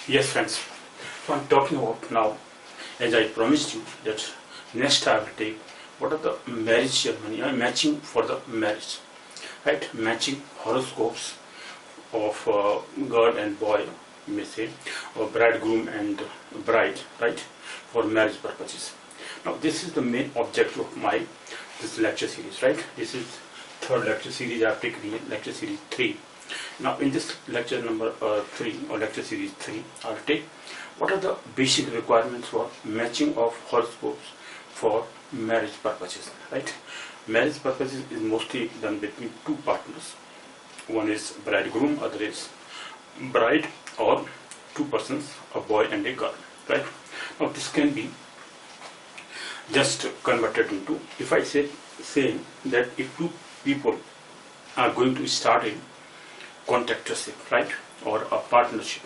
Yes, friends. So I'm talking about now, as I promised you, that next I will take what are the marriage ceremony. I'm matching for the marriage, right? Matching horoscopes of girl and boy, you may say, or bridegroom and bride, right? For marriage purposes. Now this is the main objective of my this lecture series, right? This is third lecture series. I've taken lecture series 3. Now in this lecture number 3 or lecture series 3, I'll take what are the basic requirements for matching of horoscopes for marriage purposes, right? Marriage purposes is mostly done between two partners. One is bridegroom, other is bride, or two persons, a boy and a girl, right? Now this can be just converted into, if I say that if two people are going to start a contractorship, right, or a partnership,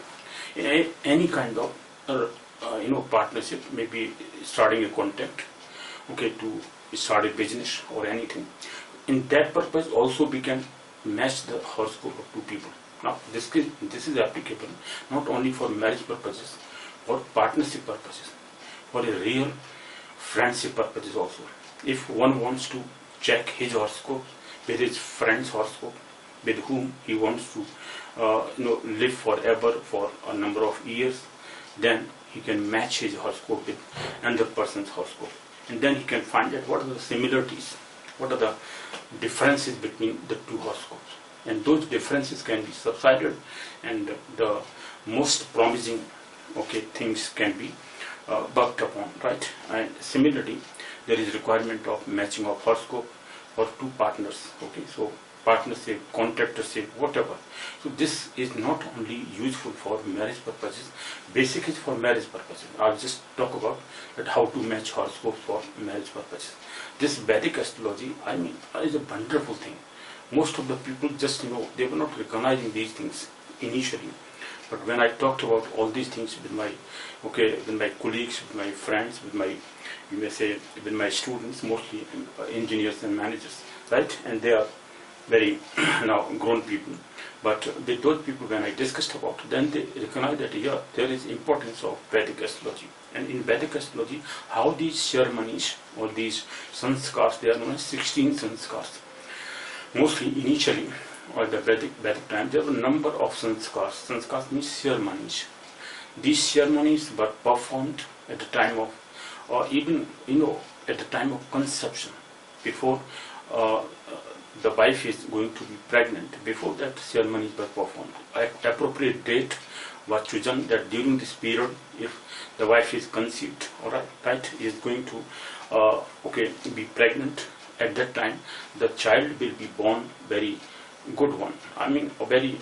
any kind of partnership, maybe starting a contract, okay, to start a business or anything. In that purpose also we can match the horoscope of two people. Now this is applicable not only for marriage purposes, for partnership purposes, for a real friendship purposes also. If one wants to check his horoscope with his friend's horoscope, with whom he wants to live forever for a number of years, then he can match his horoscope with another person's horoscope, and then he can find out what are the similarities, what are the differences between the two horoscopes, and those differences can be subsided, and the most promising things can be worked upon, right? And similarly, there is requirement of matching of horoscope for two partners, okay? So partnership, contractorship, whatever. So this is not only useful for marriage purposes, basic is for marriage purposes. I'll just talk about that how to match horoscopes for marriage purposes. This Vedic astrology, I mean, is a wonderful thing. Most of the people just, they were not recognizing these things initially. But when I talked about all these things with my colleagues, with my friends, with my, you may say, with my students, mostly engineers and managers, right? And they are very now grown people, but with those people when I discussed about, then they recognize that there is importance of Vedic astrology. And in Vedic astrology, how these ceremonies or these sanskars, they are known as 16 sanskars. Mostly initially, or the Vedic time, there were a number of sanskars. Sanskars means ceremonies. These ceremonies were performed at the time of, or even at the time of conception, before the wife is going to be pregnant. Before that, ceremonies were performed. At appropriate date was chosen that during this period, if the wife is conceived, right, is going to be pregnant, at that time the child will be born very good one. I mean, a very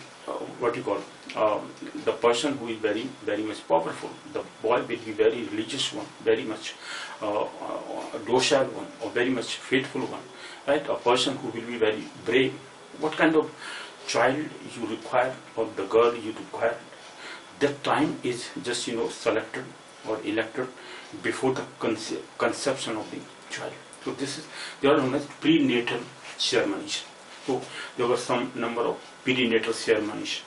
the person who is very, very much powerful. The boy will be very religious one, very much docile one, or very much faithful one, right? A person who will be very brave. What kind of child you require, or the girl you require, that time is just selected or elected before the conception of the child. So they are known as prenatal ceremonies. So there were some number of perinatal ceremonies.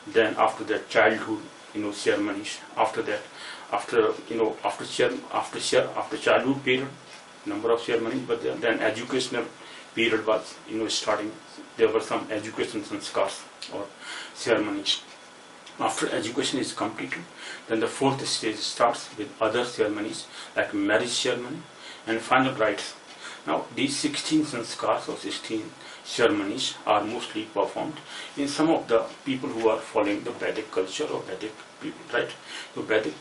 Then after that, childhood ceremonies. After that, after childhood period, number of ceremonies. But then educational period was starting. There were some education sanskars or ceremonies. After education is completed, then the fourth stage starts with other ceremonies like marriage ceremony and final rites. Now these 16 sanskars or 16 ceremonies are mostly performed in some of the people who are following the Vedic culture or Vedic people, right? So Vedic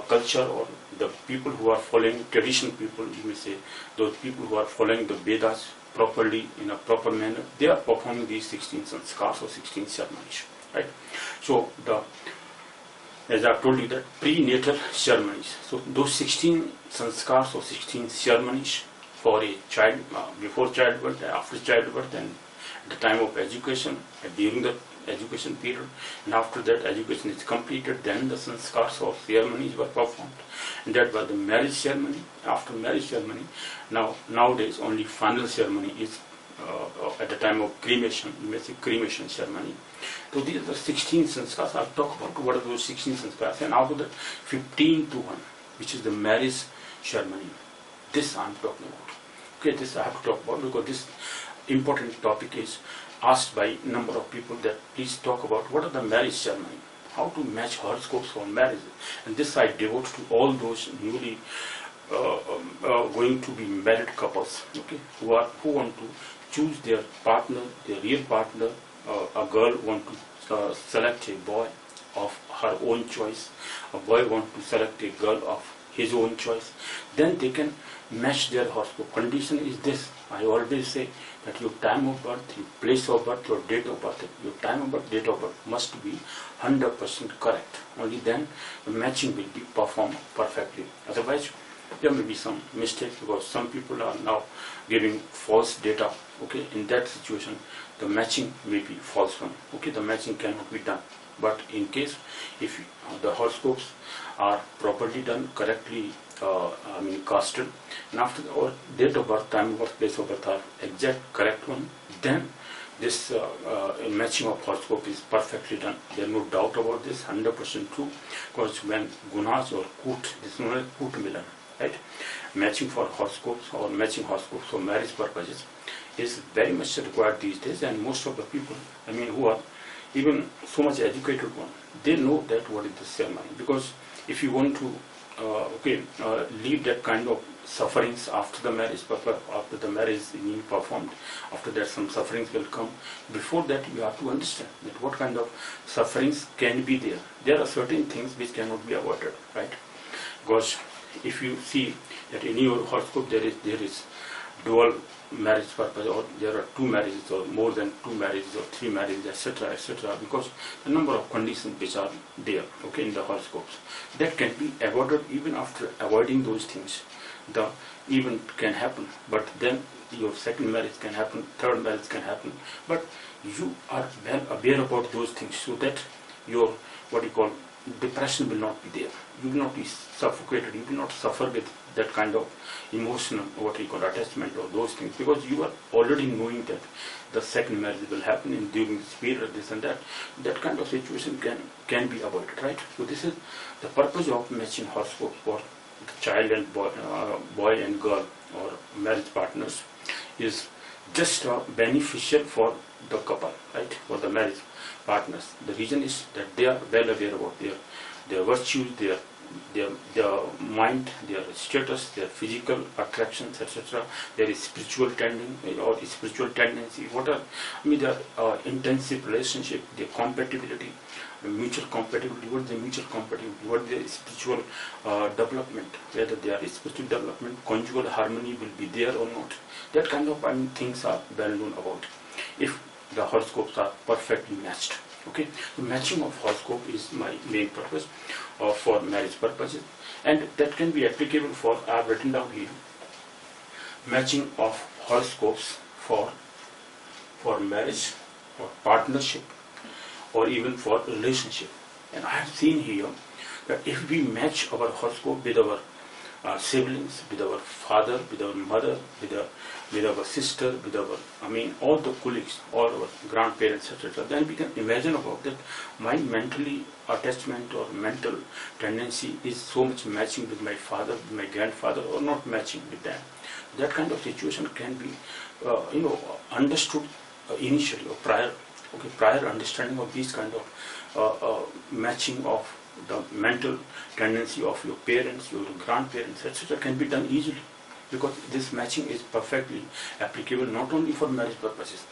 culture, or the people who are following traditional people, you may say, those people who are following the Vedas properly in a proper manner, they are performing these 16 sanskars or 16 ceremonies, right? So as I told you, that prenatal ceremonies. So those 16 sanskars or 16 ceremonies for a child, before childbirth, after childbirth, and at the time of education, during the education period, and after that education is completed, then the sanskars or ceremonies were performed, and that was the marriage ceremony. After marriage ceremony, nowadays only final ceremony is at the time of cremation, you may say cremation ceremony. So these are the 16 sanskars. I'll talk about what are those 16 sanskars, and out of the 15 to 1, which is the marriage ceremony. This I'm talking about. Okay, this I have to talk about because this important topic is asked by a number of people that please talk about what are the marriage ceremony, how to match horoscopes for marriage, and this I devote to all those newly going to be married couples, okay, who want to choose their partner, their real partner. A girl want to select a boy of her own choice, a boy want to select a girl of his own choice, then they can match their horoscope. Condition is this, I always say that your time of birth, your place of birth, your date of birth, your time of birth, date of birth must be 100% correct. Only then the matching will be performed perfectly. Otherwise, there may be some mistakes because some people are now giving false data. Okay, in that situation, the matching may be false one. Okay, the matching cannot be done. But in case if the horoscopes are properly done, correctly casted, and after our date of birth, time of birth, place of birth are exact correct one, then this matching of horoscope is perfectly done. There is no doubt about this, 100% true, because when gunas or koot, this is known as koot milan, right? Matching for horoscopes or matching horoscopes for marriage purposes is very much required these days, and most of the people, who are even so much educated one, they know that what is the ceremony. Because if you want to leave that kind of sufferings after the marriage, after the marriage is being performed, after that some sufferings will come. Before that, you have to understand that what kind of sufferings can be there. There are certain things which cannot be avoided, right? Because if you see that in your horoscope there is dual marriage purpose, or there are two marriages or more than two marriages or three marriages, etc., because the number of conditions which are there, okay, in the horoscopes, that can be avoided. Even after avoiding those things, the event can happen, but then your second marriage can happen, third marriage can happen, but you are well aware about those things, so that your what you call depression will not be there. You will not be suffocated, you will not suffer with that kind of emotional, what we call attachment or those things, because you are already knowing that the second marriage will happen in during this period, this and that. That kind of situation can be avoided, right? So this is the purpose of matching horoscope for the child and boy and girl or marriage partners is just beneficial for the couple, right? For the marriage partners. The reason is that they are well aware about their virtues, their mind, their status, their physical attractions, etc., their spiritual tendency or spiritual tendency, what are their intensive relationship, their compatibility, mutual compatibility, what is the mutual compatibility, what is the spiritual development, whether there is spiritual development, conjugal harmony will be there or not. That kind of things are well known about if the horoscopes are perfectly matched. Okay, the matching of horoscope is my main purpose for marriage purposes, and that can be applicable for, I have written down here, matching of horoscopes for marriage, or partnership, or even for relationship. And I have seen here that if we match our horoscope with our siblings, with our father, with our mother, with our sister, with our, all the colleagues, all our grandparents, etc., then we can imagine about that my mentally attachment or mental tendency is so much matching with my father, with my grandfather, or not matching with them. That kind of situation can be, understood initially or prior understanding of these kind of matching of the mental tendency of your parents, your grandparents, etc., can be done easily, because this matching is perfectly applicable not only for marriage purposes,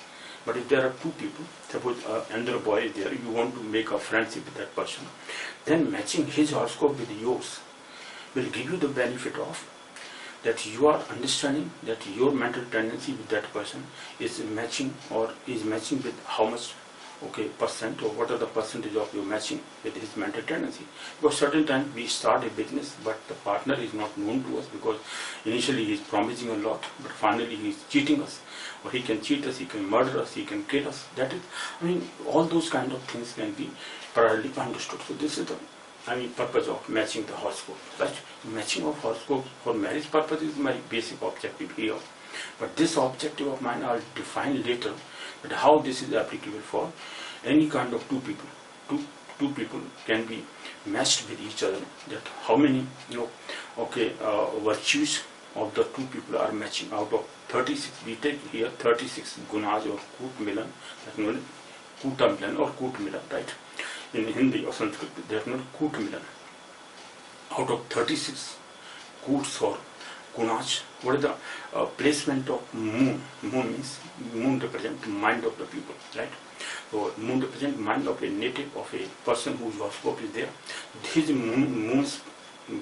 but if there are two people, suppose another boy is there, you want to make a friendship with that person, then matching his horoscope with yours will give you the benefit of that you are understanding that your mental tendency with that person is matching, or is matching with how much percent, or what are the percentage of your matching with his mental tendency. Because certain times we start a business, but the partner is not known to us, because initially he is promising a lot, but finally he is cheating us, or he can cheat us, he can murder us, he can kill us. That is, all those kind of things can be thoroughly understood. So this is the purpose of matching the horoscope. Right? Matching of horoscopes for marriage purpose is my basic objective here. But this objective of mine I'll define later, but how this is applicable for any kind of two people. Two people can be matched with each other. That how many virtues of the two people are matching out of 36. We take here 36 gunas or koot milan, that means koota milan or koot milan, right? In Hindi or Sanskrit, that means koot milan. Out of 36 koots or gunas, what is the placement of moon? Moon means moon represents mind of the people, right? So moon represents mind of a native, of a person whose horoscope is there. His moon's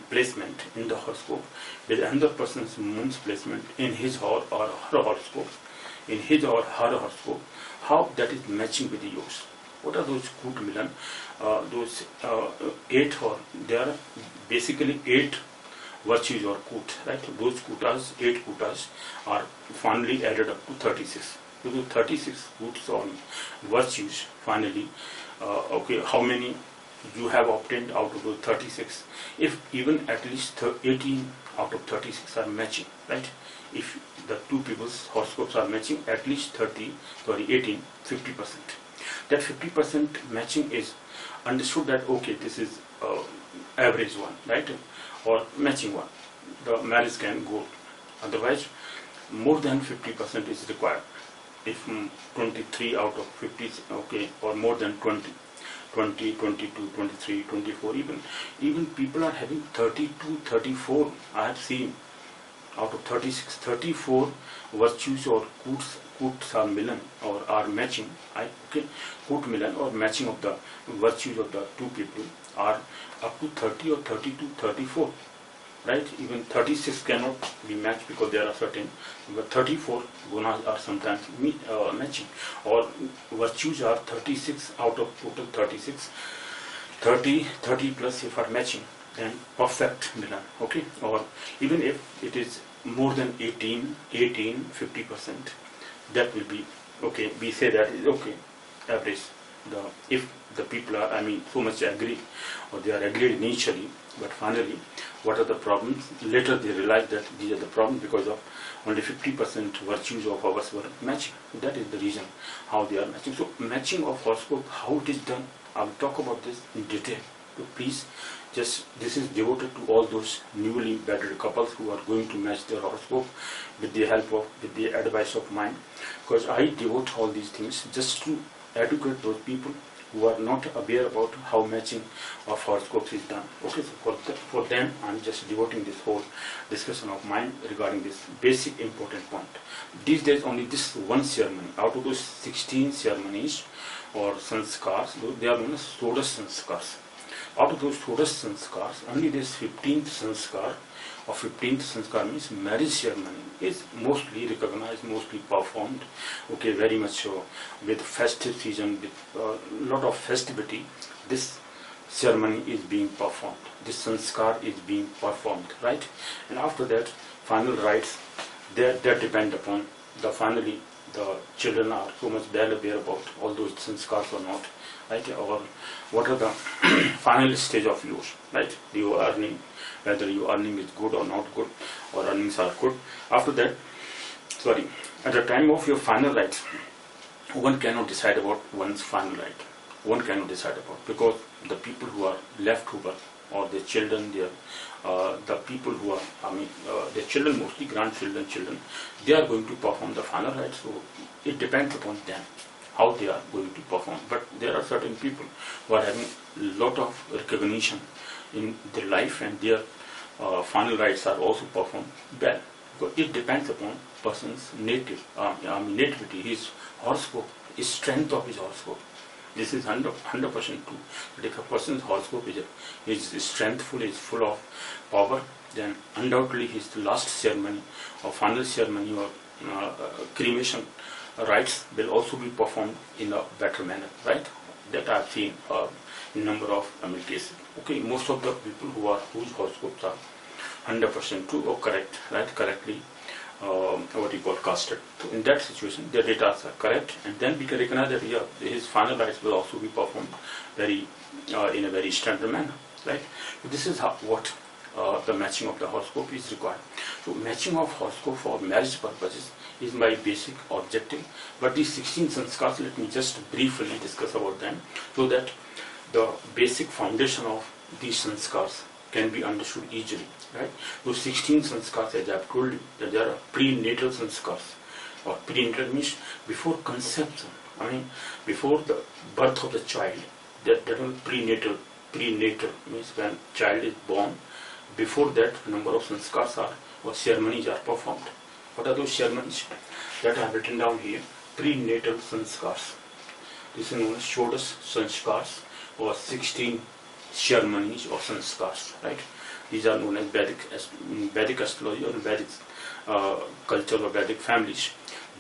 placement in the horoscope with another person's moon's placement in his or her horoscope, in his or her horoscope, how that is matching with yours. What are those koot milan? Those 8, or there are basically 8 virtues or koot, right? Those kootas, 8 kootas are finally added up to 36. So the 36 koots or virtues finally, how many you have obtained out of those 36? If even at least 18 out of 36 are matching, right? If the two people's horoscopes are matching, at least 18, 50%. That 50% matching is understood that okay, this is average one, right? Or matching one. The marriage can go. Otherwise, more than 50% is required. If 23 out of 50, okay, or more than 20, 22, 23, 24, even people are having 32, 34. I have seen out of 36, 34 virtues or koots are milan or are matching. Koot milan or matching of the virtues of the two people are up to 30 or 32, 34. Right? Even 36 cannot be matched because there are certain, but 34 gunas are sometimes matching, or virtues are 36 out of total 36, 30 plus if are matching, then perfect milan, okay? Or even if it is more than 18, 50%, that will be okay. We say that is okay, average. If the people are, so much agree, or they are agreed initially, but finally, what are the problems? Later they realize that these are the problems because of only 50% virtues of ours were matching. That is the reason how they are matching. So matching of horoscope, how it is done, I will talk about this in detail. So please, this is devoted to all those newly wedded couples who are going to match their horoscope with the advice of mine, because I devote all these things just to educate those people who are not aware about how matching of horoscopes is done. Okay, so for them, I'm just devoting this whole discussion of mine regarding this basic important point. These days, only this one ceremony, out of those 16 ceremonies or sanskars, they are known as Sodas sanskars. Out of those Sodas sanskars, only this 15th sanskar, or 15th sanskar means marriage ceremony, is mostly recognized, mostly performed, okay, very much so, with festive season, with a lot of festivity. This ceremony is being performed, this sanskar is being performed, right? And after that, final rites, that depend upon finally the children are so much well aware about all those sanskars or not, right? Or what are the final stage of yours, right? You are earning, whether your earning is good or not good, or earnings are good. After that, at the time of your final rites, one cannot decide about one's final right. One cannot decide about, because the people who are left over, or their children, the people who are, their children, mostly grandchildren, children, they are going to perform the final rites. So it depends upon them how they are going to perform. But there are certain people who are having a lot of recognition in their life, and their final rites are also performed well. Because it depends upon person's nativity, his horoscope, his strength of his horoscope. This is 100% true. But if a person's horoscope is strengthful, is full of power, then undoubtedly his last ceremony or final ceremony or cremation rites will also be performed in a better manner, right? That I have seen in number of cases. Okay, most of the people whose horoscopes are 100% true or correct, right? Correctly, what you call casted. So in that situation, their data are correct, and then we can recognize that his final rites will also be performed in a very standard manner, right? So this is what the matching of the horoscope is required. So matching of horoscope for marriage purposes is my basic objective. But these 16 sanskars, let me just briefly discuss about them so that the basic foundation of these sanskars can be understood easily. Right? Those 16 sanskars, as I have told you, that there are prenatal sanskars. Or prenatal means before conception. I mean, before the birth of the child. That is prenatal. Prenatal means when child is born. Before that, number of sanskars are or ceremonies are performed. What are those ceremonies? That I have written down here. Prenatal sanskars. This is known as Shodas sanskars or 16 ceremonies or sanskars. Right? These are known as Vedic astrology or Vedic culture or Vedic families.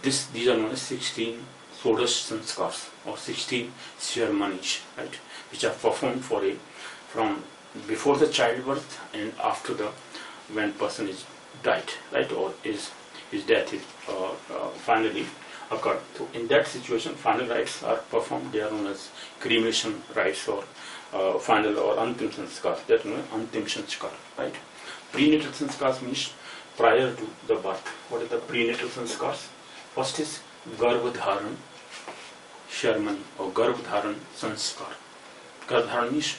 These are known as 16 Shodas sanskars or 16 ceremonies, right, which are performed from before the childbirth and after the when person is died, right, or his death is finally occurred. So in that situation, final rites are performed. They are known as cremation rites or final or antim sanskar. That is known as antim sanskar, right. Prenatal sanskars means prior to the birth. What is the prenatal sanskars? First is Garbhadharan ceremony or Garbhadharan sanskar. Garbhadharan means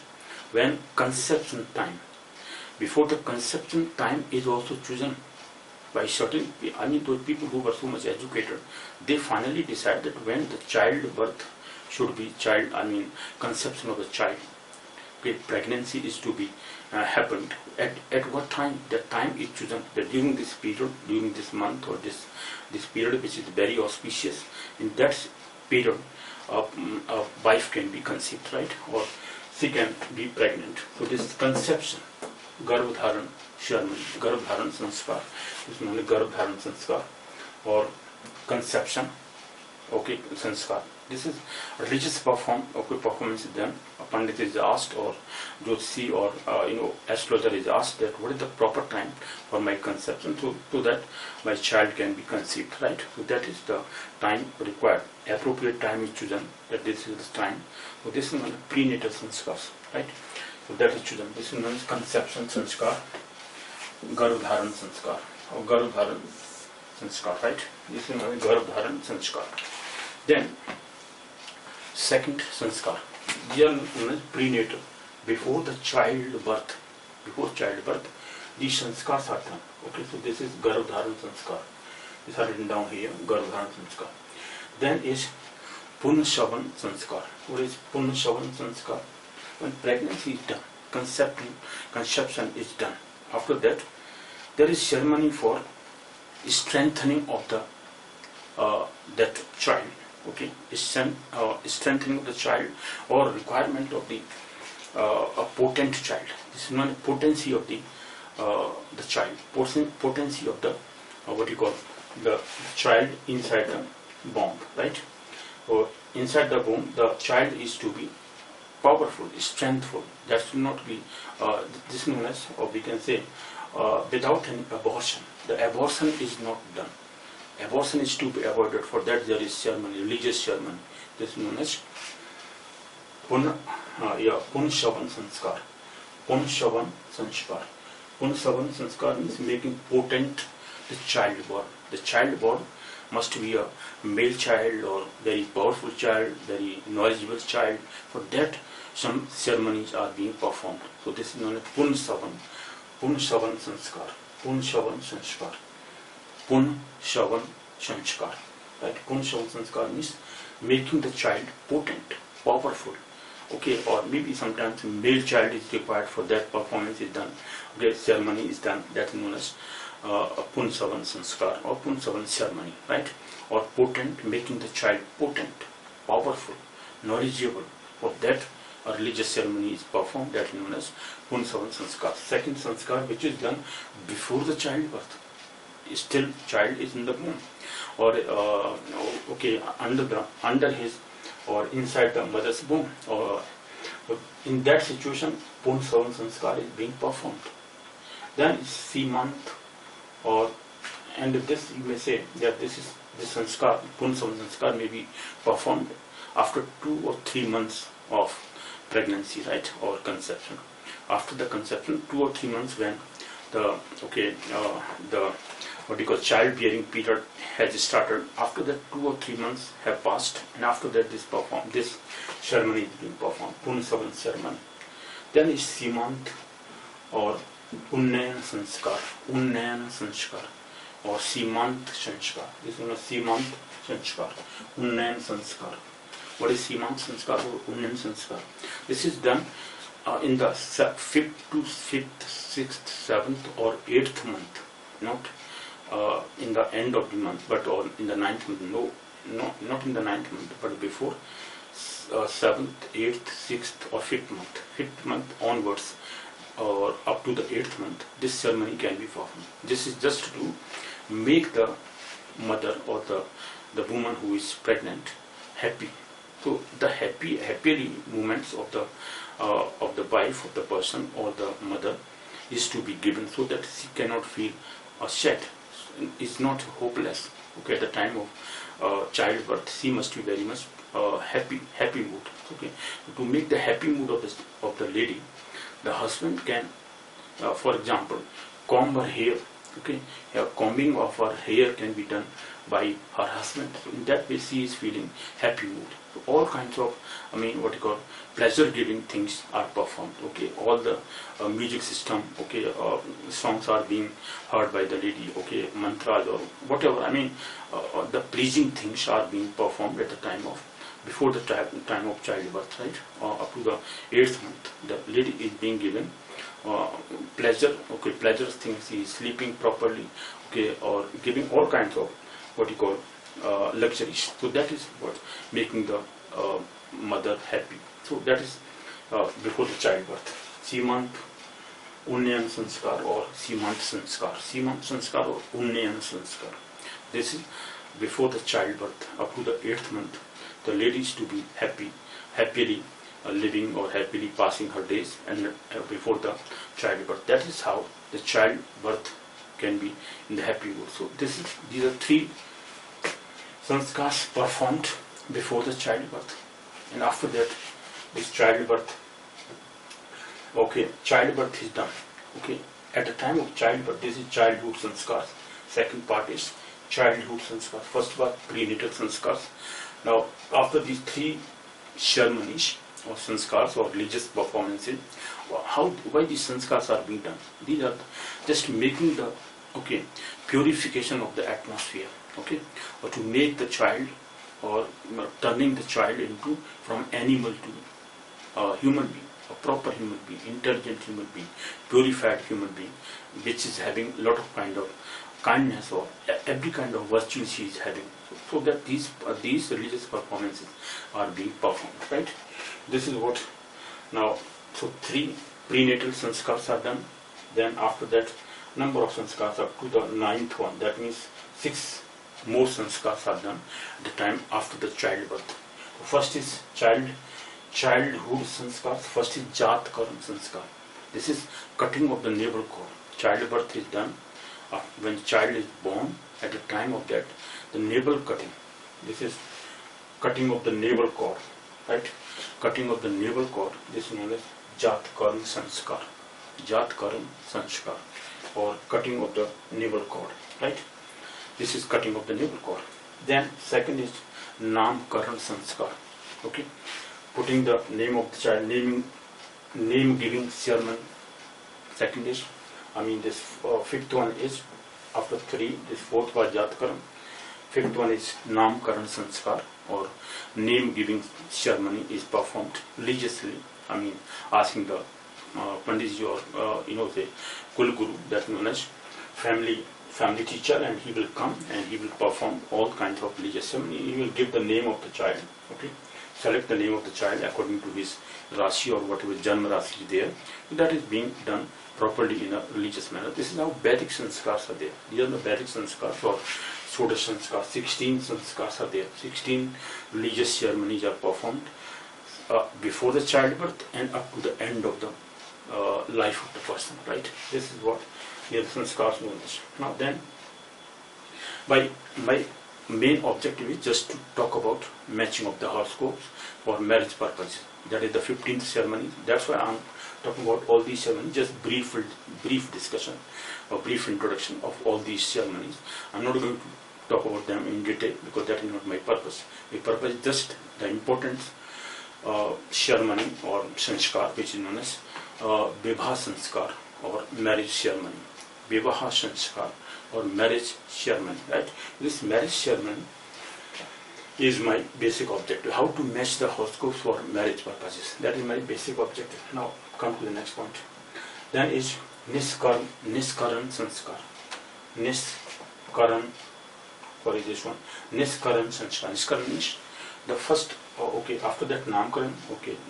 when conception time. Before the conception time is also chosen by certain, I mean those people who were so much educated, they finally decide that when the childbirth should be conception of the child, pregnancy is to be happened. At what time? That time is chosen. That during this period, during this month or this period which is very auspicious, in that period a wife can be conceived, right, or she can be pregnant. So this conception, Garbhadharan ceremony, Garbhadharan sanskar, is known as Garbhadharan sanskar or conception, okay, sanskar. This is religious performance is done. A pandit is asked, or Jyotisi or astrologer is asked that what is the proper time for my conception, so that my child can be conceived, right? So that is the time required. Appropriate time is chosen. That this is the time. So this is known as prenatal sanskars, right? So that is chosen. This is known as conception sanskar, Garbhadharan sanskar or Garbhadharan sanskar, right? This is known as Garbhadharan sanskar. Then second sanskar, these are known as prenatal. Before the childbirth, these sanskars are done. Okay, so this is Garbhadharan sanskar. These are written down here, Garbhadharan sanskar. Then is Punshavan sanskar. What is Punshavan sanskar? When pregnancy is done, conception is done. After that, there is ceremony for strengthening of the that child. Okay, strengthening of the child or requirement of the a potent child. This is known as potency of the child, potency of the the child inside the womb, right? Or inside the womb, the child is to be powerful, strengthful. That should not be this is known as, or we can say, without any abortion. The abortion is not done. Abortion is to be avoided. For that there is ceremony, religious ceremony. This is known as Punshavan sanskar. Punshavan sanskar. Punshavan sanskar means making potent the child born. The child born must be a male child or very powerful child, very knowledgeable child. For that some ceremonies are being performed. So this is known as Punshavan sanskar. Punshavan sanskar. Punshavan sanskar. Right? Punshavan sanskar means making the child potent, powerful. Okay, or maybe sometimes male child is required. For that performance is done. Okay, ceremony is done. That is known as a Punshavan sanskar or Punshavan ceremony, right? Or potent, making the child potent, powerful, knowledgeable. For that a religious ceremony is performed. That is known as Punshavan sanskar. Second sanskar, which is done before the childbirth. Still child is in the womb, or under his or inside the mother's womb, or in that situation Punshavan sanskar is being performed. Then Seemanth, or and this you may say that this sanskar, Punshavan sanskar, may be performed after 2 or 3 months of pregnancy, right, or conception. After the conception, 2 or 3 months, when the the what we call childbearing period has started. After that, 2 or 3 months have passed, and after that this ceremony is being performed, Punsavan ceremony. Then is Simant or Unnayan Sanskar or Simant Sanskar. This is known as Simant Sanskar, Unnayan Sanskar. What is Simant Sanskar or Unnayan Sanskar? This is done in the 5th to 5th, 6th, 7th or 8th month, not in the end of the month, but or in the 9th month. No, not in the 9th month, but before 7th, 8th, 6th or 5th month. 5th month onwards or up to the 8th month, this ceremony can be performed. This is just to make the mother or the woman who is pregnant happy. So the happy moments of the wife, of the person or the mother is to be given, so that she cannot feel sad. It's not hopeless. Okay, at the time of childbirth, she must be very much happy mood. Okay, to make the happy mood of the lady, the husband can, for example, comb her hair. Okay, combing of her hair can be done by her husband. So in that way, she is feeling happy mood. So all kinds of, what you call pleasure-giving things are performed. Okay, all the music system. Okay, songs are being heard by the lady. Okay, mantras or whatever. The pleasing things are being performed at the time of before the time of childbirth, right? Up to the 8th month, the lady is being given pleasure. Okay, pleasure things. She is sleeping properly. Okay, or giving all kinds of what you call luxuries. So that is what making the mother happy. So that is before the childbirth. Simant Unnayan Sanskar or Simant Sanskar. Simant Sanskar or Unnayan Sanskar. This is before the childbirth, up to the 8th month. The lady is to be happily living or happily passing her days, and before the childbirth. That is how the childbirth can be in the happy mood. So these are 3 sanskars performed before the childbirth, and after that this childbirth. Okay, childbirth is done. Okay, at the time of childbirth, this is childhood sanskars. Second part is childhood sanskars. First part prenatal sanskars. Now after these 3 ceremonies or sanskars or religious performances, why these sanskars are being done? These are just making the purification of the atmosphere. Okay, or to make the child or turning the child into from animal to human being, a proper human being, intelligent human being, purified human being, which is having a lot of kind of kindness or every kind of virtue she is having. So that these religious performances are being performed, right? This is what now. So 3 prenatal sanskars are done. Then after that, number of sanskars up to the 9th one. That means 6 more sanskars are done at the time after the childbirth. First is childhood sanskars. First is Jat Karan sanskar. This is cutting of the navel cord. Childbirth is done when the child is born. At the time of that, the navel cutting. This is cutting of the navel cord, right? Cutting of the navel cord. This is known as Jat Karan sanskar. Jat Karan sanskar, or cutting of the navel cord, right? This is cutting of the navel cord. Then second is Nam Karan sanskar. Okay, putting the name of the child, name giving ceremony. Second is, this 5th one is after 3. This 4th was Jat Karan. 5th one is Nam Karan sanskar, or name giving ceremony is performed religiously. Asking the Panditji or the Kul Guru, that known as family teacher, and he will come and he will perform all kinds of religious ceremony. He will give the name of the child. Okay, select the name of the child according to his Rashi or whatever Janma Rashi is there. That is being done properly in a religious manner. This is how Vedic sanskars are there. These are the Vedic sanskars or Shodash sanskars. 16 sanskars are there. 16 religious ceremonies are performed before the childbirth and up to the end of the life of the person. Right? This is what the sanskars known as. Now then, by main objective is just to talk about matching of the horoscopes for marriage purposes. That is the 15th ceremony. That's why I'm talking about all these ceremonies, just brief discussion or brief introduction of all these ceremonies. I'm not going to talk about them in detail because that is not my purpose. My purpose is just the important ceremony or sanskar, which is known as Vivaha sanskar or marriage ceremony. Vivaha sanskar or marriage ceremony, right? This marriage ceremony is my basic objective. How to match the horoscopes for marriage purposes. That is my basic objective. Now come to the next point. Then is Niskaran sanskar. Niskaran, sorry, this one. Niskaran sanskar. Niskaran means the first, after that Namkaran,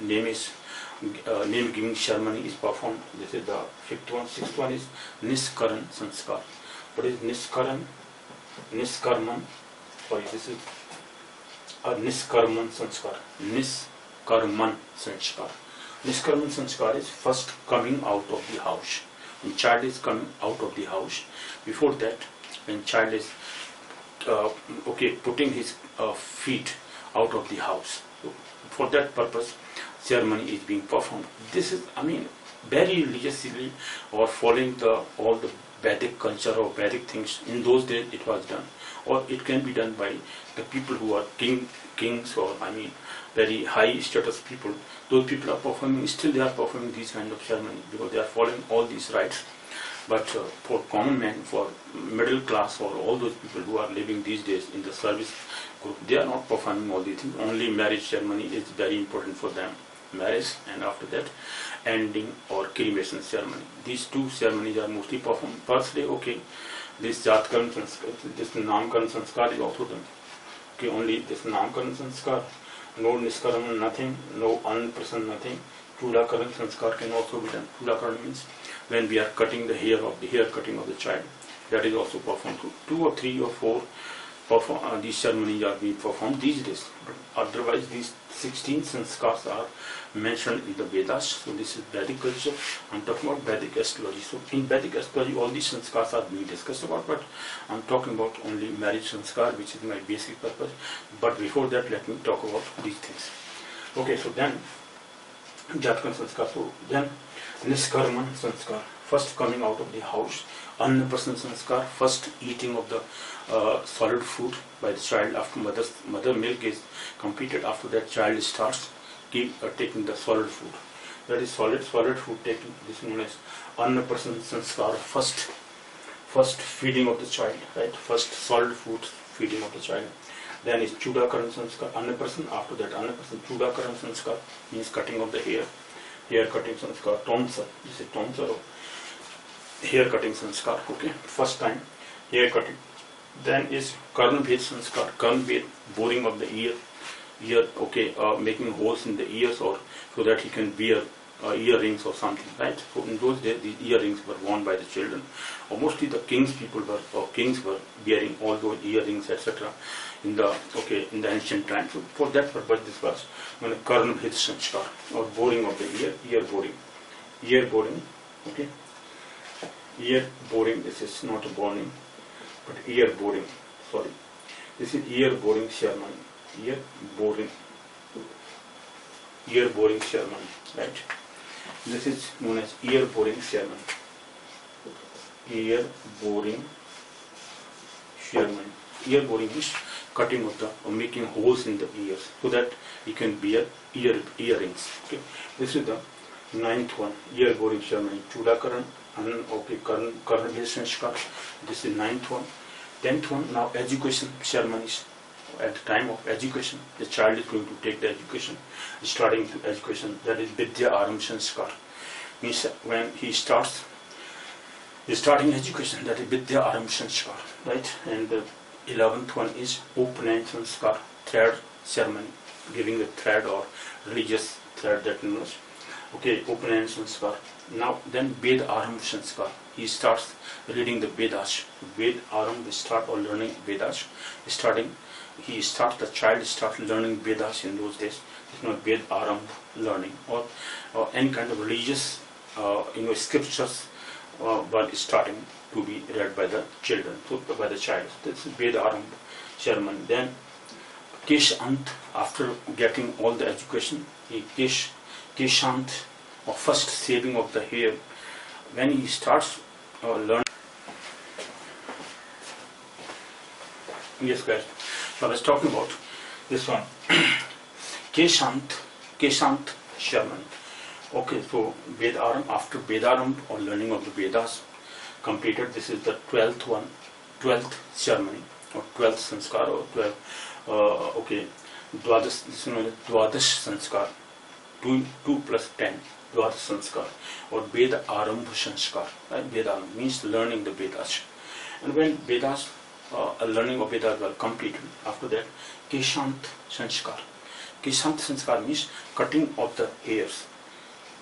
name giving ceremony is performed. This is the fifth one. Sixth one is Niskaran sanskar. What is Niskarman? Sorry, this is a Niskarman sanskar. Niskarman sanskar. Niskarman sanskar is first coming out of the house. When child is coming out of the house, before that, when child is putting his feet out of the house. So for that purpose, ceremony is being performed. This is, very religiously or following all the Vedic culture or Vedic things. In those days it was done, or it can be done by the people who are kings or very high status people. Those people are performing, still they are performing these kind of ceremony because they are following all these rites. But for common man, for middle class, or all those people who are living these days in the service group, they are not performing all these things. Only marriage ceremony is very important for them. Marriage, and after that ending or cremation ceremony. These two ceremonies are mostly performed. Birthday, this Jatkaran sanskar, this Namkaran sanskar is also done. Only this Namkaran sanskar, no Niskaran, nothing, no Anprasan, nothing. Chudakaran sanskar can also be done. Chudakaran means when we are cutting the hair cutting of the child, that is also performed. 2 or 3 or 4 these ceremonies are being performed these days. But otherwise, these 16 sanskars are mentioned in the Vedas. So this is Vedic culture. I'm talking about Vedic astrology. So in Vedic astrology, all these sanskars are being discussed about, but I'm talking about only marriage sanskar, which is my basic purpose. But before that, let me talk about these things. So then Jatkan sanskar. So then Niskarman sanskar, first coming out of the house. Annaprasan sanskar, first eating of the solid food by the child after mother milk is completed. After that, child starts taking the solid food. That is solid food taking. This is known as Annaprasan sanskar, first feeding of the child, right? First solid food feeding of the child. Then is Chudakaran sanskar, Annaprasan. After that, Annaprasan, Chudakaran sanskar means cutting of the hair cutting sanskar. Tomsar, this is Tomsar of hair cutting sanskar. First time hair cutting. Then is Karnabhed sanskar, Karnabhed, boring of the ear, making holes in the ears, or so that he can wear earrings or something, right? So in those days, these earrings were worn by the children, or mostly the kings were wearing all those earrings, etc. in the ancient times. So for that purpose, this was when Karnabhed sanskar, or boring of the ear boring. Ear boring, this is not a boring, but ear boring, sorry. This is ear boring ceremony. Ear boring ceremony, right? This is known as ear boring ceremony. Ear boring ceremony. Ear boring is cutting of or making holes in the ears so that he can wear earrings. This is the 9th one, ear boring ceremony. Chudakaran, Karnabhed sanskar. This is 9th one. 10th one, now education ceremonies. At the time of education, the child is going to take the education, starting to education. That is Vidya Aram sanskar. Means when he starts, he's starting education. That is Vidya Aram sanskar, right? And the 11th one is Upanan sanskar, thread ceremony, giving a thread or religious thread that knows. Upanan sanskar. Now then Ved Aram sanskar. He starts reading the Vedas. Ved Aram, we start or learning Vedas. The child starts learning Vedas in those days. It's not Ved Aram learning, or any kind of religious scriptures were starting to be read by the children, by the child. This is Ved Aram ceremony. Then Keshant, after getting all the education, Keshant, or first shaving of the hair, when he starts learning. Yes, guys. So I was talking about this one. Keshant ceremony. Okay, so Vedaram, after Vedaram or learning of the Vedas completed, this is the 12th one, 12th ceremony or 12th sanskar or 12th, okay, Dwadash, this is known as Dwadash sanskar, 2 plus 10, Dwadash sanskar or Veda Arambha sanskar, right? Vedaram means learning the Vedas. And when Vedas, learning of Vedas were completed, after that, Keshant sanskar. Keshant sanskar means cutting of the hairs.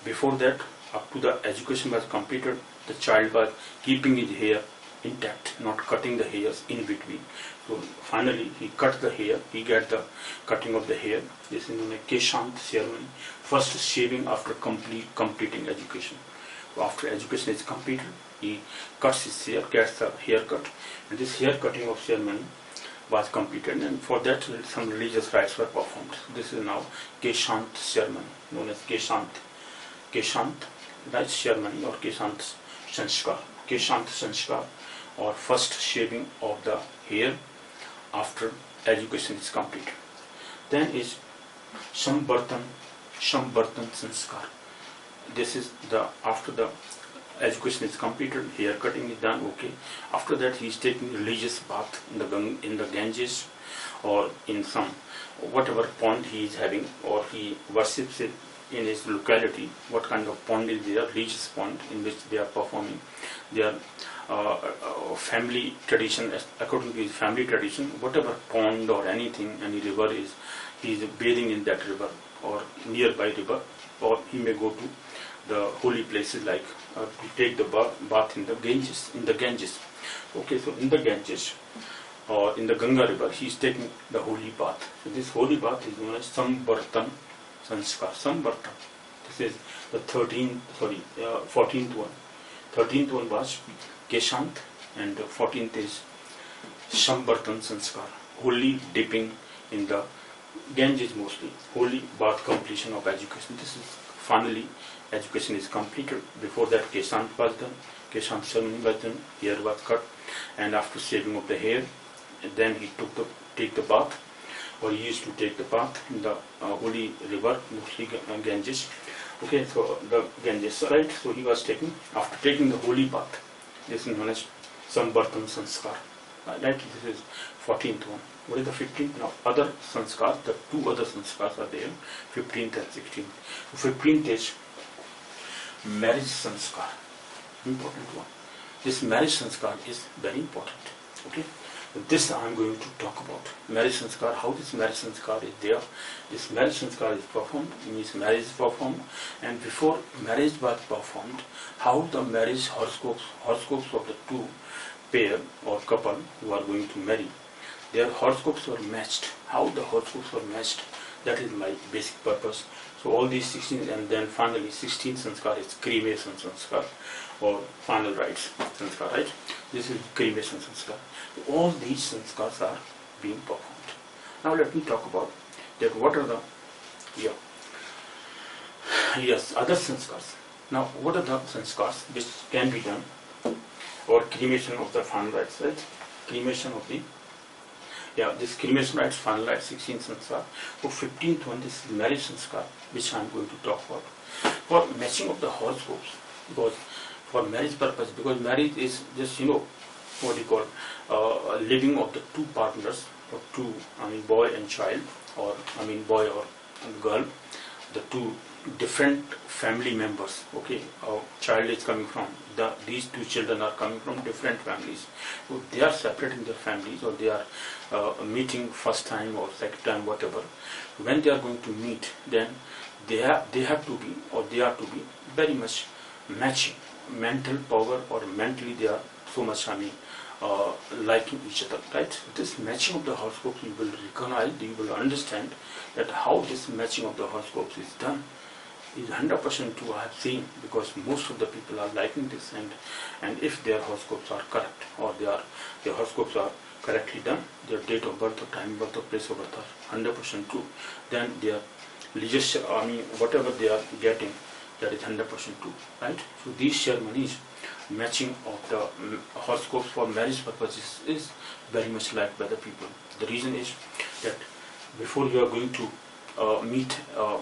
Before that, up to the education was completed, the child was keeping his hair intact, not cutting the hairs in between. So finally, he cut the hair, he got the cutting of the hair. This is known as Keshant ceremony, first shaving after completing education. So after education is completed, he cuts his hair, gets the haircut, and this hair cutting of ceremony was completed, and for that some religious rites were performed. This is now Keshant ceremony, known as Keshant rites ceremony or Keshant sanskar, or first shaving of the hair after education is completed. Then is Sampoorna sanskar. This is the after the education is completed, hair cutting is done. Okay. After that, he is taking religious bath in the Ganges or in some whatever pond he is having, or he worships it in his locality. What kind of pond is there? Religious pond in which they are performing their family tradition. According to his family tradition, whatever pond or anything, any river is, he is bathing in that river or nearby river, or he may go to the holy places like to take the bath in the Ganges. Okay, so in the Ganges or in the Ganga river, he is taking the holy bath. So this holy bath is known as Sampoorna sanskar. Sampoorna. This is the 14th one. 13th one was Keshant, and the 14th is Sampoorna sanskar. Holy dipping in the Ganges, mostly holy bath, completion of education. This is finally education is completed. Before that, Keshant was done, Keshant ceremony was done, hair was cut, and after shaving of the hair, then he take the bath, or he used to take the bath in the holy river, mostly Ganges. Okay, so the Ganges, right? So he was taking, after taking the holy bath, this is known as Sampoorna sanskar. Right? This is 14th one. What is the 15th? Now, other sanskars, the two other sanskars are there, 15th and 16th. So 15th is marriage sanskar, important one. This marriage sanskar is very important. Okay, this I am going to talk about. Marriage sanskar, how this marriage sanskar is there. This marriage sanskar is performed, means marriage is performed, and before marriage was performed, how the marriage horoscopes of the two pair or couple who are going to marry, their horoscopes were matched. How the horoscopes were matched, that is my basic purpose. So all these 16, and then finally 16th sanskar is cremation sanskar or final rites sanskar, right? This is cremation sanskar. So all these sanskars are being performed. Now let me talk about that. What are the other sanskars? Now what are the sanskars which can be done, or cremation of the final rites, right? Cremation of the this cremation rites, final rites, 16th sanskar. So 15th one, this is marriage sanskar, which I am going to talk about. For matching of the horoscopes, because for marriage purpose, because marriage is just, what you call living of the two partners, or two, boy and child, or boy or girl, the two different family members. Okay, our child is coming from these two children are coming from different families. So they are separating their families, or they are meeting first time or second time, whatever. When they are going to meet, then they are to be very much matching mental power, or mentally they are so much liking each other, right? This matching of the horoscopes, you will recognize, you will understand that how this matching of the horoscopes is done is 100% true. I have seen, because most of the people are liking this, and if their horoscopes are correct, or their horoscopes are correctly done, their date of birth or time of birth or place of birth are 100% true, then their leisure, whatever they are getting, that is 100% true, right? So these ceremonies, matching of the horoscopes for marriage purposes is very much liked by the people. The reason is that before you are going to meet a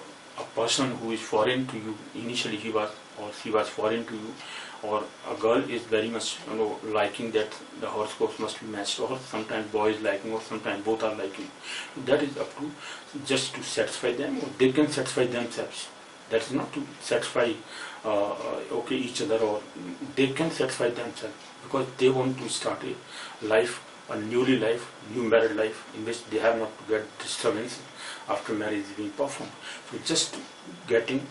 person who is foreign to you, initially he was or she was foreign to you, or a girl is very much liking that the horoscopes must be matched, or sometimes boy is liking, or sometimes both are liking. That is up to just to satisfy them, or they can satisfy themselves. That is not to satisfy each other, or they can satisfy themselves because they want to start a life, a new married life in which they have not to get disturbance after marriage is being performed. So just getting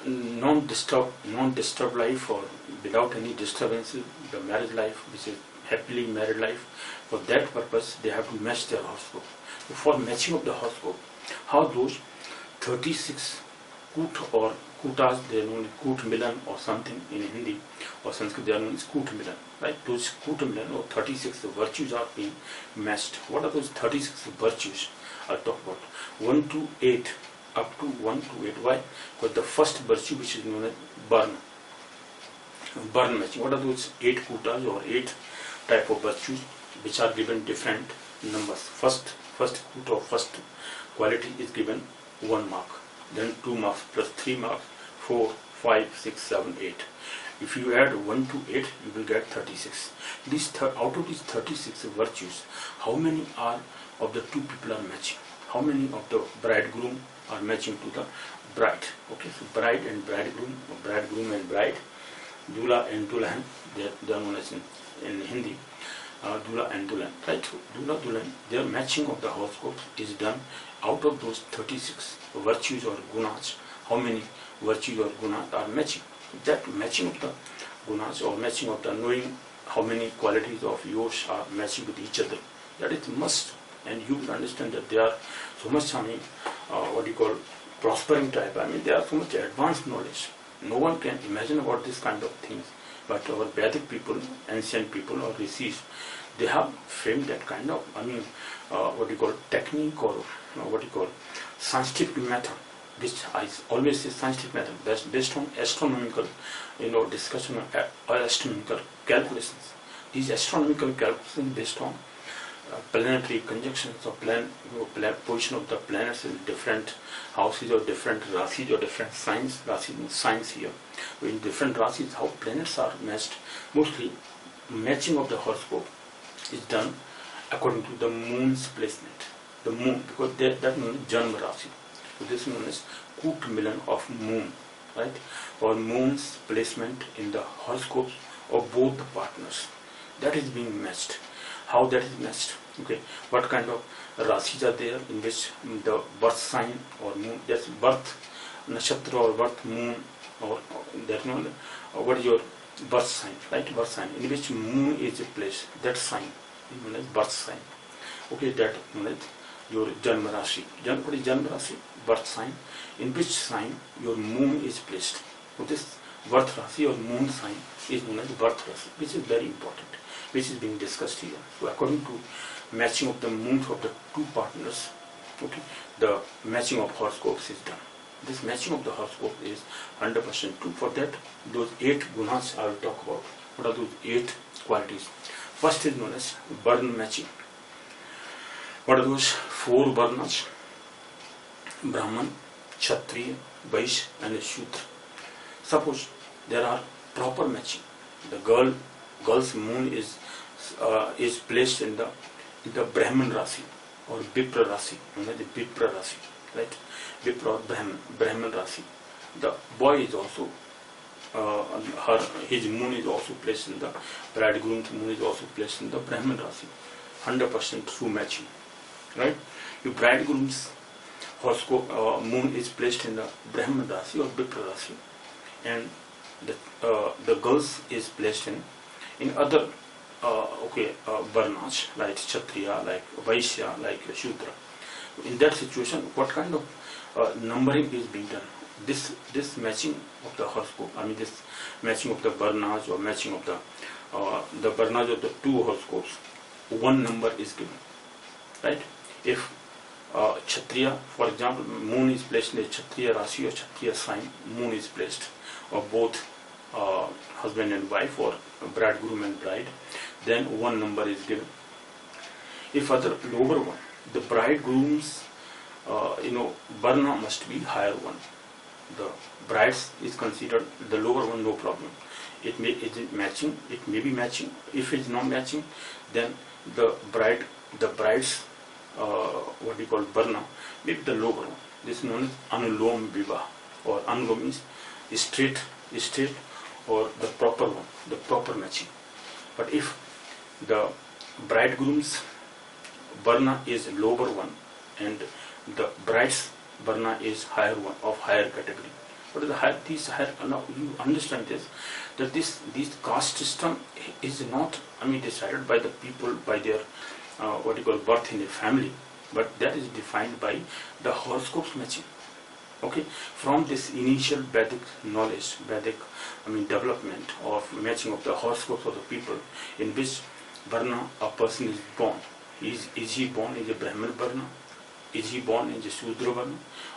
non-disturbed life, or without any disturbances, the marriage life, which is happily married life. For that purpose, they have to match their horoscope. So for matching of the horoscope, how those 36 KOOT or KOOTs, they are known as KOOT Milan or something in Hindi or Sanskrit, they are known as KOOT Milan, right? Those KOOT Milan or 36 virtues are being matched. What are those 36 virtues? I'll talk about 1 to 8, up to 1 to 8. Why? Because the first virtue, which is known as burn matching. What are those 8 KOOTs or 8 type of virtues which are given different numbers? First KOOT or first quality is given 1 mark, then 2 marks plus 3 marks, 4, 5, 6, 7, 8. If you add 1 to 8, you will get 36. Out of these 36 virtues, how many are of the two people are matching? How many of the bridegroom are matching to the bride? Okay, so bride and bridegroom, or bridegroom and bride, Dula and Dulan, they are known as in Hindi, Dula and Dulan, right? So Dula, Dulan, their matching of the horoscopes is done out of those 36 virtues or gunas. How many virtues or gunas are matching? That matching of the gunas, or matching of the knowing how many qualities of yours are matching with each other, that is must. And you will understand that they are so much, prospering type. They are so much advanced knowledge. No one can imagine about this kind of things. But our Vedic people, ancient people or rishis, they have framed that kind of, technique, or scientific method, which I always say scientific method, that's based on astronomical, discussion or astronomical calculations. These astronomical calculations based on planetary conjunctions or position of the planets in different houses or different rasis or different signs. Rasis means signs here. In different rasis, how planets are matched. Mostly, matching of the horoscope is done according to the moon's placement. The moon, because that moon is Janma Rasi. So this moon is KOOT Milan of moon, right? Or moon's placement in the horoscopes of both the partners. That is being matched. How that is matched? Okay, what kind of rasis are there in which the birth sign or moon, that's birth nakshatra or birth moon, or that known, what is your birth sign, right? Birth sign in which moon is placed, that sign is known as birth sign. Okay, that known as your Janma Rashi. What is Janma Rashi? Birth sign, in which sign your moon is placed. So this birth Rashi or moon sign is known as birth Rashi, which is very important, which is being discussed here. So according to matching of the moons of the two partners, okay, the matching of horoscopes is done. This matching of the horoscope is 100% true. For that, those 8 gunas I will talk about. What are those 8 qualities? First is known as Varna matching. What are those 4 Varnas? Brahman, Kshatriya, Vaishya and Shudra. Suppose there are proper matching. The girl's moon is placed in the Brahman Rasi or Vipra Rasi, the Vipra Rasi, right? Vipra or Brahman Rasi. The boy is also, his moon is also placed in the, bridegroom's moon is also placed in the Brahman Rasi. 100% true matching, right? Your bridegroom's horoscope moon is placed in the Brahman Rasi or Vipra Rasi, and the girl's is placed in other Varnas, like Kshatriya, like Vaishya, like Shudra. In that situation, what kind of numbering is being done? This matching of the horoscope, this matching of the Varnas or matching of the Varnas of the two horoscopes one number is given, right? If Kshatriya, for example, moon is placed in a Kshatriya Rashi or Kshatriya sign, moon is placed, or both husband and wife, or bridegroom and bride, then one number is given. If other lower one, the bridegroom's Varna must be higher one. The bride's is considered the lower one, no problem. It is matching, it may be matching. If it is not matching, then the bride's what we call Varna, maybe the lower one. This is known as Anulom Vivah, or Anulom means straight, or the proper one, the proper matching. But if the bridegroom's Varna is lower one and the bride's Varna is higher one, of higher category. What is the higher? These higher. Now you understand this, that this caste system is not, decided by the people by their what you call birth in a family, but that is defined by the horoscopes matching. Okay, from this initial Vedic knowledge, development of matching of the horoscopes of the people, in which Varna a person is born. Is he born in a Brahmin Varna? Is he born in a Shudra Varna?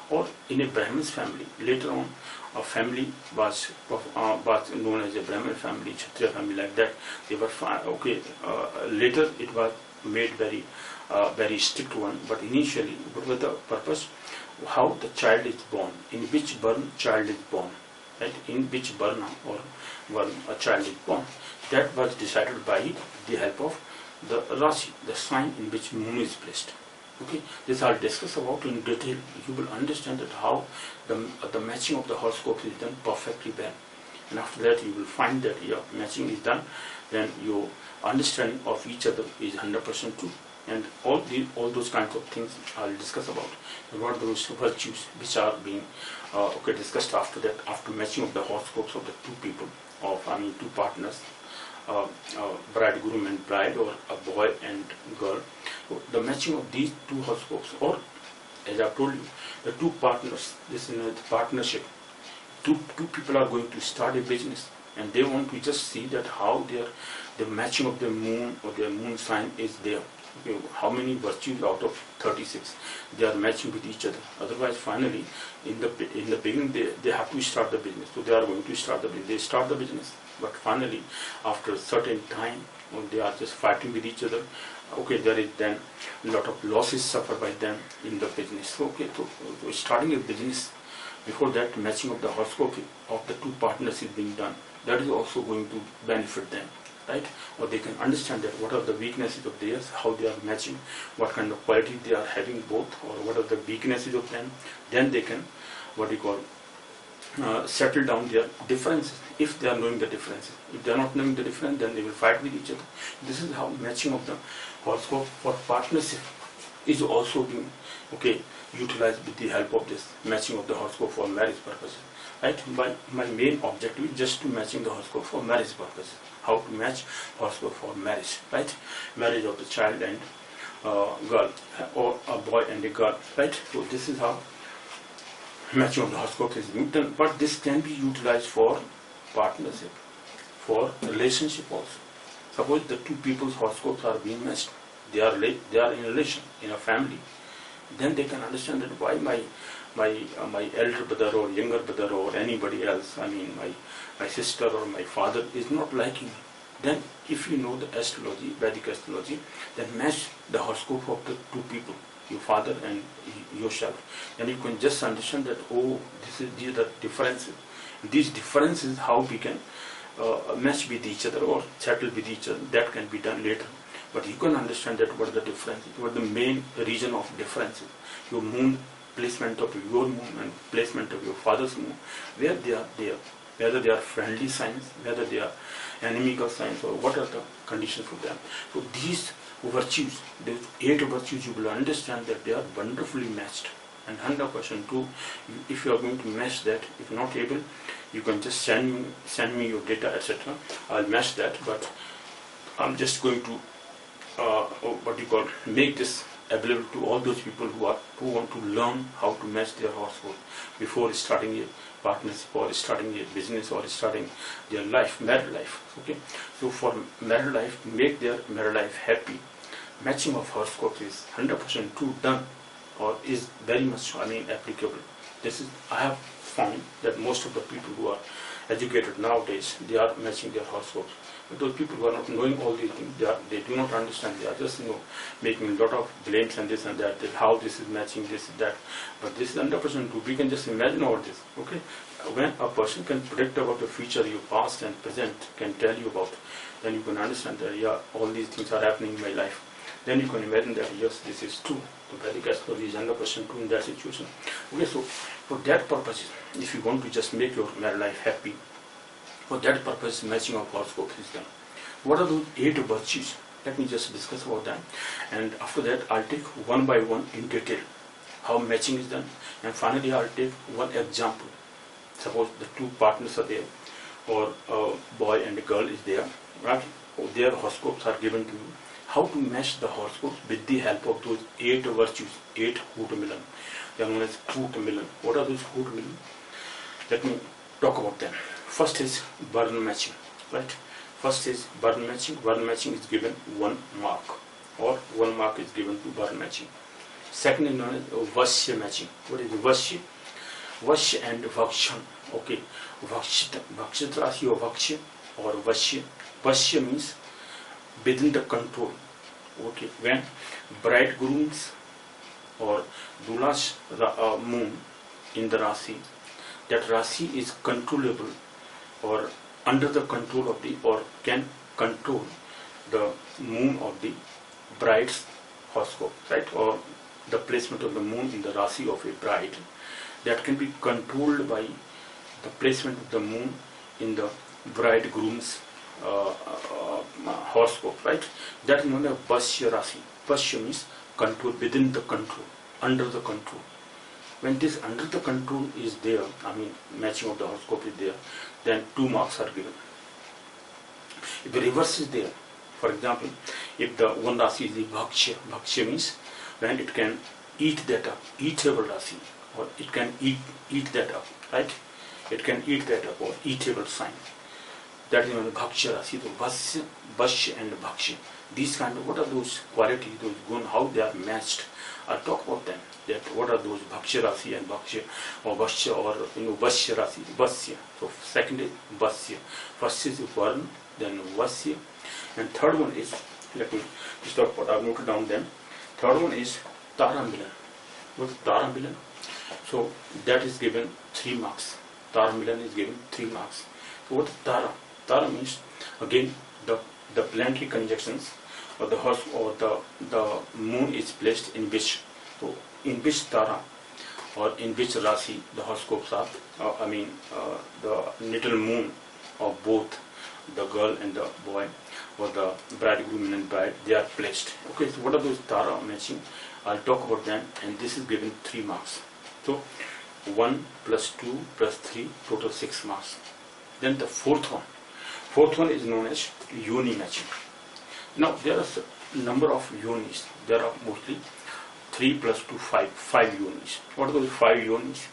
Or in a Brahmin's family? Later on, a family was known as a Brahmin family, Kshatriya family, like that. They were later it was made very strict one, but initially, what was the purpose? How the child is born, in which Varna child is born, right? In which Varna or Varna a child is born. That was decided by the help of the Rashi, the sign in which moon is placed. Okay, this I'll discuss about in detail. You will understand that how the matching of the horoscope is done perfectly well, and after that you will find that your matching is done, then your understanding of each other is 100% true. And all those kinds of things I'll discuss about. What are those virtues which are being discussed after that, after matching of the horoscopes of the two people, two partners, bridegroom and bride, or a boy and girl. So the matching of these two horoscopes, or as I told you, the two partners, this is a partnership. Two people are going to start a business, and they want to just see that how the matching of their moon or their moon sign is there. Okay, how many virtues out of 36 they are matching with each other. Otherwise, finally, in the beginning, they have to start the business. So they are going to start the business. They start the business, but finally, after a certain time, they are just fighting with each other. Okay, there is then a lot of losses suffered by them in the business. Okay, so starting a business, before that, matching of the horoscope of the two partners is being done. That is also going to benefit them, right? Or they can understand that what are the weaknesses of theirs, how they are matching, what kind of quality they are having both, or what are the weaknesses of them. Then they can, settle down their differences, if they are knowing the differences. If they are not knowing the difference, then they will fight with each other. This is how matching of the horoscope for partnership is also being utilized with the help of this matching of the horoscope for marriage purposes. Right? My main objective is just to matching the horoscope for marriage purposes. How to match horoscope for marriage, right? Marriage of the child and girl, or a boy and a girl, right? So this is how matching of the horoscope is being done. But this can be utilized for partnership, for relationship also. Suppose the two people's horoscopes are being matched, they are in a relation, in a family, then they can understand that why my elder brother or younger brother or anybody else, my sister or my father is not liking me. Then if you know the astrology, Vedic astrology, then match the horoscope of the two people, your father and yourself, and you can just understand that, these are the differences. These differences, how we can match with each other or settle with each other, that can be done later. But you can understand that what are the differences, what are the main reason of differences. Your moon, placement of your moon and placement of your father's moon, where they are there, whether they are friendly signs, whether they are enemical signs, or what are the conditions for them. So these virtues, these 8 virtues, you will understand that they are wonderfully matched and 100% true. If you are going to match that, if not able, you can just send me your data, etc. I'll match that, but I'm just going to make this available to all those people who want to learn how to match their horoscope before starting a partnership or starting a business or starting their life, married life. Okay, so for married life, to make their married life happy, matching of horoscopes is 100% true done or is very much applicable. This is, I have found that most of the people who are educated nowadays, they are matching their horoscopes. But those people who are not knowing all these things, they do not understand. They are just making a lot of blames and this and that how this is matching, this and that. But this is 100% true. We can just imagine all this. Okay, when a person can predict about the future, your past and present, can tell you about, then you can understand that yeah, all these things are happening in my life. Then you can imagine that yes, this is true. The Vedic astrology is 100% true in that situation. Okay, so for that purpose, if you want to just make your married life happy, for that purpose, matching of horoscopes is done. What are those 8 virtues? Let me just discuss about them, and after that I'll take one by one in detail how matching is done, and finally I'll take one example. Suppose the 2 partners are there, or a boy and a girl is there, right? Their horoscopes are given to you. How to match the horoscopes with the help of those 8 virtues, 8 KOOT milan. They are known as KOOT milan. What are those KOOT milan? Let me talk about them. First is burn matching, right? First is burn matching. Burn matching is given 1 mark, or 1 mark is given to burn matching. Second is known as Vashya matching. What is Vashya? Vashya and Vakshan. Okay, Vakshit Rasi or Vakshya or Vashya. Vashya means within the control. Okay, when bridegrooms or Dula's moon in the Rasi, that Rasi is controllable or under the control of the, or can control the moon of the bride's horoscope, right? Or the placement of the moon in the Rasi of a bride, that can be controlled by the placement of the moon in the bridegroom's horoscope, right? That is known as Vashya Rasi. Vashya means control, within the control, under the control. When this under the control is there, matching of the horoscope is there, then 2 marks are given. If the reverse is there, for example, if the one Rasi is the Bhakshya, Bhakshya means when it can eat that up, eatable Rasi, or it can eat that up, right? It can eat that up, or eatable sign. That is known as Bhakshya Rasi. So Vashya and Bhakshya. These kind of, what are those qualities, those gun, how they are matched? I'll talk about them. That what are those Bhakshya Rasi and Bhakshya or Vashya or Vashya Rasi, Vashya. So second is Vashya. First is Varn, then Vashya, and third one is, let me just talk about, I've noted down them. Third one is Tara Milan. What is Tara Milan? So that is given 3 marks. Tara Milan is given 3 marks. So what is Tara? Tara means again the planetary conjunctions or the horse or the moon is placed in which, so in which Tara or in which Rasi the horoscopes are, the little moon of both the girl and the boy, or the bridegroom and bride, they are placed. Okay, so what are those Tara matching? I'll talk about them, and this is given 3 marks. So 1 plus 2 plus 3, total 6 marks. Then the fourth one is known as Yoni matching. Now there are a number of yonis. There are mostly 3 plus 2, 5 yonis. What are those 5 yonis?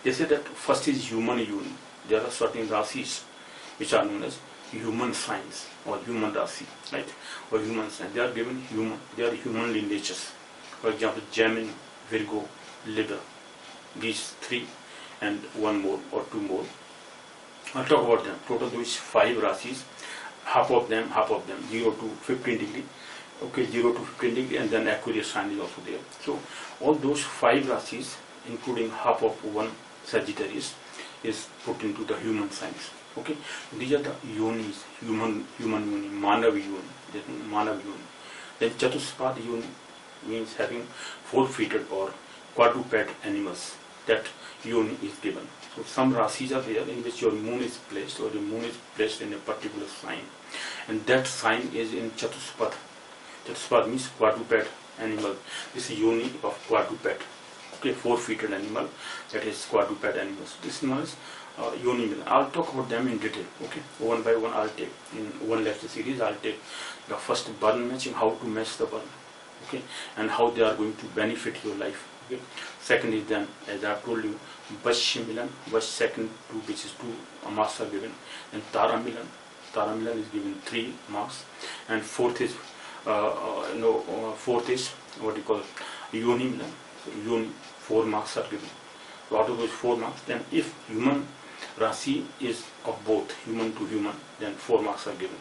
They say that first is human yoni. There are certain rasis which are known as human signs or human rasi, right? Or human signs. They are given human. They are humanly natures. For example, Gemini, Virgo, Libra. These 3 and 1 more or 2 more. I'll talk about them. Total those 5 rasis. Half of them 0 to 15 degree. Okay, 0 to 15 degree, and then Aquarius sign is also there. So all those 5 rasis, including half of 1 Sagittarius, is put into the human signs. Okay, these are the yonis, human yoni, Manav yoni. Then Chatuspad yoni means having 4-feeted or quadruped animals. That yoni is given. So some rasis are there in which your moon is placed, or the moon is placed in a particular sign, and that sign is in Chatuspad. Chatuspad means quadruped animal. This is yoni of quadruped. Okay, 4-feeted animal, that is quadruped animals. This is known as yoni. I'll talk about them in detail. Okay, one by one I'll take. In one lecture series I'll take the first burn matching, how to match the burn. Okay, and how they are going to benefit your life. Okay. Second is then, as I have told you, Vashya Milan, Vash second, 2, which is 2 marks are given. And Tara Milan is given 3 marks. And fourth is Fourth is what you call Yoni Milan. So Yoni, 4 marks are given. So out of those 4 marks, then if human Rasi is of both human to human, then 4 marks are given.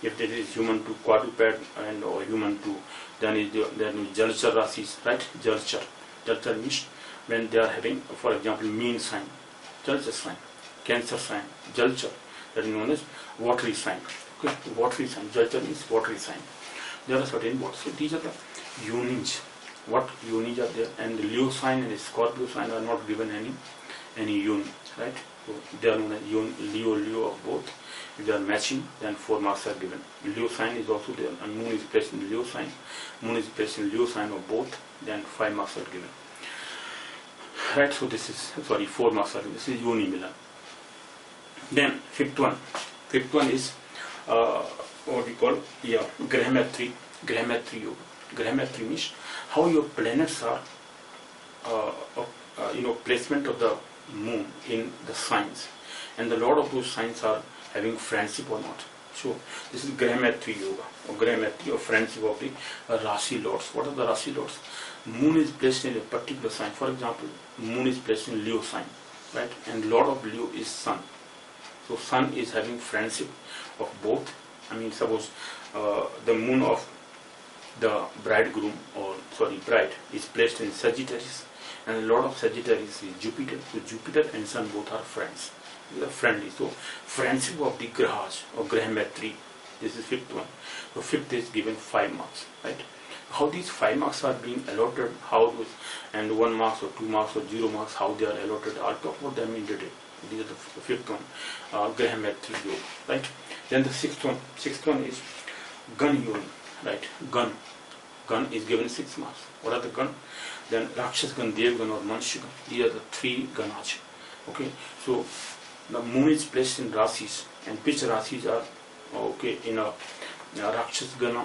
If it is human to quadruped and or human to, then is Jalchar Rasis, right? Jalchar means when they are having, for example, mean sign, Jalchar sign, Cancer sign, Jalchar, that is known as watery sign. Okay, watery sign, Jalchar means watery sign. There are certain words. So these are the units. What units are there? And the Leo sign and the Scorpio sign are not given any unit, right? So they are known as Leo of both. If they are matching, then 4 marks are given. Leo sign is also there, and Moon is placed in Leo sign. Moon is placed in Leo sign of both, then 5 marks are given. Right, so this is, 4 marks are given. This is Yoni Milan. Then fifth one is what we call Grahametry Yoga. Grahametry means how your planets are, placement of the moon in the signs, and a lot of those signs are having friendship or not. So this is Grahametry Yoga, or Grahametry, or friendship of the Rasi Lords. What are the Rasi Lords? Moon is placed in a particular sign. For example, Moon is placed in Leo sign, right? And Lord of Leo is Sun. So Sun is having friendship of both. I mean, suppose the moon of the bridegroom, or bride, is placed in Sagittarius, and the Lord of Sagittarius is Jupiter. So Jupiter and Sun both are friends. They are friendly. So friendship of the Grahas, or Grahametry. This is fifth one. So fifth is given 5 marks, right? How these 5 marks are being allotted, how those, and 1 marks or 2 marks or 0 marks, how they are allotted, I'll talk about them in detail. These are the fifth one, Grahametry Yoga, right? Then the sixth one is Gun Yoga, right? Gun is given 6 marks. What are the gun? Then Rakshas Gun, Dev Gun, or Manushya Gun. These are the 3 Ganas. Okay, so the moon is placed in Rasis, and which Rasis are in a Rakshas Gana,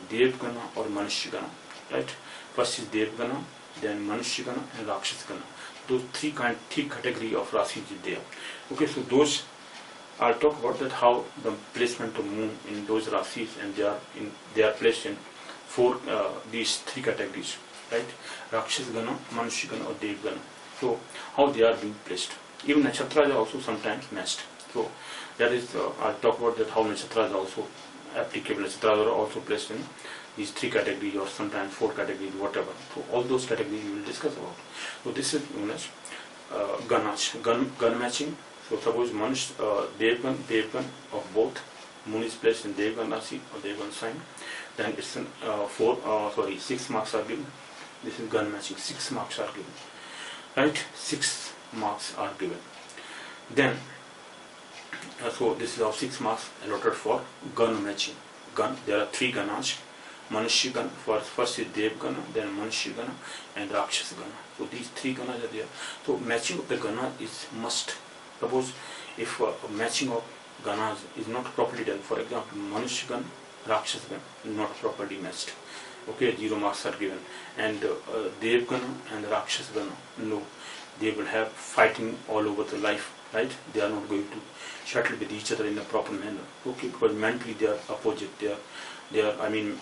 Dev Gana, or Manushya Gana, right? First is Dev Gana, then Manushya Gana, and Rakshas Gana. Those three category of Rasis is there. Okay, so those I'll talk about that, how the placement of moon in those Rasis, and they are placed in these 3 categories, right? Rakshas Gana, Manushya Gana, or Dev Gana. So how they are being placed. Even nakshatras are also sometimes matched. So that is, I'll talk about that, how nakshatras are also applicable. Nakshatras are also placed in these 3 categories, or sometimes 4 categories, whatever. So all those categories we will discuss about. So this is known as gun matching. So suppose Dev Gun of both, moon is placed in Dev Gun Rasi or Dev Gun sign, then it's 6 marks are given. This is gun matching. 6 marks are given, right? 6 marks are given. Then so this is how 6 marks allotted for gun matching. Gun, there are 3 Ganas. Manushya Gana, first is Dev Gana, then Manushya Gana, and Rakshas Gana. So these 3 Ganas are there. So matching of the Gana is must. Suppose if matching of Ganas is not properly done, for example, Manushya Gana, Rakshas Gana not properly matched, okay, 0 marks are given. And Dev Gana and Rakshas Gana, no, they will have fighting all over the life, right? They are not going to settle with each other in a proper manner, okay, because mentally they are opposite.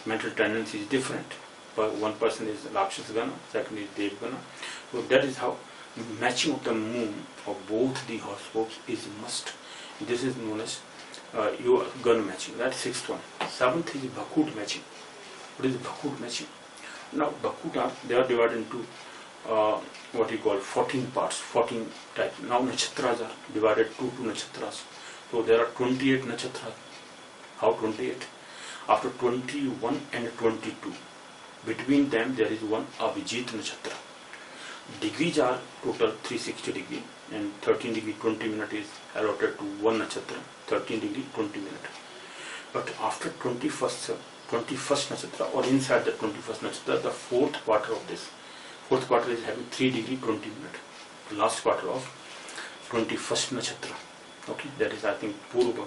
Mental tendency is different. But one person is Rakshas Gana, second is Dev Gana. So that is how matching of the moon of both the horoscopes is must. This is known as your gun matching. That's 6th one. 7th is Bhakut matching. What is Bhakut matching? Now Bhakut, they are divided into what you call 14 parts, 14 types. Now nakshatras are divided to 2 nakshatras. So there are 28 nakshatras. How 28? After 21 and 22, between them there is one Abhijit nakshatra. Degrees are total 360 degree, and 13 degree 20 minutes is allotted to one nakshatra, 13 degree 20 minutes. But after 21st nakshatra, or inside the 21st nakshatra, the 4th quarter of this, 4th quarter is having 3 degree 20 minutes. The last quarter of 21st nakshatra. Okay, that is, I think, Purva.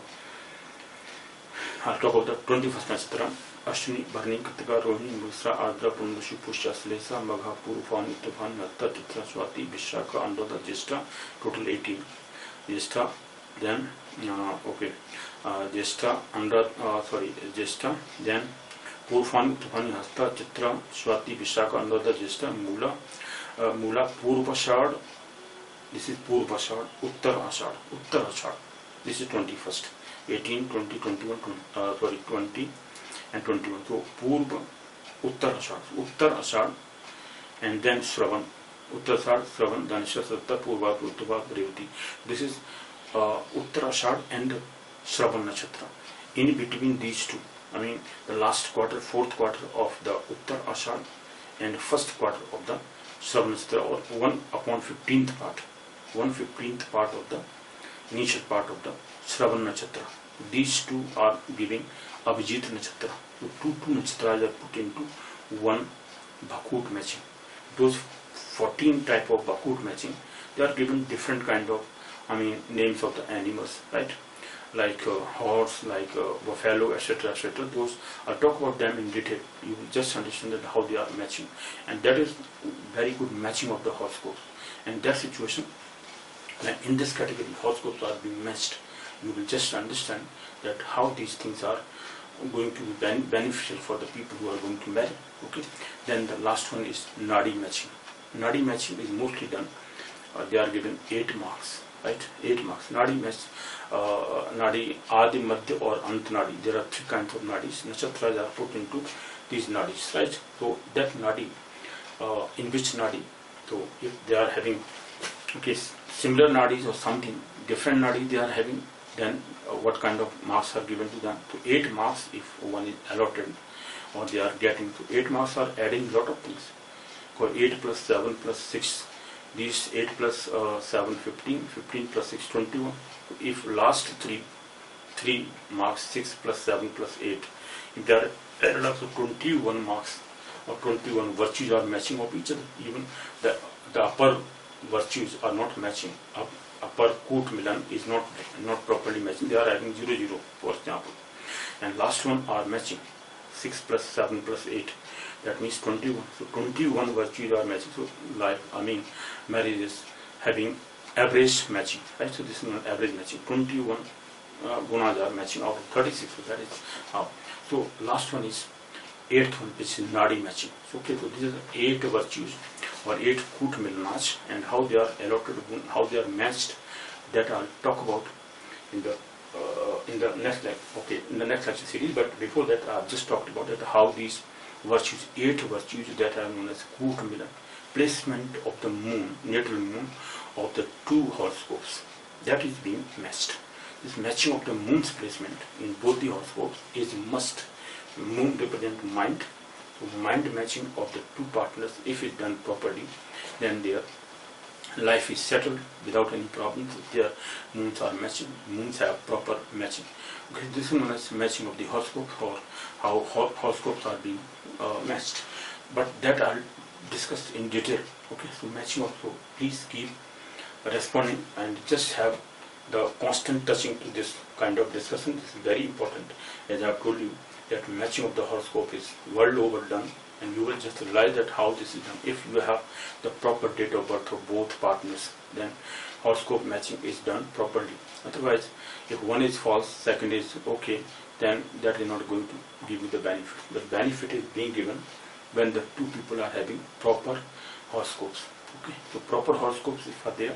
I'll talk about the 21st nakshatra. Ashwini, Bharani, Kritika, Rohini, Mrisa, Ardra, Pundashi, Pushya, Slesa, Magha, Purva, Nityavan, Natta, Chitra, Swati, Vishaka, Anuradha, Jyeshtha, total 18. Jyeshtha, then, Jyeshtha, Jyeshtha, then Purvani, Uttafani, Hasta, Chitra, Swati, Vishaka, Anuradha, Jyeshta, Mula, Purvashad. This is Purvashad, Uttar Ashad. This is 21st, 18, 20, 21, 20 and 21. So Purva, Uttar Ashad, and then Shravan. Uttar Ashad, Shravan, Dhanisha, Satta, Purva, Uttava, Revati. This is Uttar Ashad and Shravan Nakshatra. In between these two, I mean the last quarter, fourth quarter of the Uttar Ashad and first quarter of the Shravan Nakshatra, or 1/15th part. 1/15th part of the initial part of the Shravan Nakshatra. These two are giving Abhijit Nakshatra. So two nakshatras are put into one Bhakut matching. Those 14 type of Bhakut matching, they are given different kind of, names of the animals, right? Like horse, like buffalo, etc., etc. Those, I'll talk about them in detail. You will just understand that how they are matching, and that is very good matching of the horoscopes. And that situation, when in this category horoscopes are being matched, you will just understand that how these things are going to be beneficial for the people who are going to marry. Okay. Then the last one is Nadi matching. Nadi matching is mostly done. They are given 8 marks, right? 8 marks. Nadi match, Nadi, Adi, Madhya or Ant Nadi. There are 3 kinds of Nadis. Nakshatras are put into these Nadis, right? So that Nadi, in which Nadi, so if they are having similar Nadis or something different Nadi they are having, then what kind of marks are given to them? So 8 marks if one is allotted, or they are getting. So 8 marks are adding lot of things. So 8 plus 7 plus 6, these 8 plus 7, 15, 15 plus 6, 21. So if last 3 marks, 6 plus 7 plus 8, if they are added up to 21 marks or 21 virtues are matching of each other, even the upper virtues are not matching. Upper Koot Milan is not properly matching. They are having 0, 0, for example. And last one are matching. 6 plus 7 plus 8. That means 21. So 21 virtues are matching. So marriage is having average matching, right? So this is not average matching. 21 gunas are matching out of 36. So that is how. So last one is 8th one, which is Nadi matching. So so these are 8 virtues or 8 Koot Milnach, and how they are allotted, how they are matched, that I'll talk about in the next in the next lecture series. But before that, I've just talked about that how these virtues, 8 virtues that are known as Koot Milan, placement of the moon, natal moon of the 2 horoscopes, that is being matched. This matching of the moon's placement in both the horoscopes is a must. Moon represents mind. So mind matching of the 2 partners, if it's done properly, then their life is settled without any problems. If their moons are matching, moons have proper matching. Okay, this is known as matching of the horoscopes, or how horoscopes are being matched. But that I'll discuss in detail. Okay, so matching also, please keep responding and just have the constant touching to this kind of discussion. This is very important. As I've told you, that matching of the horoscope is world over done, and you will just realize that how this is done. If you have the proper date of birth of both partners, then horoscope matching is done properly. Otherwise, if one is false, second is okay, then that is not going to give you the benefit. The benefit is being given when the 2 people are having proper horoscopes. Okay, so proper horoscopes if are there,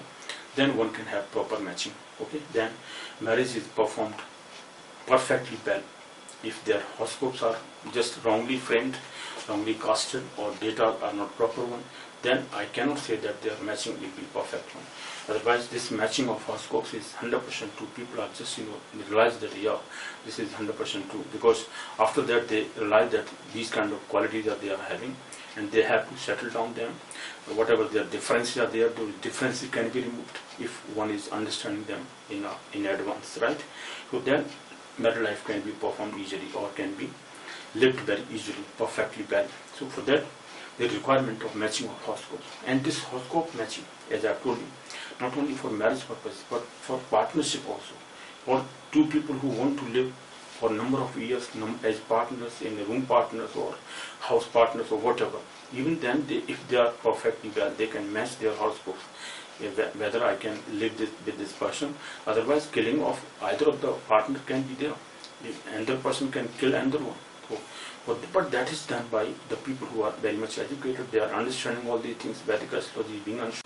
then one can have proper matching. Okay, then marriage is performed perfectly well. If their horoscopes are just wrongly framed, wrongly casted, or data are not proper one, then I cannot say that their matching will be perfect one. Otherwise, this matching of horoscopes is 100% true. People are just realize that this is 100% true, because after that they realize that these kind of qualities that they are having, and they have to settle down them. Whatever their differences are there, those differences can be removed if one is understanding them in advance, right? So then marital life can be performed easily, or can be lived very easily, perfectly well. So for that, the requirement of matching of horoscopes. And this horoscope matching, as I have told you, not only for marriage purposes, but for partnership also. For 2 people who want to live for a number of years as partners, in room partners or house partners or whatever, even then, if they are perfectly well, they can match their horoscopes. Whether I can live with this person, otherwise killing of either of the partner can be there. If another person can kill another one. But that is done by the people who are very much educated. They are understanding all these things. Vedic astrology is being understood.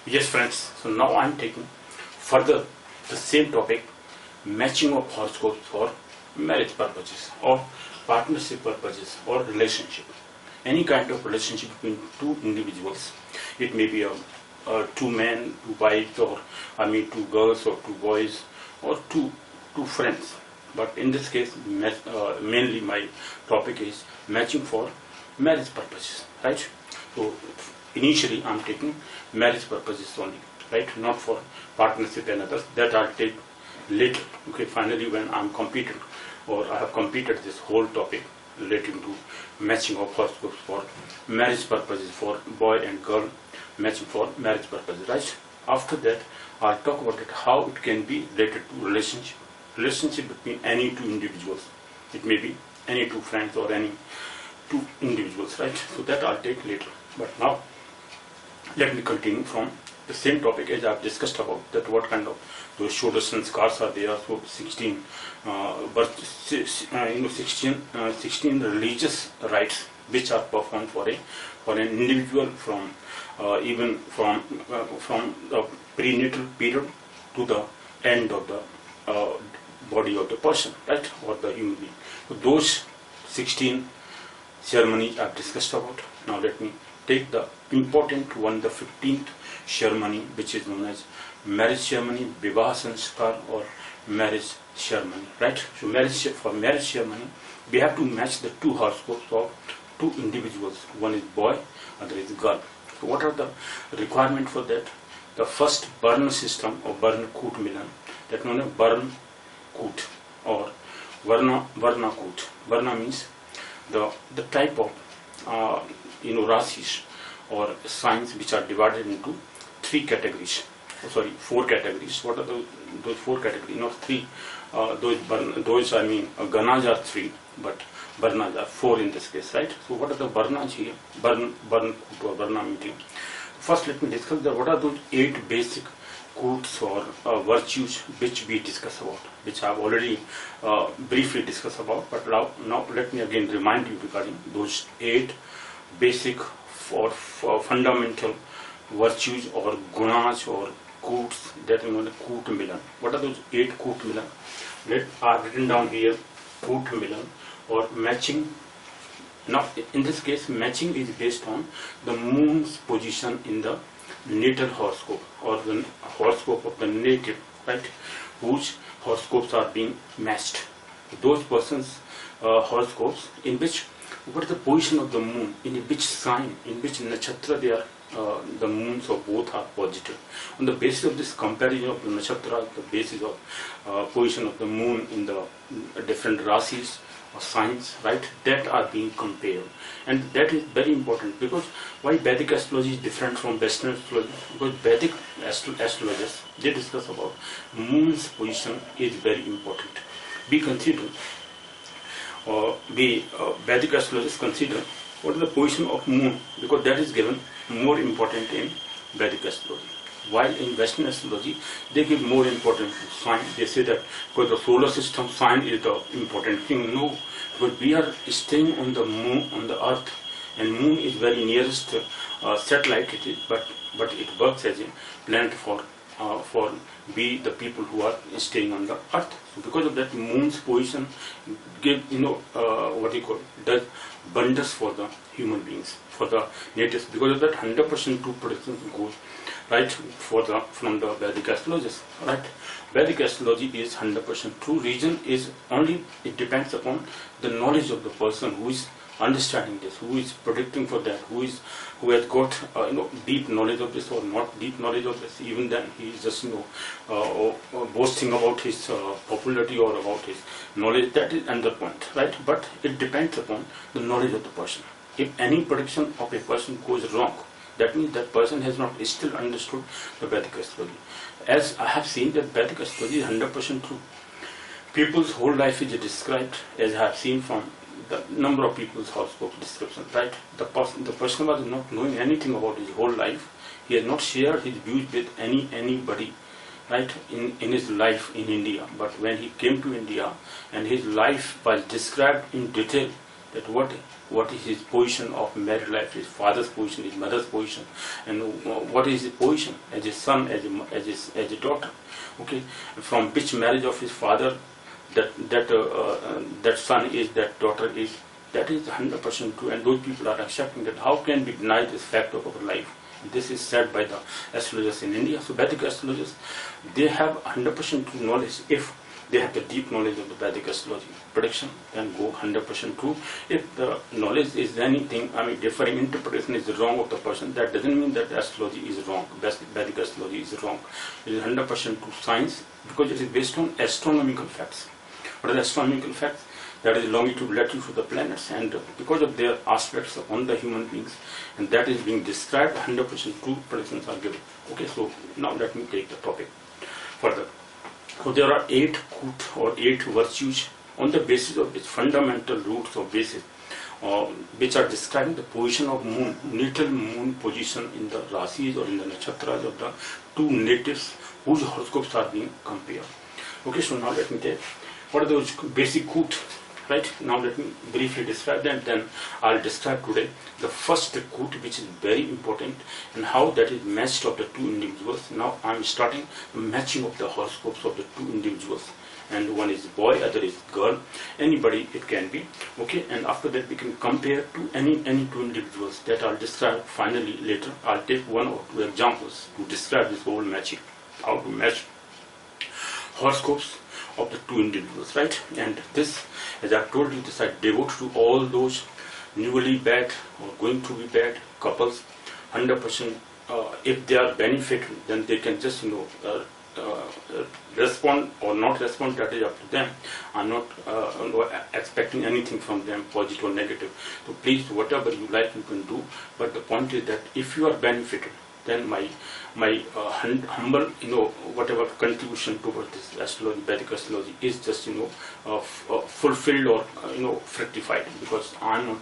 Yes, friends. So now I am taking further the same topic, matching of horoscopes for marriage purposes or partnership purposes or relationship. Any kind of relationship between two individuals. It may be two men, two wives, or two girls or two boys, or two friends. But in this case, mainly my topic is matching for marriage purposes, right? So initially I'm taking marriage purposes only, right? Not for partnership and others. That I'll take later. Okay, finally when I'm completed, or I have completed this whole topic relating to matching of horoscopes for marriage purposes, for boy and girl, matching for marriage purposes, right? After that, I'll talk about it, how it can be related to relationship between any two individuals. It may be any two friends or any two individuals, right? So that I'll take later. But now, let me continue from the same topic as I've discussed about that what kind of those Shodash sanskars are there. So 16 religious rites which are performed for an individual from even from the prenatal period to the end of the body of the person, right, or the human being. So those 16 ceremonies I've discussed about. Now let me take the important one, the 15th ceremony, which is known as marriage ceremony, Vivah Sanskar, or marriage ceremony, right? So for marriage ceremony, we have to match the two horoscopes of two individuals. One is boy, other is girl. So what are the requirements for that? The first Varna system or Varna Koot Milan, that known as Varna Koot or Varna Koot. Varna means the type of rasis or signs which are divided into four categories. What are those four categories? Not three. Ganas are three, but Varnas are four in this case, right? So what are the Varnas here? Varna or Varna meeting. First, let me discuss what are those 8 basic KOOTs or virtues which we discuss about, which I have already briefly discussed about. But now let me again remind you regarding those 8 basic or fundamental virtues or gunas or KOOTs that are known as Koot Milan. What are those 8 Koot Milan? That are written down here. Koot Milan or matching. Now in this case, matching is based on the moon's position in the natal horoscope or the horoscope of the native, right? Whose horoscopes are being matched. Those persons' horoscopes in which what is the position of the moon, in which sign, in which nakshatra they are, the moons of both are positive. On the basis of this comparison of the nakshatra, the basis of position of the moon in the different rasis or signs, right, that are being compared. And that is very important, because why Vedic astrology is different from Western astrology? Because Vedic astrologers, they discuss about moon's position is very important. We consider Vedic astrologers consider what is the position of moon, because that is given more important in Vedic astrology. While in Western astrology, they give more importance to sign. They say that because the solar system sign is the important thing. No, but we are staying on the moon, on the earth, and moon is very nearest satellite. It is, but it works as a planet for we the people who are staying on the earth. So because of that, moon's position give does wonders for the human beings, for the natives. Because of that, 100% true prediction goes right from the Vedic astrologers. Right, Vedic astrology is 100% true. Reason is only it depends upon the knowledge of the person who is understanding this, who is predicting for that, who has got deep knowledge of this or not deep knowledge of this. Even then, he is just boasting about his popularity or about his knowledge. That is another point, right? But it depends upon the knowledge of the person. If any prediction of a person goes wrong, that means that person has not still understood the Vedic astrology. As I have seen that Vedic astrology is 100% true. People's whole life is described, as I have seen from the number of people's horoscope description, right? The person was not knowing anything about his whole life. He has not shared his views with anybody right, in his life in India. But when he came to India and his life was described in detail, that what is his position of married life, his father's position, his mother's position, and what is his position as a son, as a daughter. Okay, from which marriage of his father that son is, that daughter is, that is 100% true, and those people are accepting that. How can we deny this fact of our life? This is said by the astrologers in India. So Vedic astrologers, they have 100% true knowledge if they have the deep knowledge of the Vedic astrology. Prediction can go 100% true. If the knowledge is anything, differing interpretation is wrong of the person, that doesn't mean that astrology is wrong. Vedic astrology is wrong. It is 100% true science because it is based on astronomical facts. What are the astronomical facts? That is longitude, latitude of the planets, and because of their aspects on the human beings, and that is being described, 100% true predictions are given. Okay, so now let me take the topic further. So there are 8 KOOT or 8 virtues on the basis of which fundamental roots or basis which are describing the position of moon, natal moon position in the rasis or in the nakshatras of the 2 natives whose horoscopes are being compared. Okay, so now let me take what are those basic KOOT. Right, now let me briefly describe them, then I'll describe today the first KOOT, which is very important, and how that is matched of the 2 individuals. Now I'm starting the matching of the horoscopes of the 2 individuals, and one is boy, other is girl, anybody it can be. Okay, and after that we can compare to any 2 individuals that I'll describe finally later. I'll take 1 or 2 examples to describe this whole matching, how to match horoscopes of the 2 individuals, right? And this, as I've told you, this I devote to all those newly bad or going to be bad couples. 100%, if they are benefited, then they can just respond or not respond. That is up to them. I'm not expecting anything from them, positive or negative. So please, whatever you like, you can do. But the point is that if you are benefited, then my humble, whatever contribution towards this astrology, Vedic astrology, is just, fulfilled or, fructified, because I'm not,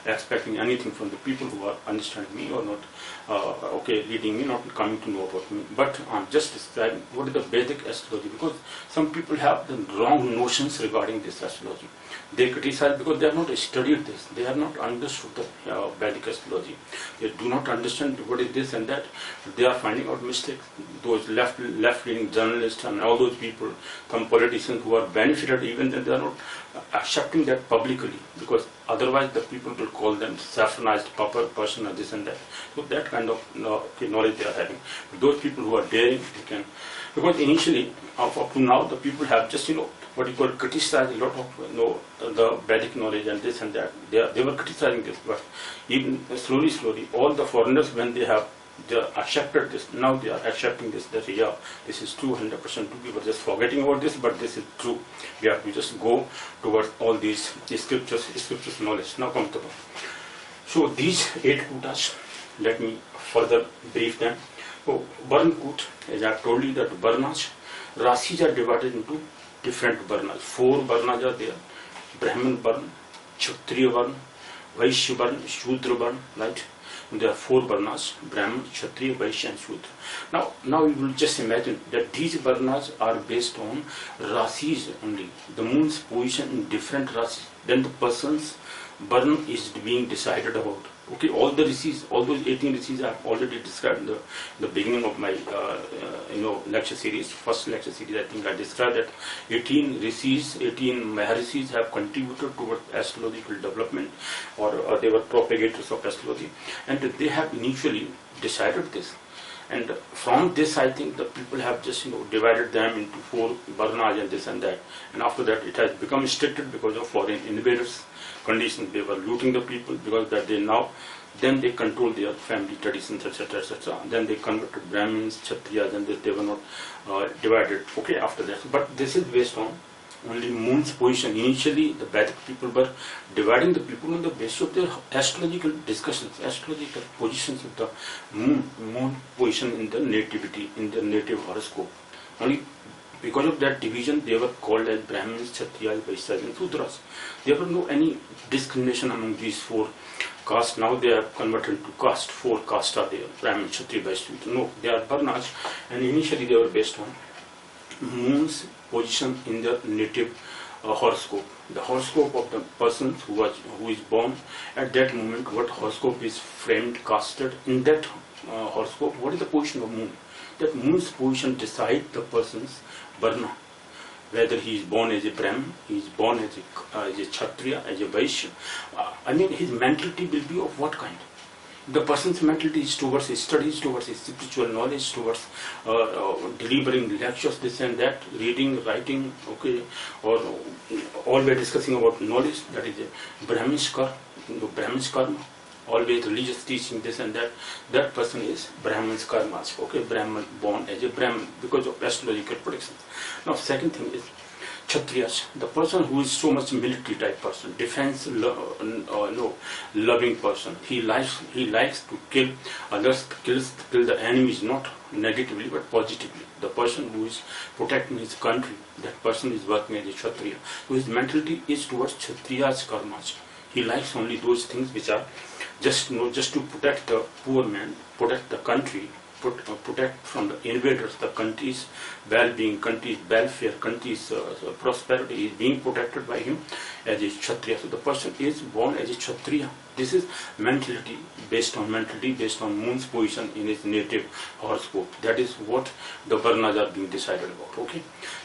expecting anything from the people who are understanding me or not, leading me, not coming to know about me. But I'm just describing what is the Vedic astrology, because some people have the wrong notions regarding this astrology. They criticize because they have not studied this. They have not understood the Vedic astrology. They do not understand what is this and that. They are finding out mistakes. Those left-leaning journalists and all those people, some politicians who are benefited, even then they are not accepting that publicly, because otherwise the people will call them saffronized person or this and that. So that kind of knowledge they are having. But those people who are daring, they can, because initially up to now the people have just what you call criticized a lot of the Vedic knowledge and this and that. They were criticizing this, but even slowly all the foreigners, when they accepted this, now they are accepting this, that yeah, this is true, 100% true. We were just forgetting about this, but this is true. We have to just go towards all these scriptures knowledge. Now comes the point. So these 8 KOOTs, let me further brief them. So Varna KOOT, as I have told you, that Varnas, Rasis are divided into different Varnas. 4 Varnas are there: Brahman Varna, Kshatriya Varna, Vaishya Varna, Shudra Varna, right? And there are 4 Varnas: Brahman, Kshatriya, Vaishya and Shudra. Now you will just imagine that these Varnas are based on Rasis only, the moon's position in different Rasis. Then the person's Varna is being decided about. Okay, all the rishis, all those 18 rishis I have already described in the beginning of my lecture series, first lecture series. I think I described that 18 rishis, 18 Maharishis have contributed towards astrological development, or they were propagators of astrology, and they have initially decided this. And from this, I think the people have just divided them into 4 Varnas and this and that. And after that, it has become restricted because of foreign invaders. Conditions, they were looting the people, because that then they control their family traditions, etc., etc. Then they converted Brahmins, Kshatriyas, and they were not divided. Okay, after that, but this is based on only moon's position. Initially, the Vedic people were dividing the people on the basis of their astrological discussions, astrological positions of the moon position in the nativity, in the native horoscope. Only because of that division, they were called as Brahmins, Kshatriyas, Vaishyas and Shudras. There was no any discrimination among these 4 caste. Now they are converted to caste. 4 castes are there: Brahmin, Kshatriya, Vaishya. No, they are Varnas, and initially they were based on moon's position in the native horoscope. The horoscope of the person who is born at that moment. What horoscope is framed, casted in that horoscope? What is the position of moon? That moon's position decides the person's varna. Whether he is born as a Brahmin, he is born as a Kshatriya, as a Vaishya. I mean, his mentality will be of what kind? The person's mentality is towards his studies, towards his spiritual knowledge, towards delivering lectures, this and that, reading, writing, okay, or always discussing about knowledge. That is a Brahmin's karma, always religious teaching, this and that. That person is Brahmin's karmas, okay, Brahmin, born as a Brahmin because of astrological predictions. Now, second thing is Kshatriyas, the person who is so much military type person, defense loving person. He likes to kill others, kill the enemies, not negatively but positively. The person who is protecting his country, that person is working as a Kshatriya. So his mentality is towards Kshatriya's karmas. He likes only those things which are just to protect the poor man, protect the country, protect from the invaders, the country's well-being, country's welfare, country's prosperity is being protected by him as a Kshatriya. So the person is born as a Kshatriya. This is mentality based on moon's position in his native horoscope. That is what the varnas are being decided about. Okay.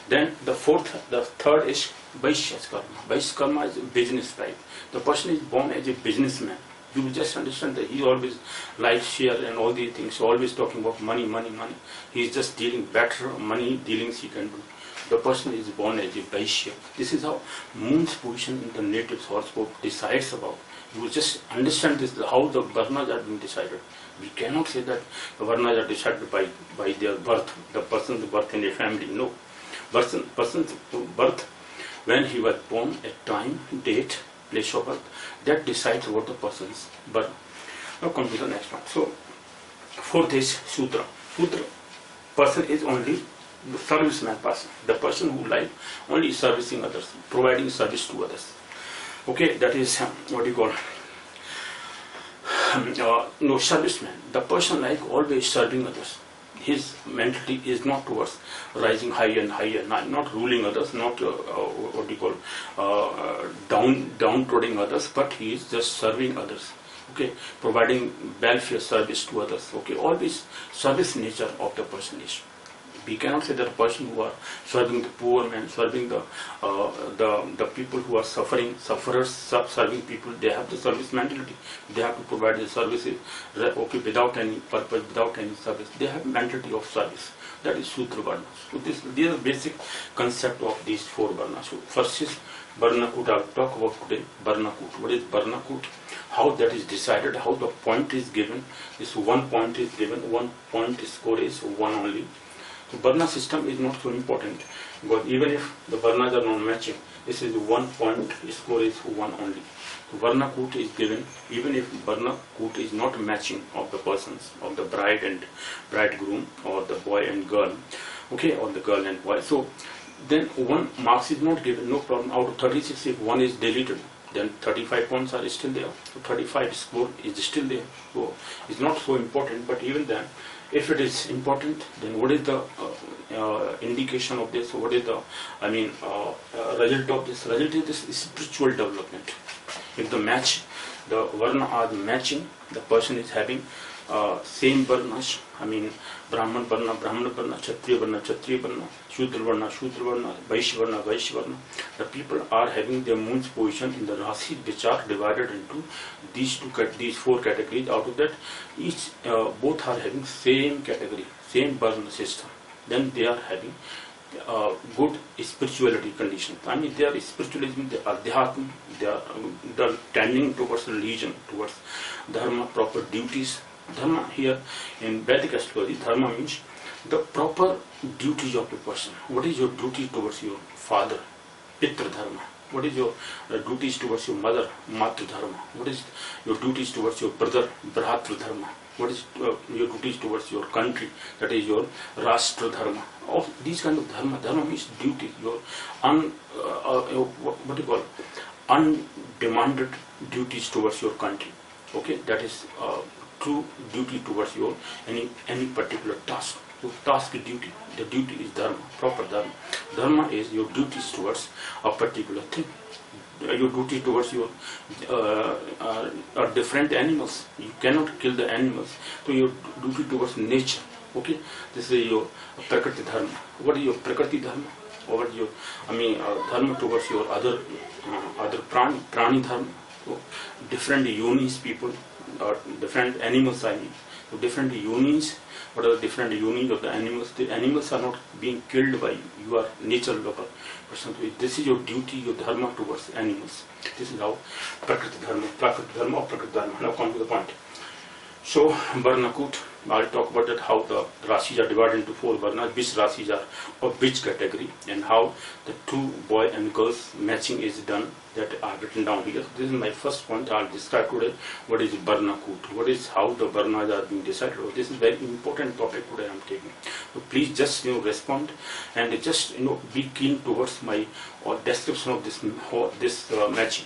Then the third is Vaishya's karma. Vaishya's karma is business type. The person is born as a businessman. You will just understand that he always likes share and all these things, always talking about money. He is just dealing better money dealings he can do. The person is born as a Vaishya. This is how moon's position in the native horoscope decides about. You will just understand this, how the varnas are being decided. We cannot say that the varnas are decided by their birth, the person's birth in a family. No. Person's birth, when he was born, at time, date, place of birth, that decides what the person's birth. Now come to the next one. So, fourth is Shudra. Shudra person is only the serviceman person, the person who like only servicing others, providing service to others. Okay, that is what you call serviceman. The person like always serving others. His mentality is not towards rising higher and higher, not ruling others, not downtrodden others, but he is just serving others. Okay, providing welfare service to others. Okay, always service nature of the person is. We cannot say that a person who are serving the poor man, serving the people who are sufferers, serving people, they have the service mentality. They have to provide the services, okay, without any purpose, without any service. They have mentality of service. That is Sutra Varna. So these are the basic concept of these 4 Varnas. So first is Varna Koot. I will talk about today Varna Koot. What is Varna Koot? How that is decided, how the point is given. This 1 point is given, 1 point score is 1 only. So Varna system is not so important, because even if the Varnas are not matching, this is 1 point score is 1 only. So Varna Koot is given even if Varna Koot is not matching of the persons, of the bride and bridegroom, or the boy and girl, okay, or the girl and boy. So then 1 marks is not given, no problem. Out of 36, if 1 is deleted, then 35 points are still there. So 35 score is still there. So it's not so important, but even then, if it is important, then what is the indication of this? What is the, result of this? Result is this spiritual development. If the Varna are matching, the person is having same Varnas, Brahman Varna, Kshatriya Varna, Shudra Varna, Vaishya Varna. The people are having their moon's position in the Rasi, which are divided into these 4 categories. Out of that, both are having same category, same Varna system. Then they are having good spirituality condition. Their spiritualism, they are Adhyatma, they are tending towards religion, towards dharma, proper duties. Dharma here in Vedic astrology, dharma means the proper duties of the person. What is your duty towards your father? Pitra dharma. What is your duties towards your mother? Matra dharma. What is your duties towards your brother? Bhratra dharma. What is your duties towards your country? That is your Rashtra dharma. Of these kind of dharma. Dharma means duty. Your undemanded duties towards your country. Okay, that is true duty towards your any particular task. So task duty, the duty is dharma, proper dharma. Dharma is your duties towards a particular thing. Your duty towards your different animals. You cannot kill the animals. So your duty towards nature. Okay, this is your prakriti dharma. What is your prakriti dharma? Or what is your dharma towards your other prani dharma? So different yonis people, or different animals. I mean, so different yonis. What are the different yonis of the animals? The animals are not being killed by you. You are nature lover person. This is your duty, your dharma towards animals. This is how prakriti dharma or prakriti dharma. Now come to the point. So Varna-koot, I'll talk about that, how the rashis are divided into 4 varnas, which rashis are of which category, and how the 2 boy and girls matching is done, that are written down here. This is my first point. I'll describe today what is Varna-koot, what is how the varnas are being decided. This is very important topic today I'm taking. So please just respond and just be keen towards my description of this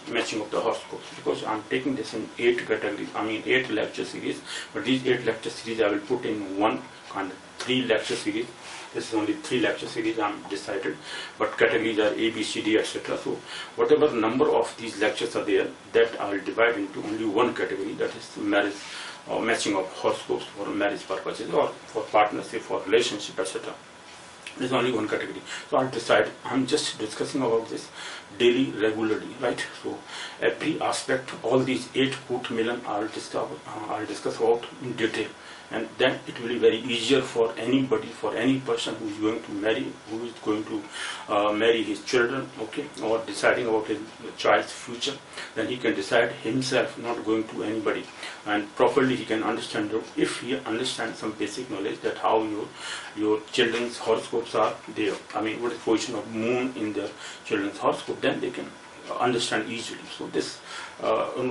matching of the horoscopes, because I'm taking this in 8 categories. 8 lecture series, but these 8 lecture series I will put in one kind of 3 lecture series. This is only 3 lecture series I'm decided, but categories are A, B, C, D, etc. So whatever number of these lectures are there, that I will divide into only one category, that is marriage or matching of horoscopes for marriage purposes or for partnership, for relationship, etc. There's only one category. So I'll decide. I'm just discussing about this daily, regularly, right? So every aspect, all these 8 koot milan, I'll discuss about in detail, and then it will be very easier for anybody, for any person who is going to marry his children, okay, or deciding about his child's future. Then he can decide himself, not going to anybody, and properly he can understand. If he understands some basic knowledge that how your children's horoscopes are there, what is the position of moon in their children's horoscope, then they can understand easily. So this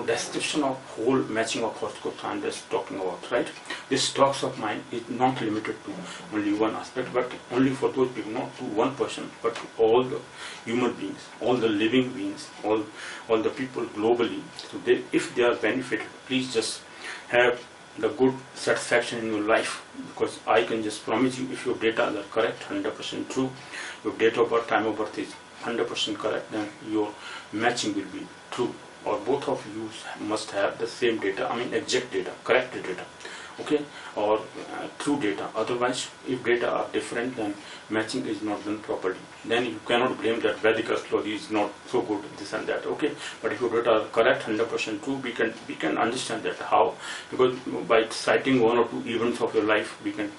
description of whole matching of horoscopes I'm just talking about, right? This talks of mine is not limited to only one aspect, but only for those people, not to one person, but to all the human beings, all the living beings, all the people globally. So if they are benefited, please just have the good satisfaction in your life, because I can just promise you, if your data are correct, 100% true, your date of birth, time of birth is 100% correct, then your matching will be true, or both of you must have the same data, exact data, correct data, okay, or true data. Otherwise, if data are different, then matching is not done properly. Then you cannot blame that Vedic astrology is not so good, this and that, okay. But if your data are correct, 100% true, we can understand that how, because by citing 1 or 2 events of your life, we can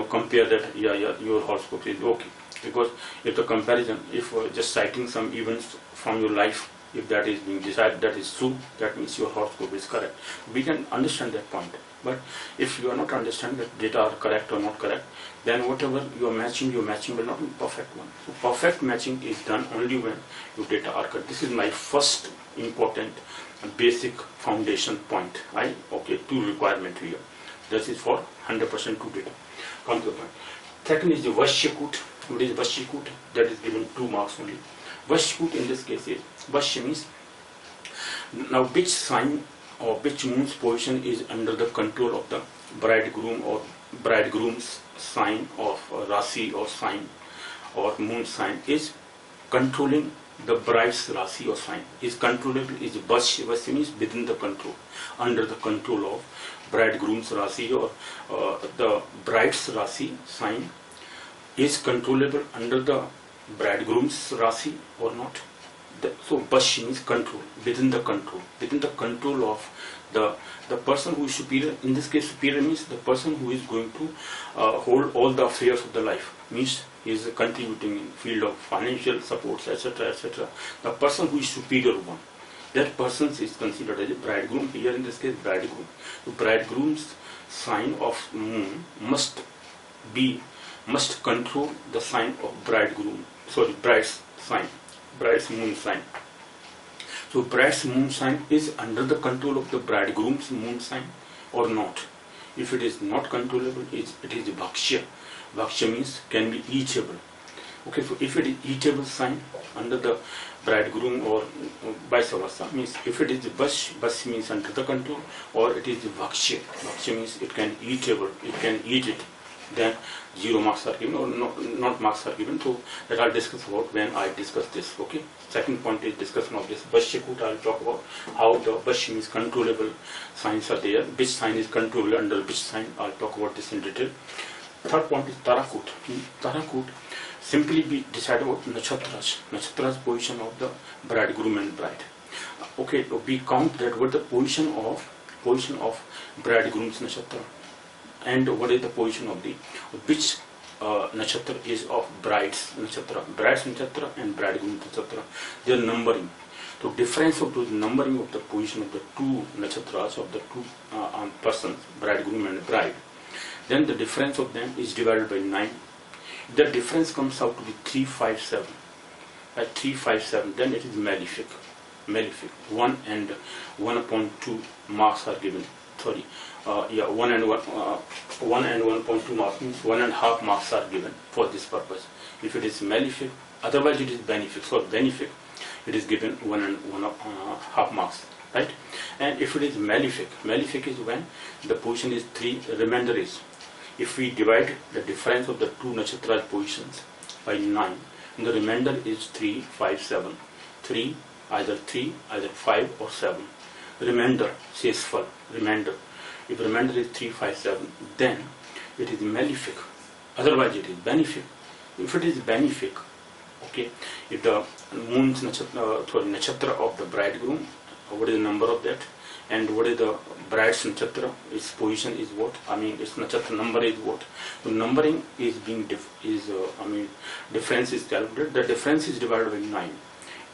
compare that your horoscope is okay. Because if the comparison, if just citing some events from your life, if that is being decided that is true, that means your horoscope is correct. We can understand that point. But if you are not understanding that data are correct or not correct, then whatever you are matching, your matching will not be perfect one. So perfect matching is done only when your data are correct. This is my first important basic foundation point. 2 requirement here. This is for 100% true data. Come to the point. Second is the Vashya-koot. What is Vashya-koot? That is given 2 marks only. Vashya-koot in this case is, Vashya means, now which sign or which moon's position is under the control of the bridegroom or bridegroom's sign of Rasi or sign or moon sign is controlling the bride's Rasi or sign. Is controllable, is Vashya. Vashya means within the control, under the control of bridegroom's Rasi, or the bride's Rasi sign is controllable under the bridegroom's Rasi or not. So Vashya means control, within the control of the person who is superior. In this case, superior means the person who is going to hold all the affairs of the life, means he is contributing in field of financial supports, etc., etc. The person who is superior one, that person is considered as a bridegroom. Here in this case, bridegroom. The bridegroom's sign of moon must control the sign of bride's sign, bride's moon sign. So bride's moon sign is under the control of the bridegroom's moon sign or not. If it is not controllable, it is Bhakshya. Bhakshya means can be eatable. Okay, so if it is eatable sign under the bridegroom or vice versa, means if it is bas means under the control, or it is bhakshya means it can eatable, it can eat it, then 0 marks are given or not marks are given. So that I'll discuss about when I discuss this. Okay, second point is discussion of this bashya koot. I'll talk about how the bashya means controllable signs are there, which sign is controllable under which sign. I'll talk about this in detail. Third point is Tarakut. Tarakut simply be decided about Nakshatras position of the bridegroom and bride. Okay, so we count that what the position of bridegroom's nakshatra and what is the position of the which nakshatra is of bride's nakshatra and bridegroom's nakshatra. Their numbering. So difference of those numbering of the position of the two nakshatras of the two persons, bridegroom and bride. Then the difference of them is divided by 9. The difference comes out to be 357. At 357, then it is malefic. 1 and 1.2 marks are given. 1 and 1.2 marks means 1.5 marks are given for this purpose. If it is malefic, otherwise it is benefic. So benefic, it is given 1.5 marks, right? And if it is malefic is when the position is 3, remainder is. If we divide the difference of the two nakshatra positions by 9, and the remainder is 3, 5, 7. 3, either 5 or 7. Remainder says for remainder. If remainder is 3, 5, 7, then it is malefic. Otherwise it is benefic. If it is benefic, okay, if the moon's nakshatra of the bridegroom, what is the number of that? And what is the bride's nakshatra? Its position is what? I mean, its nakshatra number is what? So numbering is being difference is calculated. The difference is divided by 9.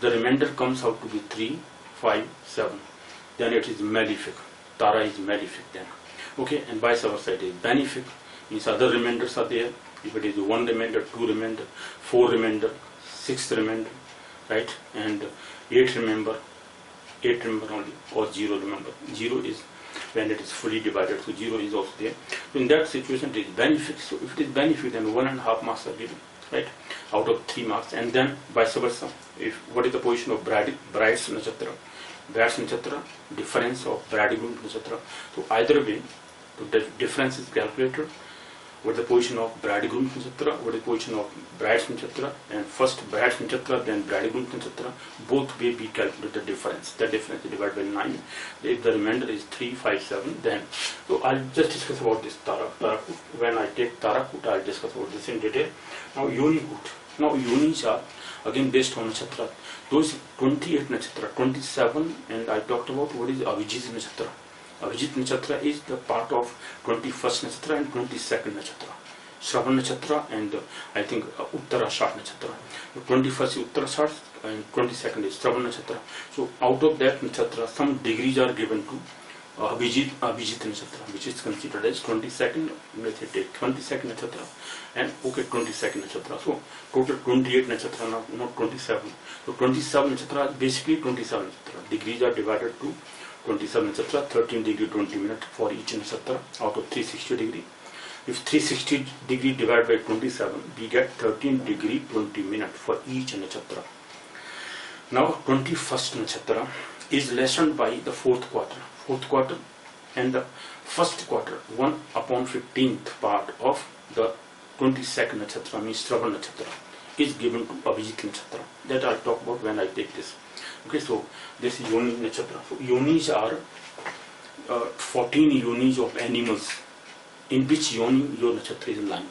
The remainder comes out to be 3, 5, 7. Then it is malefic. Tara is malefic then. Okay, and vice versa it is benefic. Means other remainders are there. If it is 1 remainder, 2 remainder, 4 remainder, 6 remainder, right? And 8 remember only, or 0 remember. 0 is when it is fully divided, so 0 is also there. So in that situation it is benefic. So if it is benefic, then 1.5 marks are given, right, out of 3 marks. And then vice versa, if what is the position of bride's nakshatra, difference of bridegroom nakshatra. So either way, the difference is calculated. What is the position of bridegroom nakshatra, what is the position of bride's nakshatra, and first bride's nakshatra, then bridegroom nakshatra, both way be calculated the difference. The difference is divided by 9. If the remainder is 3, 5, 7, then, so I'll just discuss about this Tarakut. When I take Tarakut, I'll discuss about this in detail. Now Yonikut. Now Yonis are again based on nakshatra. Those 28 nakshatra, 27, and I talked about what is Avijit nakshatra. Avijit nakshatra is the part of 21st nakshatra and 22nd nakshatra. Shravan nakshatra and I think Uttarashad nakshatra. 21st is Uttarashad and 22nd is Shravan nakshatra. So out of that nakshatra, some degrees are given to Avijit nakshatra, which is considered as 22nd. Let's take 22nd nakshatra and okay 22nd nakshatra. So total 28 nakshatra, not 27. So 27 nakshatra, basically 27 nakshatra. Degrees are divided to 27 nakshatra, 13 degree 20 minutes for each nakshatra out of 360 degree. If 360 degree divided by 27, we get 13 degree 20 minutes for each nakshatra. Now 21st nakshatra is lessened by the fourth quarter and the first quarter, 1/15th part of the 22nd nakshatra, means Shravan nakshatra, is given to Avijit nakshatra. That I'll talk about when I take this. Okay, so this is Yoni nakshatra. So Yonis are 14 yonis of animals, in which yoni your nakshatra is a line.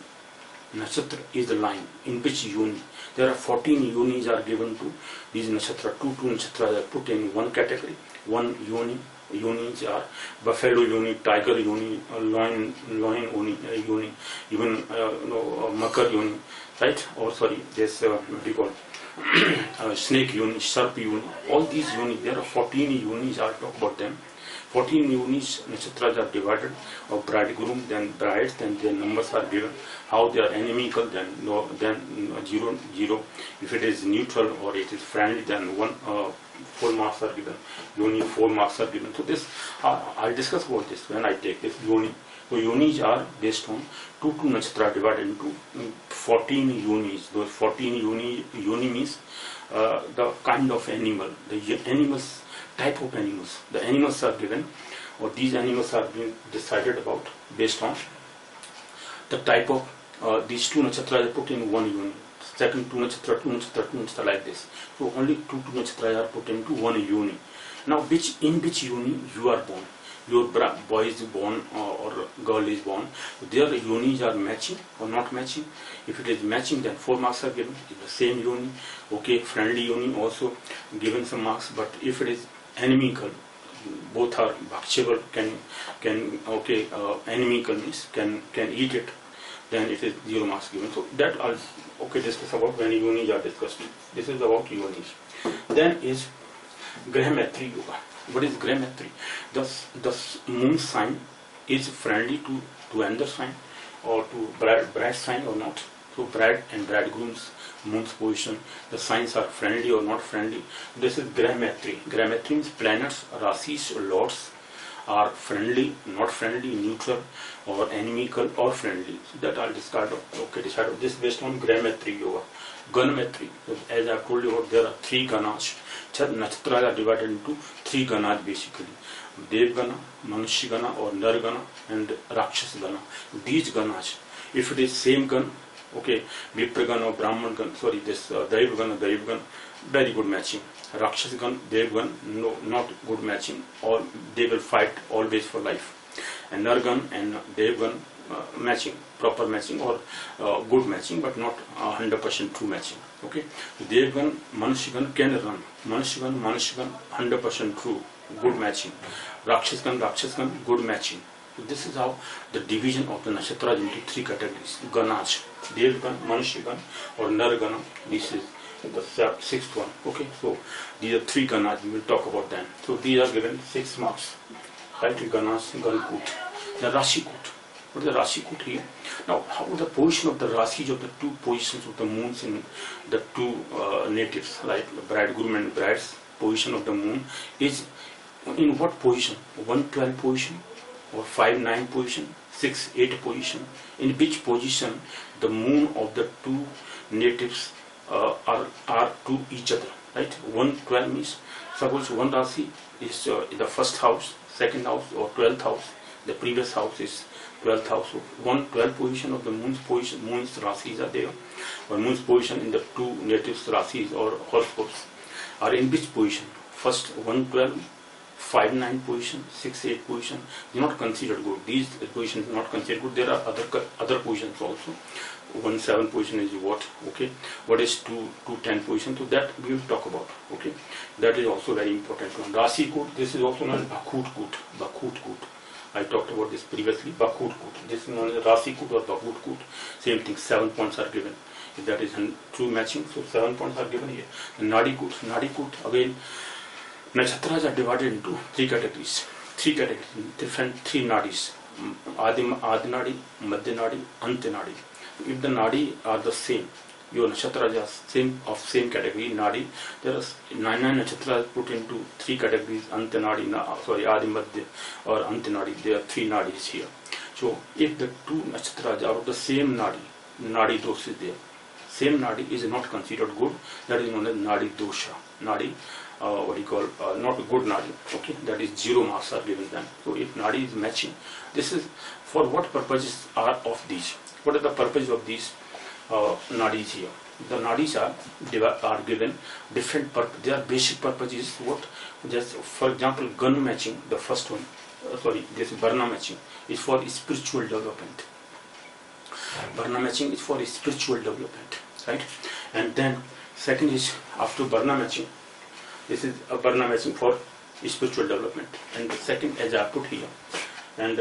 Nakshatra is the line in which yoni. There are 14 yonis are given to these nakshatra. Two nakshatras are put in one category. One yoni. Yonis are buffalo yoni, tiger yoni, lion yoni, even makar yoni, right? Or sorry, there's what do you call snake yoni, sharp yoni. All these yoni, there are 14 yonis. I'll talk about them. 14 yonis nakshatras are divided of bridegroom, then brides, then their numbers are given. How they are inimical, then 0, 0. If it is neutral or it is friendly, then 4 marks are given. Yoni 4 marks are given. So this I'll discuss about this when I take this yoni. So yonis are based on 2 nakshatra divided into 14 yonis. Those 14 yoni means the kind of animal, the animals, type of animals. The animals are given, or these animals are being decided about based on the type of these 2 nakshatras are put in one yoni. Second 2 nakshatra like this. So only 2 nakshatra are put into one yoni. Now in which yoni you are born, your boy is born or girl is born, their yonis are matching or not matching. If it is matching, then 4 marks are given. It's the same yoni, okay, friendly yoni also given some marks. But if it is enemical, both are bhakshable, can okay, enemical means can eat it, then it is 0 marks given. So that I'll okay discuss about when yonis are discussed. This is about yonis. Then is Grahametri yoga. What is Grahametri? The moon sign is friendly to another sign or to bride sign or not. So bride and bridegroom's moon's position, the signs are friendly or not friendly. This is Grahametri. Grahametri means planets, rasis, lords are friendly, not friendly, neutral, or inimical, or friendly. So that I'll decide this based on Grahametri yoga. Ganametri, as I have told you, there are 3 ganas. Nakshatras are divided into 3 ganas basically. Dev gana, Manushya gana or Nar gana, and Rakshas gana. These ganas, if it is same gan, okay, Vipra gana or Brahman gana, sorry, this Daiv gana, very good matching. Rakshas gan, Dev gan, no, not good matching, or they will fight always for life. And Nargan and Dev gan matching, proper matching or good matching, but not 100% true matching. Okay, Dev gan, Manushya gan can run. Manushya gan, 100% true, good matching. Rakshas gan, good matching. So this is how the division of the nakshatras into 3 categories. Ganas, Dev gan, Manushya gan, or Nar gana. This is the 6th one. Okay, so these are 3 ganas. We will talk about them. So these are given 6 marks. Right, ganas, gan, koot. The Rashi koot. What is the Rashi koot here? Now, how the position of the Rasis of the 2 positions of the moons in the 2 natives, like the bridegroom and bride's position of the moon, is in what position? 112 position, or 5-9 position, 6-8 position? In which position the moon of the 2 natives are to each other? Right? 112 means, suppose one Rasi is in the 1st house, 2nd house, or 12th house. The previous house is 12th house. So 112 position of the moon's position, moon's rasis are there, or moon's position in the 2 natives rasis or horoscopes are in which position? First 112, 5-9 position, 6-8 position, they are not considered good. These positions are not considered good. There are other positions also. 1-7 position is what? Okay, what is 2-10 position? So that we will talk about. Okay, that is also very important one. Rasi koot, this is also known as Bakhoot koot. I talked about this previously. Bakhoot koot. This is known as Rasi koot or Bakhoot koot. Same thing. 7 points are given. If that is in true matching, so 7 points are given here. The Nadi koot again. Nakshatras are divided into 3 categories. 3 categories, different 3 nadis. Adi Nadi, Madhya Nadi, Ante Nadi. If the Nadi are the same, your nakshatras are same category, Nadi. There are 9 nakshatras put into 3 categories, Ante Nadi, Adi Madhya or Ante Nadi. There are 3 Nadis here. So if the 2 nakshatras are of the same Nadi dosha is there. Same Nadi is not considered good. That is known as Nadi dosha. Nadi, what you call, not a good Nadi. Okay, that is 0 marks are given them. So if Nadi is matching, this is for what purposes are of these? What are the purpose of these Nadis here? The Nadis are given different purpose. Their basic purpose is what? Just for example, gun matching, the first one, this Varna matching is for spiritual development. Varna matching is for spiritual development, right? And then second is after Varna matching, this is a Varna matching for spiritual development. And the second, as I put here, and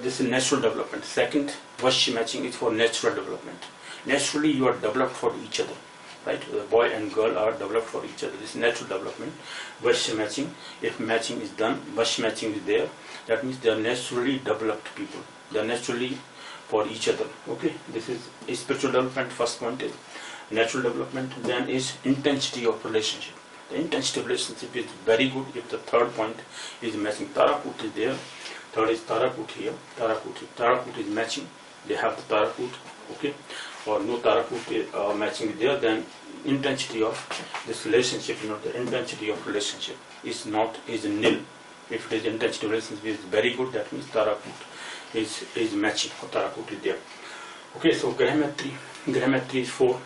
this is natural development. Second, Vashya matching is for natural development. Naturally, you are developed for each other, right? The boy and girl are developed for each other. This is natural development. Vashya matching, if matching is done, Vashya matching is there. That means they are naturally developed people. They are naturally for each other. Okay, this is spiritual development. First point is natural development. Then is intensity of relationship. The intensity of relationship is very good if the third point is matching. Tara koot is there. Third is Tarakut here. Tarakut is matching. They have the Tarakut, okay, or no Tarakut matching is there. Then intensity of this relationship, the intensity of relationship is nil. If it is intensity of relationship is very good, that means Tarakut is matching, or Tarakut is there. Okay, so grammetry is 4.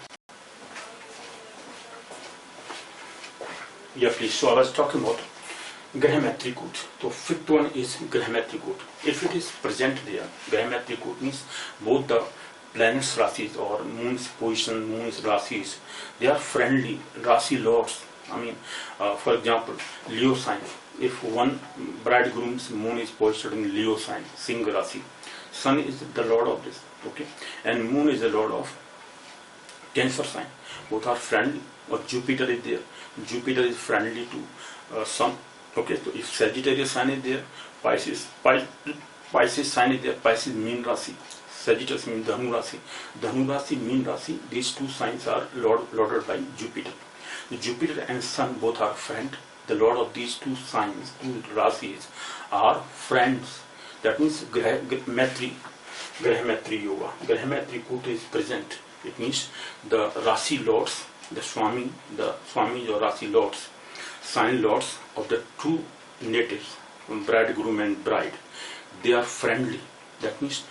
Yeah, please. So I was talking about grammetry KOOT. So fifth one is grammetry KOOT. If it is present there, grammetry KOOT means both the planets Rasis or moon's position, moon's Rasis, they are friendly Rasi lords. I mean, for example, Leo sign. If one bridegroom's moon is positioned in Leo sign, Singh Rasi, Sun is the lord of this, okay, and Moon is the lord of Cancer sign. Both are friendly. Or Jupiter is there. Jupiter is friendly to Sun. Okay, so if Sagittarius sign is there, Pisces sign is there. Pisces mean Rasi. Sagittarius means Dhanu Rasi. Dhanu Rasi mean Rasi. These two signs are lorded by Jupiter. Jupiter and Sun both are friends. The lord of these two signs, two Rasis, are friends. That means Grahametri Yoga. Grahametri KOOT is present. It means the Rasi lords, the Swami or Rasi lords, sign lords of the two natives, bridegroom and bride, they are friendly. That means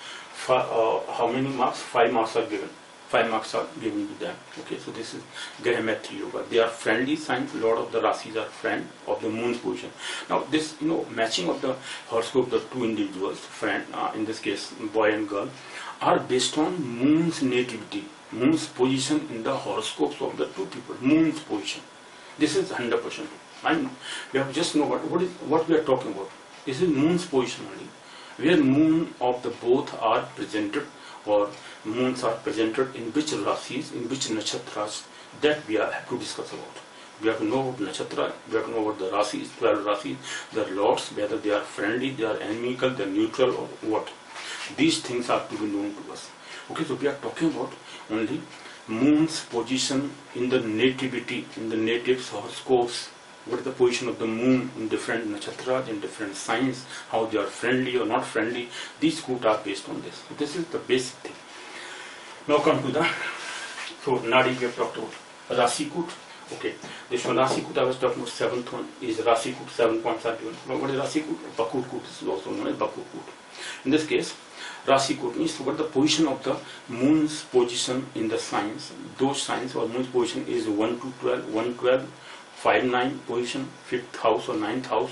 how many marks? 5 marks are given. 5 marks are given to them. Okay, so this is Grahametri Yoga. They are friendly signs. Lord of the Rasis are friend of the moon's position. Now this, matching of the horoscope, the two individuals, friend, in this case boy and girl, are based on moon's nativity, moon's position in the horoscopes of the two people. Moon's position. This is 100%. We have just know what we are talking about. This is moon's position only. Where moon of the both are presented, or moons are presented in which rasis, in which nakshatras, that we have to discuss about. We have to know about nakshatra, we have to know about the rasis, 12 rasis, their lords, whether they are friendly, they are inimical, they are neutral, or what. These things are to be known to us. Okay, so we are talking about only moon's position in the nativity, in the natives' horoscopes. What is the position of the moon in different nakshatras, in different signs, how they are friendly or not friendly. These KOOT are based on this. So this is the basic thing. Now come to the, Nadi we have talked about. Rasi KOOT. Okay, this one Rasi KOOT I was talking about, 7th one is Rasi KOOT, 7 points are given. Now what is Rasi KOOT? Bakut KOOT is also known as Bakut KOOT. In this case, Rasi KOOT means what the position of the moon's position in the signs. Those signs or moon's position is 1 to 12, 1, 12, 5, 9 position, 5th house or 9th house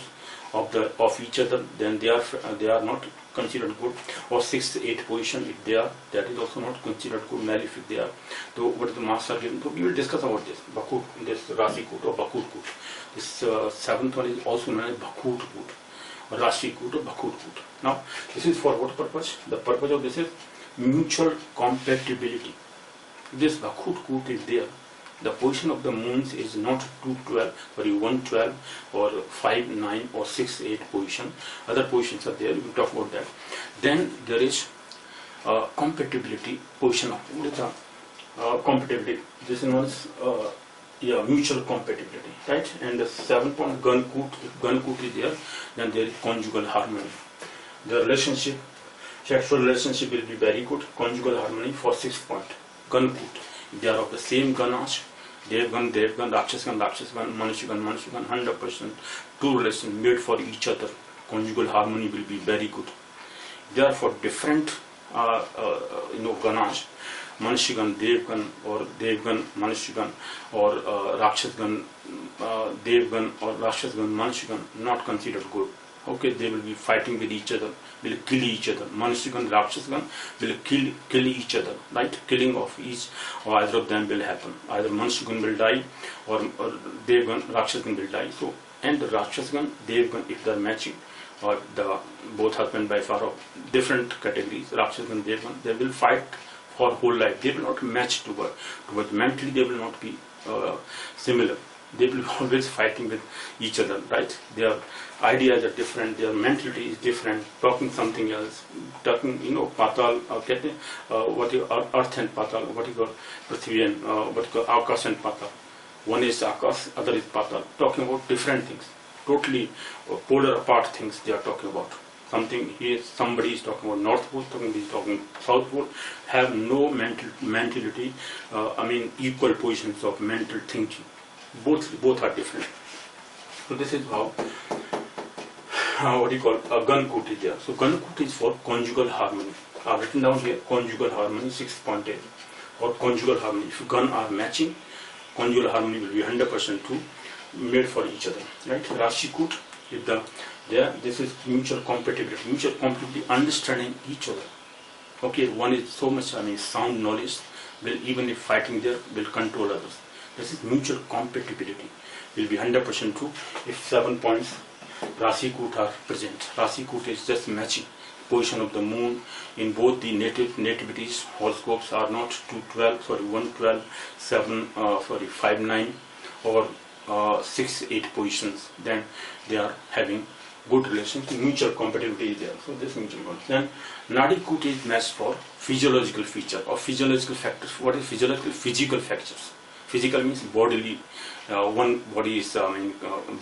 of each other, then they are not considered good. Or 6th, 8th position if they are, that is also not considered good. Malefic if they are. So what is the marks are given? So we will discuss about this. Bakut, this Rasi KOOT or Bakut KOOT. This 7th one is also known as Bakut KOOT or Rasi KOOT or Bakut KOOT. Now this is for what purpose? The purpose of this is mutual compatibility. This Bakut KOOT is there. The position of the moons is not 212, sorry, 112 or 5, 9 or 6, 8 position. Other positions are there, we will talk about that. Then there is compatibility position. What is the compatibility? This is mutual compatibility, right? And the 7th point, Gun KOOT. If Gun KOOT is there, then there is conjugal harmony. The relationship, sexual relationship will be very good. Conjugal harmony for 6th point, Gun KOOT. They are of the same Ganas. Devgan, Rakshasgan, 100%. Two relations made for each other. Conjugal harmony will be very good. They are for different, Ganas. Manushigan, Devgan, or Devgan, Manushigan, or Rakshasgan, Devgan, or Rakshasgan, Manushigan, not considered good. Okay, they will be fighting with each other, will kill each other. Manushigan, Rakshasgan will kill each other, right? Killing of each or either of them will happen. Either Manushigan will die or Devgan, Rakshasgan will die. So, and the Rakshasgan, Devgan, if they are matching, or the both husband wife are of different categories, Rakshasgan, Devgan, they will fight for whole life. They will not match towards mentally, they will not be similar. They will be always fighting with each other, right? Their ideas are different, their mentality is different, talking something else, talking, Patal, what is Earth and Patal, what is called Prithvi and what is called Akash and Patal. One is Akash, other is Patal, talking about different things, totally polar apart things they are talking about. something here, somebody is talking about North Pole, somebody is talking South Pole, have no mentality, equal positions of mental thinking. Both are different. So this is how, a gun coot is there. So gun coot is for conjugal harmony. I've written down here conjugal harmony 6.8 or conjugal harmony. If gun are matching, conjugal harmony will be 100% true, made for each other, right? Rashi coot is this is mutual compatibility, understanding each other. Okay, one is so much sound knowledge, will even if fighting there will control others. This is mutual compatibility, will be 100% true if 7 points Rashi coot are present. Rashi coot is just matching position of the moon in both the nativities. Horoscopes are not 112, 7, 5, 9 or 6, 8 positions. Then they are having good relations. Mutual compatibility is there. So this mutual compatibility. Then Nadi coot is matched for physiological feature or physiological factors. What is physiological? Physical factors. Physical means bodily. One body is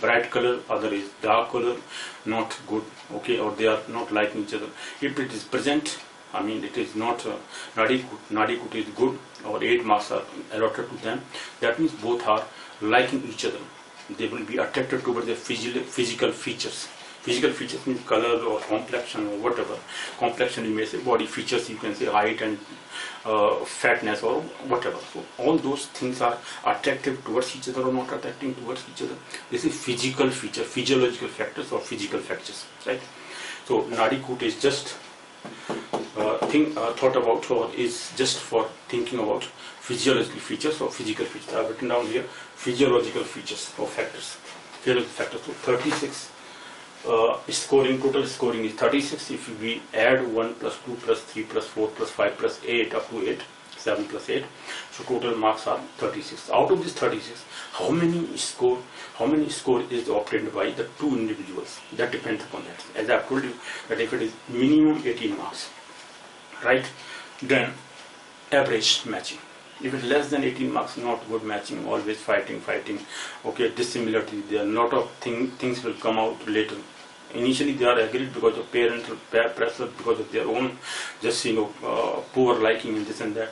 bright color, other is dark color, not good, okay, or they are not liking each other. If it is present, it is not Nadi coot is good, or 8 marks are allotted to them. That means both are liking each other. They will be attracted towards their physical features. Physical features means color or complexion or whatever. Complexion, you may say body features, you can say height and fatness or whatever. So all those things are attractive towards each other or not attracting towards each other. This is physical feature, physiological factors or physical factors, right? So Nadi coot is just thought about, or is just for thinking about physiological features or physical features. I have written down here physiological features or factors. Physiological factors. So 36. Total scoring is 36. If we add 1 plus 2 plus 3 plus 4 plus 5 plus 8 up to 8, 7 plus 8, so total marks are 36. Out of this 36, how many score is obtained by the two individuals? That depends upon that. As I have told you, that if it is minimum 18 marks, right, then average matching. If it is less than 18 marks, not good matching, always fighting, okay, dissimilarity, there are a lot of things will come out later. Initially they are agreed because of parental pressure, because of their own just poor liking and this and that.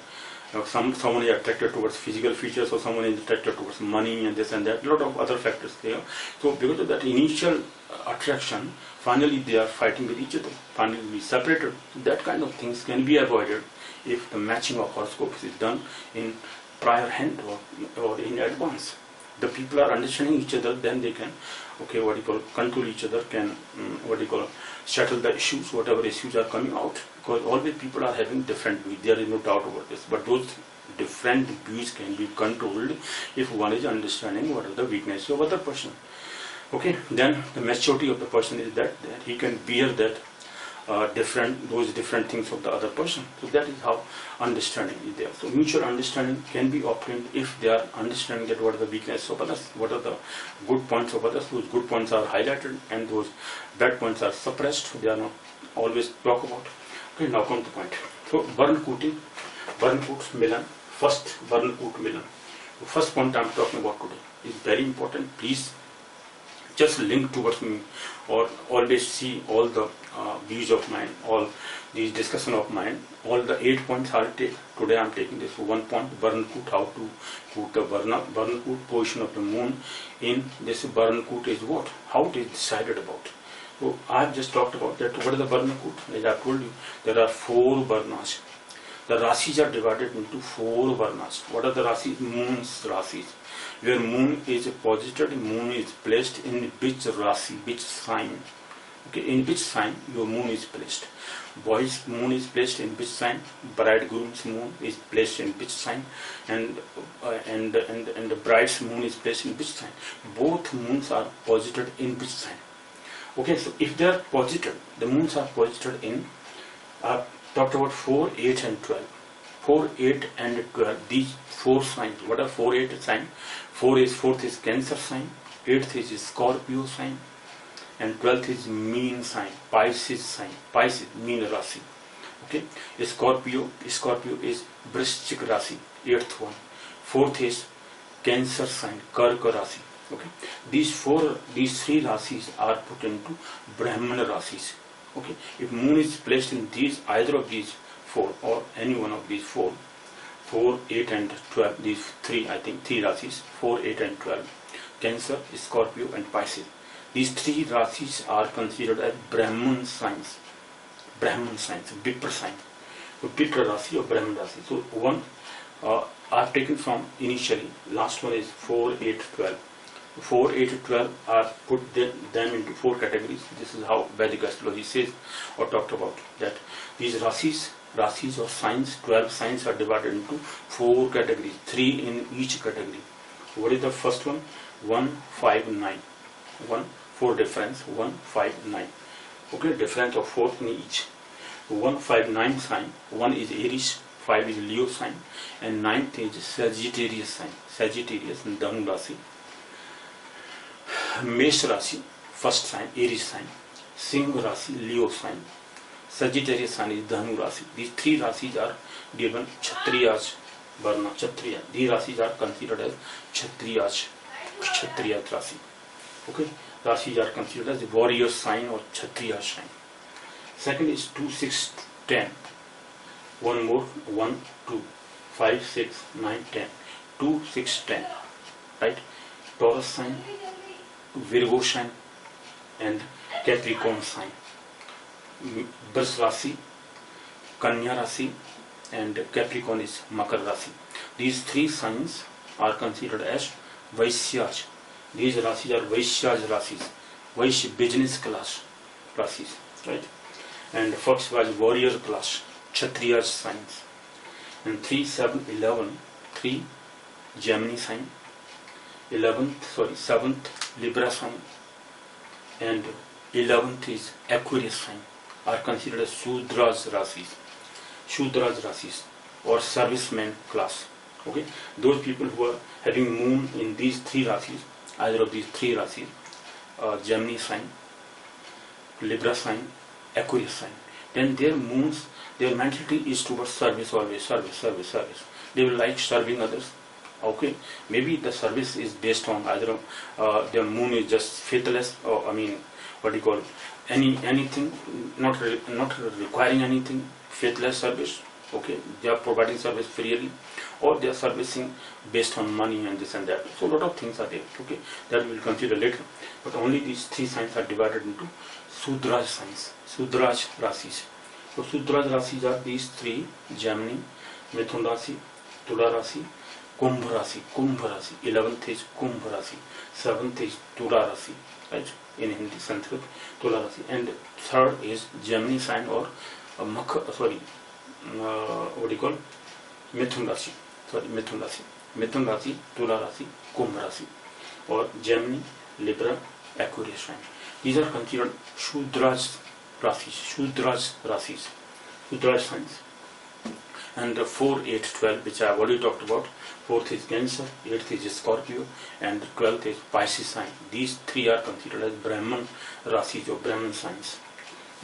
Someone is attracted towards physical features, or someone is attracted towards money and this and that. A lot of other factors there. So because of that initial attraction, finally they are fighting with each other. Finally we separated. That kind of things can be avoided if the matching of horoscopes is done in prior hand or in advance. The people are understanding each other, then they can, okay, control each other, can, settle the issues, whatever issues are coming out. Because always people are having different views, there is no doubt about this. But those different views can be controlled if one is understanding what are the weaknesses of other person. Okay, then the maturity of the person is that he can bear that those different things of the other person. So that is how understanding is there. So mutual understanding can be obtained if they are understanding that what are the weaknesses of others, what are the good points of others. Those good points are highlighted and those bad points are suppressed. They are not always talked about. Okay, now come to point. So Varn Koot Milan, first Varn Koot Milan. The first point I am talking about today is very important. Please just link towards me, or always see all the views of mine, all these discussion of mine, all the 8 points I'll take. Today I'm taking this 1 point, Varn Koot, how to put the Varn Koot position of the moon in this Varn Koot is what? How it is decided about. So I've just talked about that. What is the Varn Koot? As I've told you, there are 4 Varnas. The Rasis are divided into 4 Varnas. What are the Rasis? Moon's Rasis. Where moon is posited, moon is placed in which Rasi, which sign. Okay, in which sign your moon is placed. Boy's moon is placed in which sign. Bridegroom's moon is placed in which sign, and the bride's moon is placed in which sign. Both moons are posited in which sign. Okay, so if they are posited, the moons are posited in. Talked about 4, 8, and 12. 4, 8, and 12. These 4 signs. What are 4, 8 signs? 4th is Cancer sign. 8th is Scorpio sign. And 12th is Mean sign. Pisces sign. Pisces, Mean Rasi. Okay. Scorpio is Vrishchik Rasi. 8th one. 4th is Cancer sign. Karka Rasi. Okay. These 3 Rasis are put into Brahman Rasis. Okay, if moon is placed in these either of these four or any one of these four, 4, 8 and 12, these three, I think three rasis, 4, 8 and 12, Cancer, Scorpio and Pisces. These three rasis are considered as Brahman signs. Brahman signs, Vipra sign. So Vipra Rasi or Brahman Rasi. So one I've taken from initially, last one is 4, 8, 12. 4, 8, 12 are put them into four categories. This is how Vedic astrology says or talked about, that these rasis or signs, 12 signs are divided into four categories, 3 in each category. What is the first one? 1, 5, 9. 1, 4 difference, 1, 5, 9. Okay, difference of 4 in each. 1, 5, 9 sign. 1 is Aries, 5 is Leo sign, and 9th is Sagittarius sign. Sagittarius in Dhanu Rasi. Mesh Rasi, first sign, Aries sign. Singh Rasi, Leo sign. Sagittarius sign is Dhanu Rasi. These three rasis are given Kshatriyas, Varna, Kshatriya. These rasis are considered as Kshatriyas, Kshatriya Rasi. Okay, rasis are considered as the warrior sign or Kshatriya sign. Second is 2, 6, 10. One more, 1, 2, 5, 6, 9, 10. 2, 6, 10. Right? Taurus sign, Virgo sign, and Capricorn sign. Birth Rasi, Kanya Rasi, and Capricorn is Makar Rasi. These three signs are considered as Vaishyas. These rasis are Vaishyas rasis, Vaishya business class rasis, right? And first was warrior class, Kshatriya signs. And 3, 7, 11, 3 Gemini sign, 7th Libra sign, and 11th is Aquarius sign, are considered as Shudras rasis. Shudras rasis or serviceman class. Okay, those people who are having moon in these three rasis, either of these three rasis, Gemini sign, Libra sign, Aquarius sign, then their moons, their mentality is towards service, always service. They will like serving others. Okay, maybe the service is based on either their moon is just faithless, or anything, not requiring anything, faithless service. Okay, they are providing service freely, or they are servicing based on money and this and that. So a lot of things are there. Okay, that we will consider later. But only these three signs are divided into Sudraj signs, Sudraj rasis. So Sudraj rasis are these three: Gemini, Mithun Rasi, Tula Rasi, Kumbh Rasi. 11th is Kumbh Rasi. 7th is Tula Rasi, right? In Hindi, Sanskrit, Tula Rasi. And third is Gemini sign or Mithun Rasi. Mithun Rasi, Tula Rasi, Kumbh Rasi, or Gemini, Libra, Aquarius sign. These are considered Shudraj rasis, Shudraj signs. And 4, 8, 12, which I have already talked about. 4th is Cancer, 8th is Scorpio, and 12th is Pisces sign. These three are considered as Brahman rasis or Brahman signs.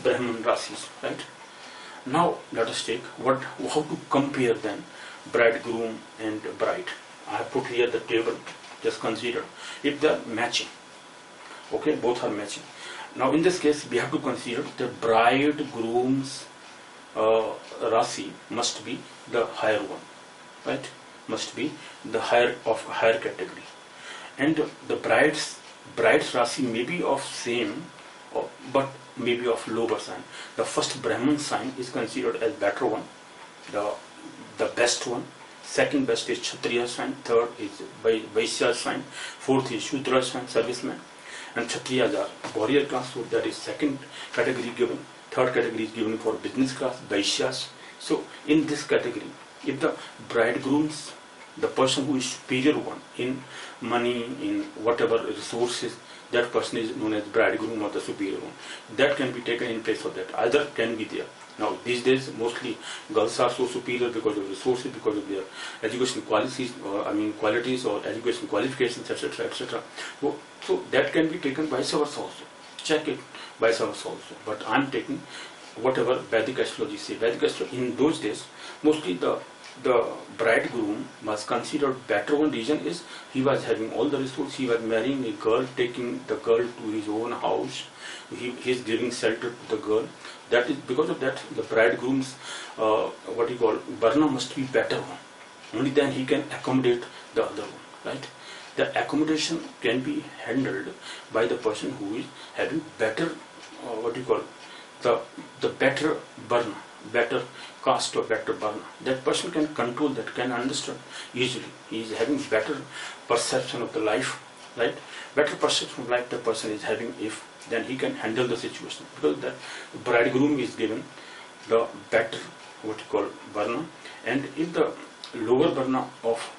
Brahman rasis, right? Now let us take how to compare then bridegroom and bride. I have put here the table. Just consider if they are matching. Okay, both are matching. Now in this case we have to consider the bridegroom's Rasi must be the higher one, right? Must be the higher category, and the bride's Rasi may be of same, but may be of lower sign. The first Brahman sign is considered as better one, the best one. Second best is Kshatriya sign. Third is Vaishya sign. Fourth is Shudra sign, serviceman. And Kshatriyas are warrior class, so that is second category given. Third category is given for business class, Vaishyas. So in this category, if the bridegrooms, the person who is superior one in money, in whatever resources, that person is known as bridegroom or the superior one. That can be taken in place of that. Either can be there. Now these days mostly girls are so superior because of resources, because of their education qualities, or education qualifications, etc., etc. So that can be taken vice versa also. Check it vice versa also. But I am taking whatever Vedic astrology say. Vedic astrology in those days, mostly the the bridegroom was considered better one reason is he was having all the resources. He was marrying a girl, taking the girl to his own house. He is giving shelter to the girl. That is because of that the bridegroom's what you call varna must be better one. Only then he can accommodate the other one, right? The accommodation can be handled by the person who is having better what you call the better varna, better caste or better varna. That person can control that, can understand easily. He is having better perception of the life, right? Better perception of life the person is having, if then he can handle the situation, because the bridegroom is given the better what you call varna, and if the lower varna of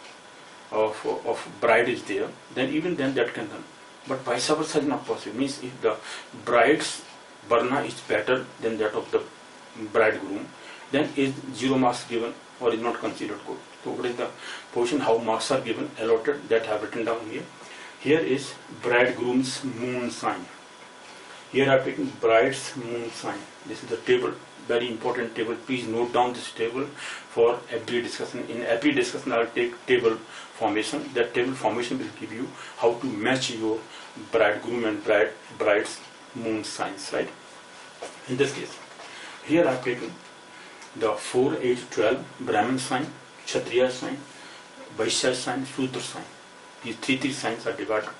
bride is there, then even then that can happen. But vice versa is not possible. Means if the bride's varna is better than that of the bridegroom, then is 0 marks given or is not considered good. So what is the position, how marks are given, allotted, that I have written down here. Here is bridegroom's moon sign. Here I have taken bride's moon sign. This is the table, very important table. Please note down this table for every discussion. In every discussion I will take table formation. That table formation will give you how to match your bridegroom and bride's moon signs, right? In this case, here I have taken the 4, 8, 12 Brahman sign, Kshatriya sign, Vaishya sign, Shudra sign. These three signs are divided.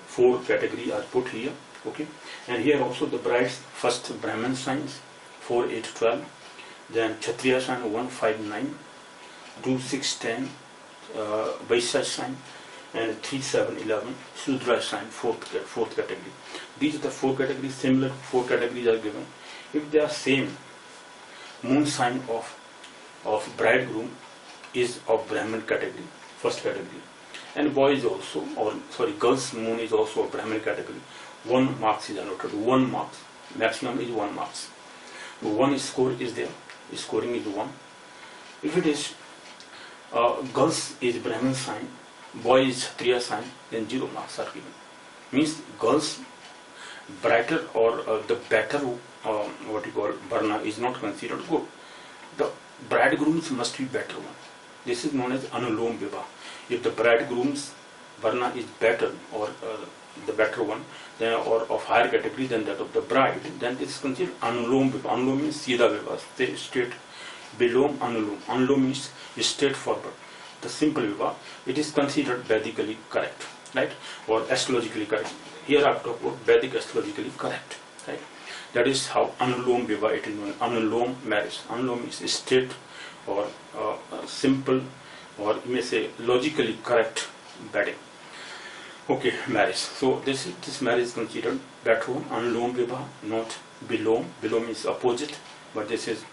4 categories are put here. Okay, and here also the bride's first Brahman signs 4, 8, 12, then Kshatriya sign 1, 5, 9, 2, 6, 10, Vaishya sign, and 3, 7, 11, Shudra sign, fourth category. These are the 4 categories. Similar 4 categories are given. If they are same, moon sign of bridegroom is of Brahman category, first category, and boy is also, or sorry, girl's moon is also of Brahman category. 1 marks is allotted. 1 marks, maximum is 1 marks. 1 score is there. Scoring is 1. If it is girls is Brahman sign, boy is Kshatriya sign, then 0 marks are given. Means girls brighter or the better what you call varna is not considered good. The bridegrooms must be better one. This is known as anulom vivah. If the bridegroom's varna is better or the better one, then, or of higher category than that of the bride, then this is considered anulom vivah. Anulom means sida vivah, straight. Bilom anulom. Anulom means straightforward. The simple vivah, it is considered Vedically correct, right? Or astrologically correct. Here I have talked about Vedic astrologically correct, right? That is how anulom vivah it is known. Anulom marriage. Anulom is straight or simple, or you may say logically correct wedding. Okay, marriage. So this marriage is considered better one. Anulom vivah, not bilom. Bilom is opposite, but this is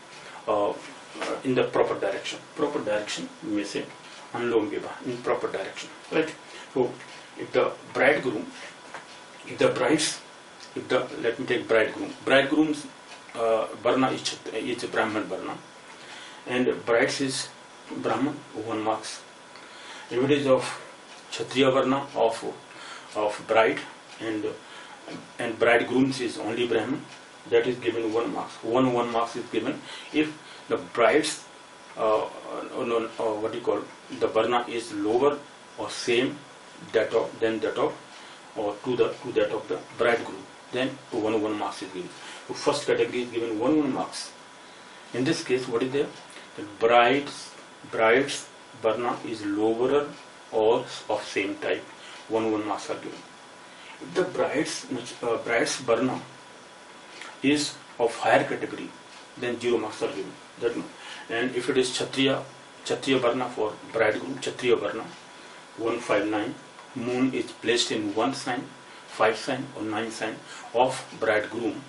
in the proper direction. Proper direction, you may say anulom vivah, in proper direction, right? So if the bridegroom, if the bride's, let me take bridegroom's varna is Brahman varna, and bride's is Brahman, 1 marks. If it is of Kshatriya varna of bride, and bridegroom's is only Brahman, that is given 1 marks. 1 marks is given if the bride's what you call the varna is lower or same than that of or to that of the bridegroom, then 1 marks is given. So first category is given 1 marks. In this case, what is there? The bride's varna is lower or of same type, 1 marks are given. If the bride's varna is of higher category, then 0 marks are given. And if it is Kshatriya varna for bridegroom, Kshatriya varna 1, 5, 9, moon is placed in 1 sign, 5 sign or 9 sign of bridegroom.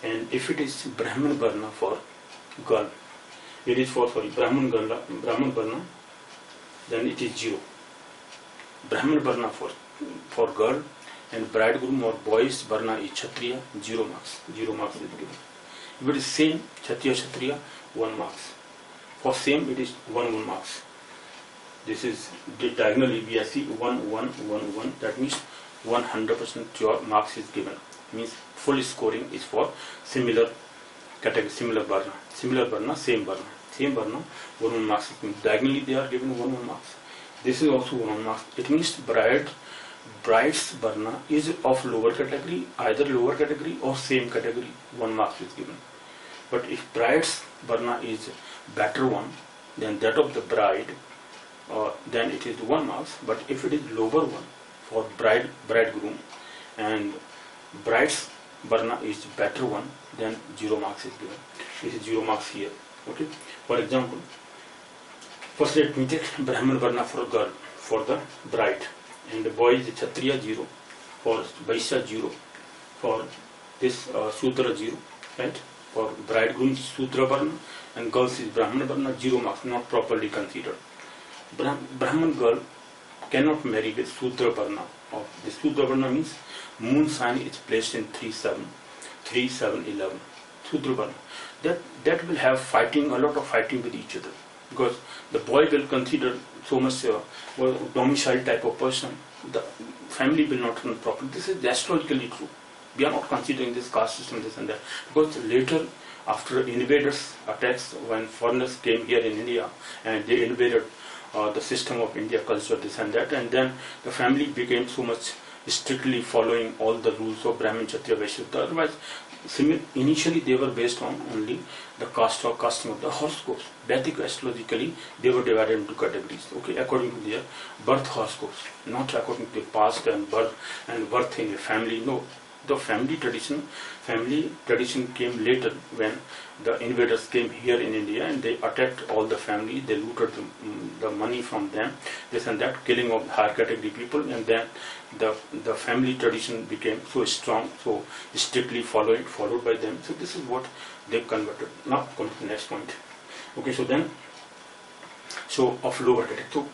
And if it is Brahman varna for girl, it is for Brahman varna, then it is 0. Brahman varna for girl, and bridegroom or boy's varna is Kshatriya, 0 marks. 0 marks is given. If it is same, Kshatriya, 1 marks. For same, it is 1 marks. This is diagonally we see 1, 1, 1, 1. That means 100% your marks is given. Means full scoring is for similar category, similar varna, same varna, same Varna, 1 marks is given. Diagonally they are given 1 marks. This is also 1 marks. It means bride's Varna is of lower category, either lower category or same category, 1 marks is given. But if bride's Varna is better one than that of the bride, then it is 1 marks. But if it is lower one for bridegroom and bride's Varna is better one, then 0 marks is given. This is 0 marks here. Okay. For example, first let me take Brahman Varna for girl, for the bride, and the boy is Kshatriya 0, for Vaishya 0, for this Sudra 0, right? For bridegroom Sudra Varna and girls is Brahman Varna, 0 marks, not properly considered. Brahman girl cannot marry with Sudra Varna. The Sudra Varna means moon sign is placed in 3, 7, 11. Sudra Varna. That will have fighting, a lot of fighting with each other, because the boy will consider so much domicile type of person. The family will not run properly. This is astrologically true. We are not considering this caste system, this and that, because later, after invaders attacks, when foreigners came here in India and they invaded the system of India, culture, this and that, and then the family became so much strictly following all the rules of Brahmin, Kshatriya, Vaishya. Otherwise, initially they were based on only the casting of the horoscopes. Vedic astrologically, they were divided into categories, okay, according to their birth horoscopes, not according to past and birth in a family. No, the family tradition came later when the invaders came here in India and they attacked all the family. They looted the money from them, this and that, killing of higher category people, and then the family tradition became so strong, so strictly followed by them. So this is what they converted. Now come to the next point. Okay, so of lower category. So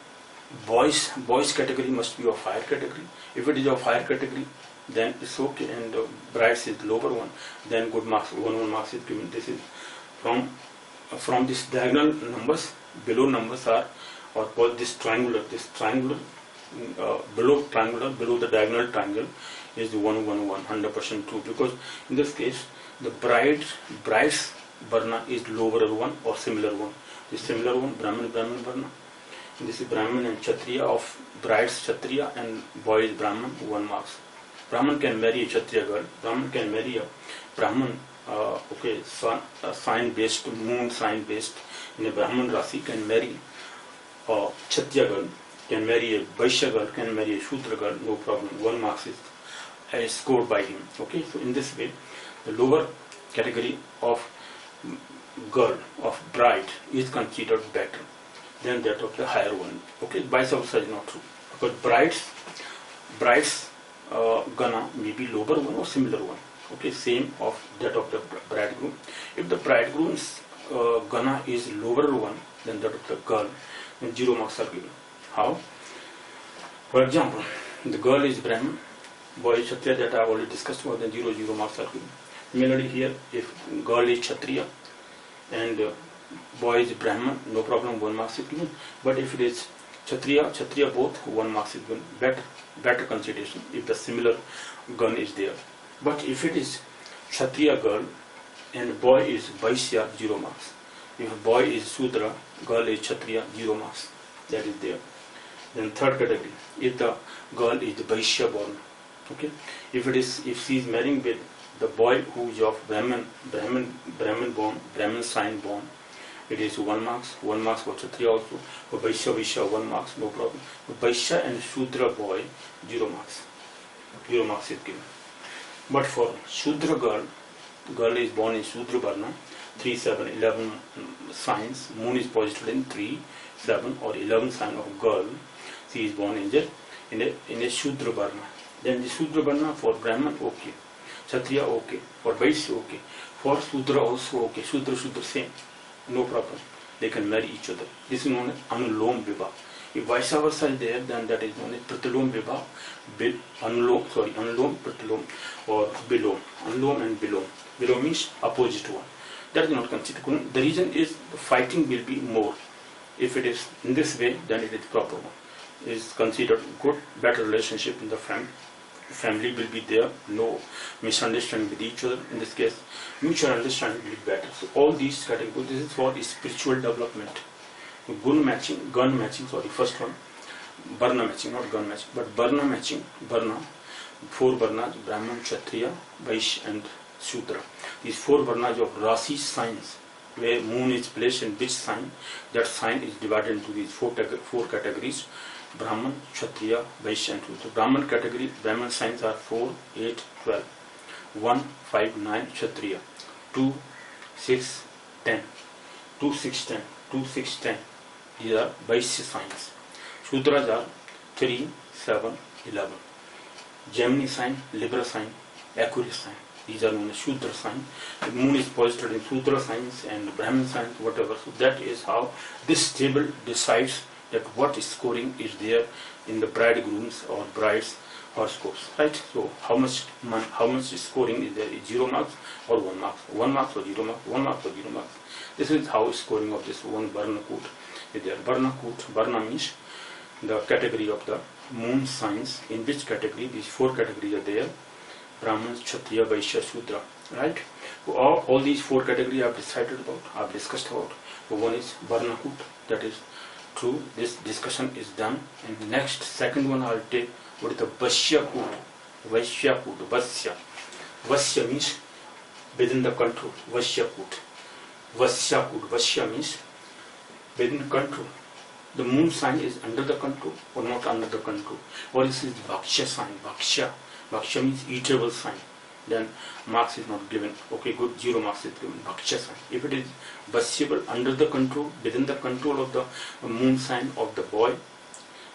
boys category must be of higher category. If it is of higher category, then it's okay, and brides is lower one, then good marks, 1 marks is given. This is from this diagonal numbers, below numbers are, or called this triangular below the diagonal triangle is the 1, 1, 1, 100% true, because in this case the bride's Varna is lower one or similar one. The similar one, Brahman Varna. This is Brahman and Kshatriya, of bride's Kshatriya and boy is Brahman, 1 marks. Brahman can marry a Kshatriya girl. Brahman can marry a Brahman, sign based, moon sign based in a Brahman Rasi, can marry a Kshatriya girl, can marry a Vaishya girl, can marry a Shudra girl, no problem. 1 marks is scored by him. Okay, so in this way, the lower category of girl, of bride, is considered better than that of the higher one. Okay, vice versa is not true, because bride's Gana may be lower one or similar one. Okay, same of that of the bridegroom. If the bridegroom's Gana is lower one than that of the girl, then 0 marks are given. How? For example, the girl is Brahman, boy is Kshatriya, that I have already discussed about, then 0 marks are given. Similarly here, if girl is Kshatriya and boy is Brahman, no problem, 1 marks is given. But if it is Kshatriya both, 1 marks is given. Better consideration if the similar gun is there. But if it is Kshatriya girl and boy is Vaishya, 0 marks. If a boy is Sudra, girl is Kshatriya, 0 marks. That is there. Then third category, if the girl is Vaishya born. Okay, if she is marrying with the boy who is of Brahman born, Brahman sign born, it is 1 marks. 1 marks for Kshatriya also. For Vaishya 1 marks, no problem. For Vaishya and Shudra boy, 0 marks. 0 marks is given. But for Shudra girl is born in Shudra Varna, 3, 7, 11 signs. Moon is posited in 3, 7 or 11 sign of girl. She is born in a Shudra Varna. Then the Shudra Varna for Brahman, okay. Kshatriya, okay. For Vaishya, okay. For Shudra also, okay. Shudra same. No problem. They can marry each other. This is known as Anulom Vibha. If vice versa is there, then that is known as Pratilom Vibha. Anulom, Pratilom, or Bilom. Anulom and Bilom. Bilom means opposite one. That is not considered. The reason is the fighting will be more. If it is in this way, then it is proper one. It is considered good, better relationship in the family. family will be there, no misunderstanding with each other. In this case, mutual understanding will be better. So all these categories, this is for spiritual development. Gun matching, sorry, first one, Varna matching, not gun matching, but Varna matching, Varna, 4 Varnas, Brahman, Kshatriya, Vaishya and Shudra. These 4 Varnas of Rasi signs, where moon is placed in which sign, that sign is divided into these 4 categories, Brahman, Kshatriya, Vaishya and Shudra. Brahman category, Brahman signs are 4, 8, 12, 1, 5, 9, Kshatriya, 2, 6, 10, 2, 6, 10, 2, 6, 10. These are Vaishya signs. Shudras are 3, 7, 11. Gemini sign, Libra sign, Aquarius sign. These are known as Shudra sign. The moon is posited in Shudra signs and Brahman signs, whatever. So that is how this table decides that what scoring is there in the bridegroom's or bride's horoscopes, right? So how much scoring is there? Is 0 marks or 1 mark? 1 mark or 0 mark? 1 mark or 0 marks? This is how scoring of this one Varna KOOT is there. Varna means the category of the moon signs, in which category these 4 categories are there: Brahman, Kshatriya, Vaishya, Shudra, right? So all these 4 categories I have decided about, I have discussed about. So one is Varna KOOT, that is true, this discussion is done. And next, second one I will take, what is the Vaishya KOOT? Vaishya KOOT, Vaishya means within the control, Vaishya KOOT. Vaishya means within control. The moon sign is under the control or not under the control. Or this is Bhaksha sign. Bhaksha means eatable sign. Then marks is not given. Okay, good, 0 marks is given. Bhaksha sign. If it is Vaishyable, under the control, within the control of the moon sign of the boy,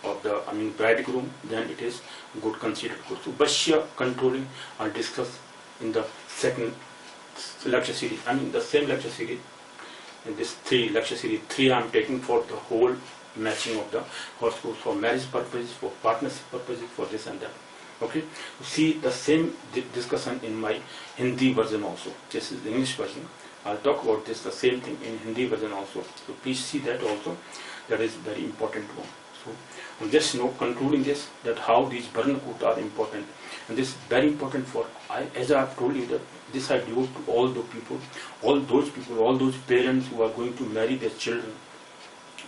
of the bridegroom, then it is good, considered good. So Vaishya controlling I'll discuss in the second lecture series. The same lecture series. In this lecture series 3 I am taking for the whole matching of the horoscopes, for marriage purposes, for partnership purposes, for this and that. Okay, see the same discussion in my Hindi version also. This is the English version. I'll talk about this, the same thing in Hindi version also. So please see that also. That is very important one. So I'm just concluding this, that how these Varna KOOT are important, and this is very important for, as I have told you, that this I devote to all those people, all those parents who are going to marry their children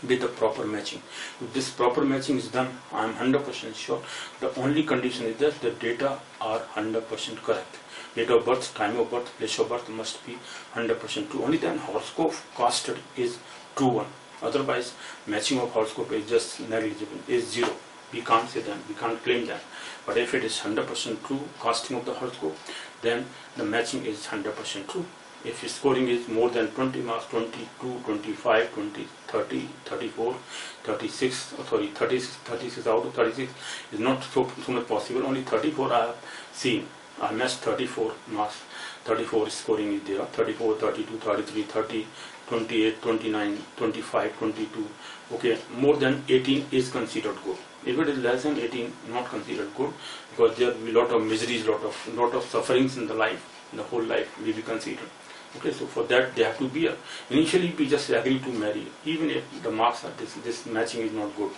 with the proper matching. If this proper matching is done, I am 100% sure. The only condition is that the data are 100% correct. Date of birth, time of birth, place of birth must be 100% true. Only then horoscope casted is true one. Otherwise, matching of horoscope is just negligible, is 0. We can't say that, we can't claim that. But if it is 100% true casting of the horoscope, then the matching is 100% true. If your scoring is more than 20 marks, 22, 25, 20, 30, 34, 36, 36 out of 36 is not so much possible. Only 34 I have seen. I matched 34 marks. 34 scoring is there. 34, 32, 33, 30, 28, 29, 25, 22. Okay, more than 18 is considered good. If it is less than 18, not considered good, because there will be lot of miseries, lot of sufferings in the life, in the whole life will be considered. Okay, so for that they have to be initially we just agree to marry, even if the marks are this matching is not good.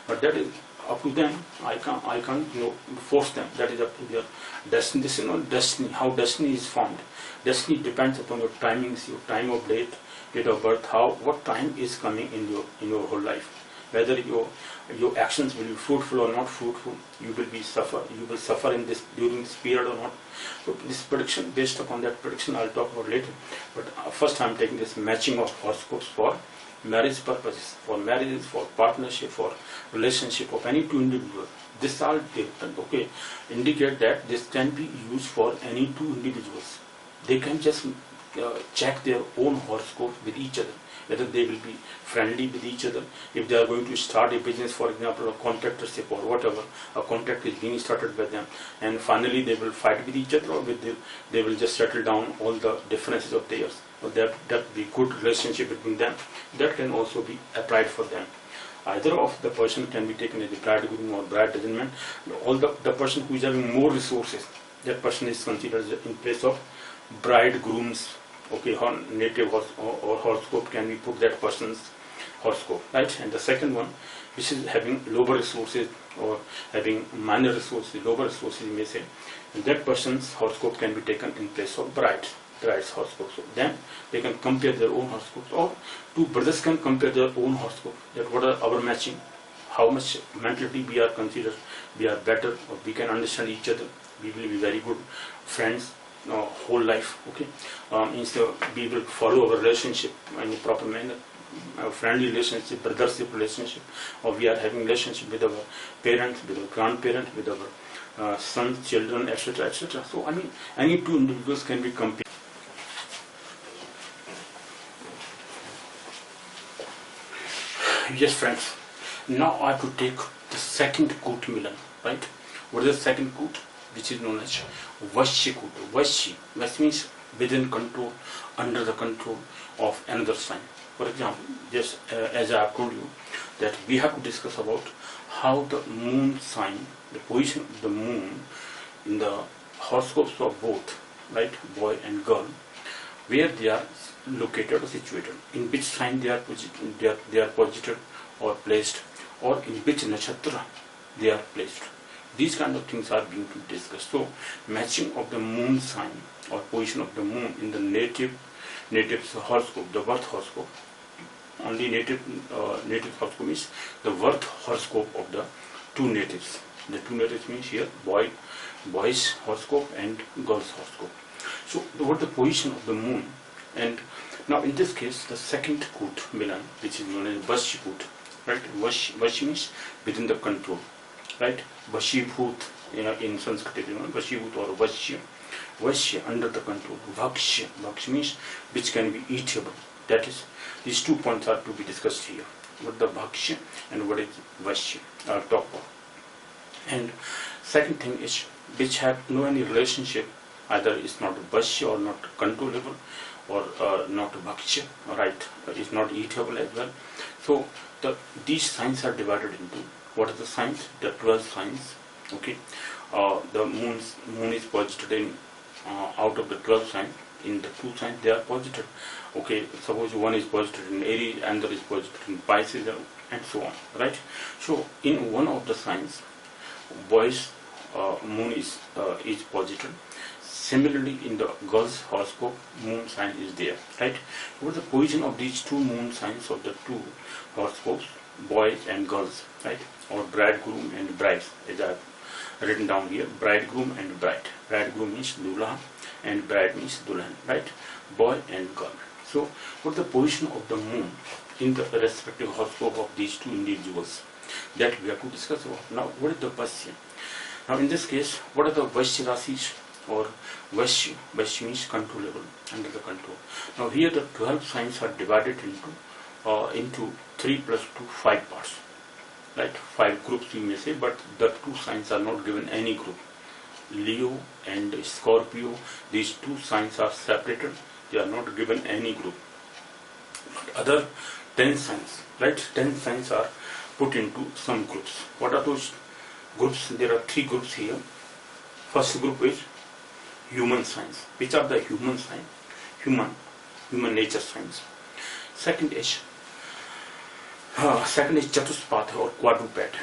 But that is up to them. I can't force them. That is up to their destiny. This is not destiny. How destiny is formed. Destiny depends upon your timings, your time of date of birth, what time is coming in your whole life. Whether your actions will be fruitful or not fruitful, you will suffer in this during this period or not. So this prediction, based upon that prediction, I'll talk about later. But first I'm taking this matching of horoscopes for marriage purposes, for marriages, for partnership, for relationship of any two individuals. This all indicate that this can be used for any two individuals. They can just check their own horoscope with each other, whether they will be friendly with each other. If they are going to start a business, for example, a contractorship or whatever, a contract is being started by them, and finally they will fight with each other, or they will just settle down all the differences of theirs. So that be good relationship between them. That can also be applied for them. Either of the person can be taken as a bridegroom or bride, doesn't matter. The person who is having more resources, that person is considered in place of bridegrooms. Okay, native or horoscope can be put that person's horoscope, right? And the second one, which is having lower resources or having minor resources, lower resources you may say, and that person's horoscope can be taken in place of bride's horoscope. So then they can compare their own horoscopes, or two brothers can compare their own horoscope, that what are our matching, how much mentally we are considered, we are better, or we can understand each other, we will be very good friends whole life. Okay, instead we will follow our relationship in a proper manner, a friendly relationship, brothership relationship, or we are having relationship with our parents, with our grandparents, with our sons, children, etc., etc. So I mean, any two individuals can be compared. Yes, friends. Now I have to take the second KOOT Milan, right? What is the second KOOT? Which is known as Vashya KOOT. Vashya means within control, under the control of another sign. For example, just as I have told you, that we have to discuss about how the moon sign, the position of the moon in the horoscopes of both, right, boy and girl, where they are located or situated, in which sign they are posited or placed, or in which nakshatra they are placed. These kind of things are being discussed. So matching of the moon sign or position of the moon in the native's horoscope, the birth horoscope. Only native horoscope means the birth horoscope of the two natives. The two natives means here boy's horoscope and girl's horoscope. So what the position of the moon, and now in this case the second KOOT Milan, which is known as Vashya KOOT, right? Vashya means within the control, right? Vashibhut, in Sanskrit, Vashibhut or Vashya under the control. Bhakshya means which can be eatable. That is, these 2 points are to be discussed here. What the Bhakshya and what is Vashya are talked about. And second thing is which have no any relationship, either is not Vashya or not controllable, or not Bhakshya, right? Is not eatable as well. So these signs are divided into, what are the signs? The 12 signs. Okay, the moon is posited in out of the 12 signs. In the 2 signs they are posited. Okay, suppose one is posited in Aries, another is posited in Pisces, and so on, right? So in one of the signs, boy's moon is posited. Similarly, in the girl's horoscope, moon sign is there, right? What is the position of these 2 moon signs of the 2 horoscopes, boys and girls, right? Or bridegroom and brides, as I have written down here, bridegroom and bride. Bridegroom means Dulha and bride means Dulhan, right? Boy and girl. So, what is the position of the moon in the respective horoscope of these 2 individuals? That we have to discuss about. Now, what is the Vashya? Now, in this case, what are the Vashya Rasis or Vashya? Vashya means controllable, under the control. Now, here the 12 signs are divided into 3 plus 2, 5 parts. Right, 5 groups you may say, but the 2 signs are not given any group. Leo and Scorpio, these 2 signs are separated, they are not given any group. But other 10 signs, right, 10 signs are put into some groups. What are those groups? There are 3 groups here. First group is human signs. Which are the human signs? Human nature signs. Second is Chatuspath or quadruped.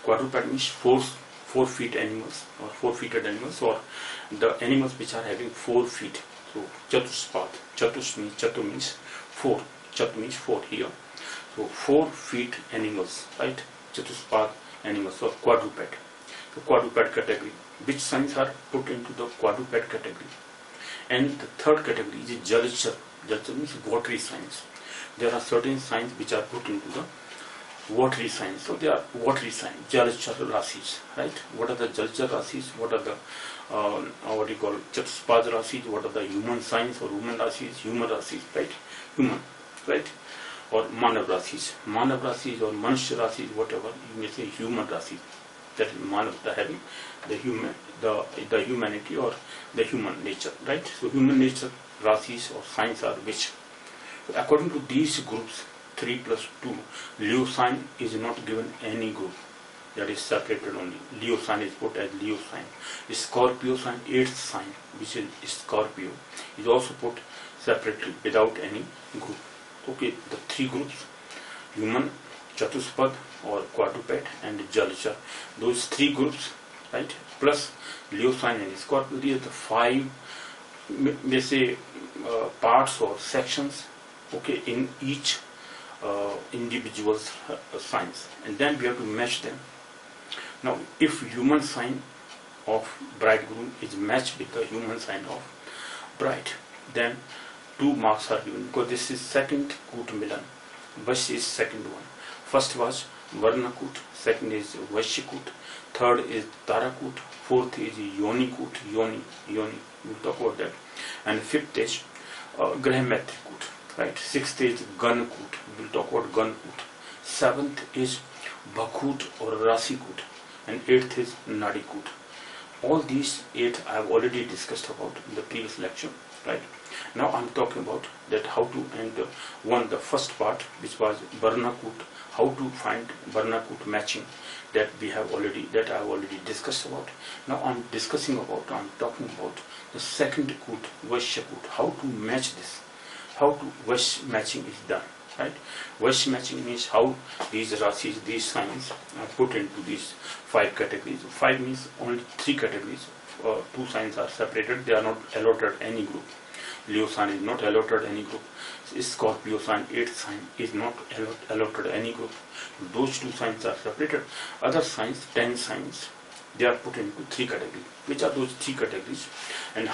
Quadruped means 4 feet animals or 4-feeted animals, or the animals which are having 4 feet. So Chatuspath. Chatu means 4. Chat means 4 here. So 4 feet animals, right? Chatuspath animals or quadruped. The quadruped category. Which signs are put into the quadruped category? And the third category is Jalchar. Jalchar means watery signs. There are certain signs which are put into the watery signs. So they are watery signs, Jalchar Rasis, right? What are the Jalchar Rasis? What are the what do you call Chatuspath Rasis? What are the human signs or human Rasis, right? Human, right? Or Manav Rasis. Manav Rasis or Manushya Rasis, whatever you may say, human Rasis. That is Manav, the having the humanity or the human nature, right? So human nature Rasis or signs are which? So according to these groups, 3 plus 2, Leo sign is not given any group. That is separated only. Leo sign is put as Leo sign. Scorpio sign, 8th sign, which is Scorpio, is also put separately without any group. Okay, the 3 groups, human, Chatuspath or quadruped and Jalacha. Those three groups, right? Plus Leo sign and Scorpio. These are the five, may say, parts or sections, okay, in each individual's signs, and then we have to match them. Now, if human sign of bridegroom is matched with the human sign of bride, then 2 marks are given, because this is second Koot Milan. Vash is second one. First was Varna Koot, second is Vaishya Koot, third is Tara Koot, fourth is Yoni Koot, Yoni, we'll talk about that, and fifth is Grahametri Koot, right? Sixth is Gan Koot, we'll talk about Gan Koot. Seventh is Bhakut or Rasi Koot, and eighth is Nadi Koot. All these 8 I have already discussed about in the previous lecture, right? Now I'm talking about that how to, and the first part, which was Varna Koot, how to find Varna Koot matching, that I have already discussed about. Now I'm talking about the second Koot, Vaishya Koot, how to match this, how to Vash matching is done, right? Vash matching means how these rasis, these signs are put into these 5 categories. 5 means only 3 categories. 2 signs are separated, they are not allotted any group. Leo sign is not allotted any group. Scorpio sign, 8th sign, is not allotted any group. Those 2 signs are separated. Other signs, 10 signs, they are put into 3 categories. Which are those 3 categories? And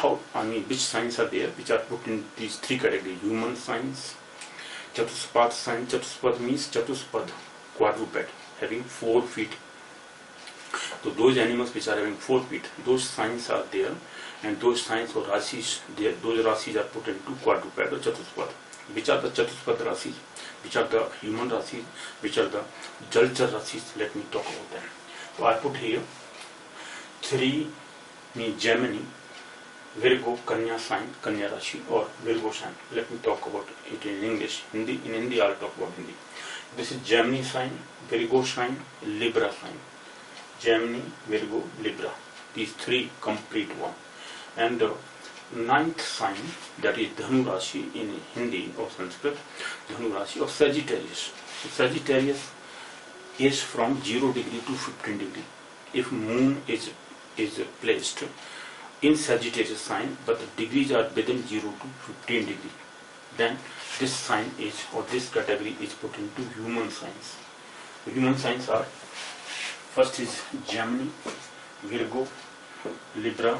which signs are there which are put in these 3 categories? Human signs, Chatuspad sign. Chatuspad means Chatuspad, quadruped, having 4 feet. So those animals which are having 4 feet, those signs are there, and those signs or rasis, those rasis are put into quadruped or Chatuspad. Which are the Chatuspad rasis? Which are the human rasis? Which are the Jalchar rasis? Let me talk about them. So I put here 3 means Gemini, Virgo, Kanya sign, Kanya Rashi, or Virgo sign. Let me talk about it in English. In Hindi I'll talk about Hindi. This is Gemini sign, Virgo sign, Libra sign. Gemini, Virgo, Libra. These 3 complete one. And 9th sign, that is Dhanu Rashi in Hindi or Sanskrit, Dhanu Rashi, or Sagittarius. So Sagittarius is from 0 degree to 15 degree. If moon is placed in Sagittarius sign, but the degrees are within 0 to 15 degree, then this sign is, or this category is put into human signs. The human signs are, first is Gemini, Virgo, Libra,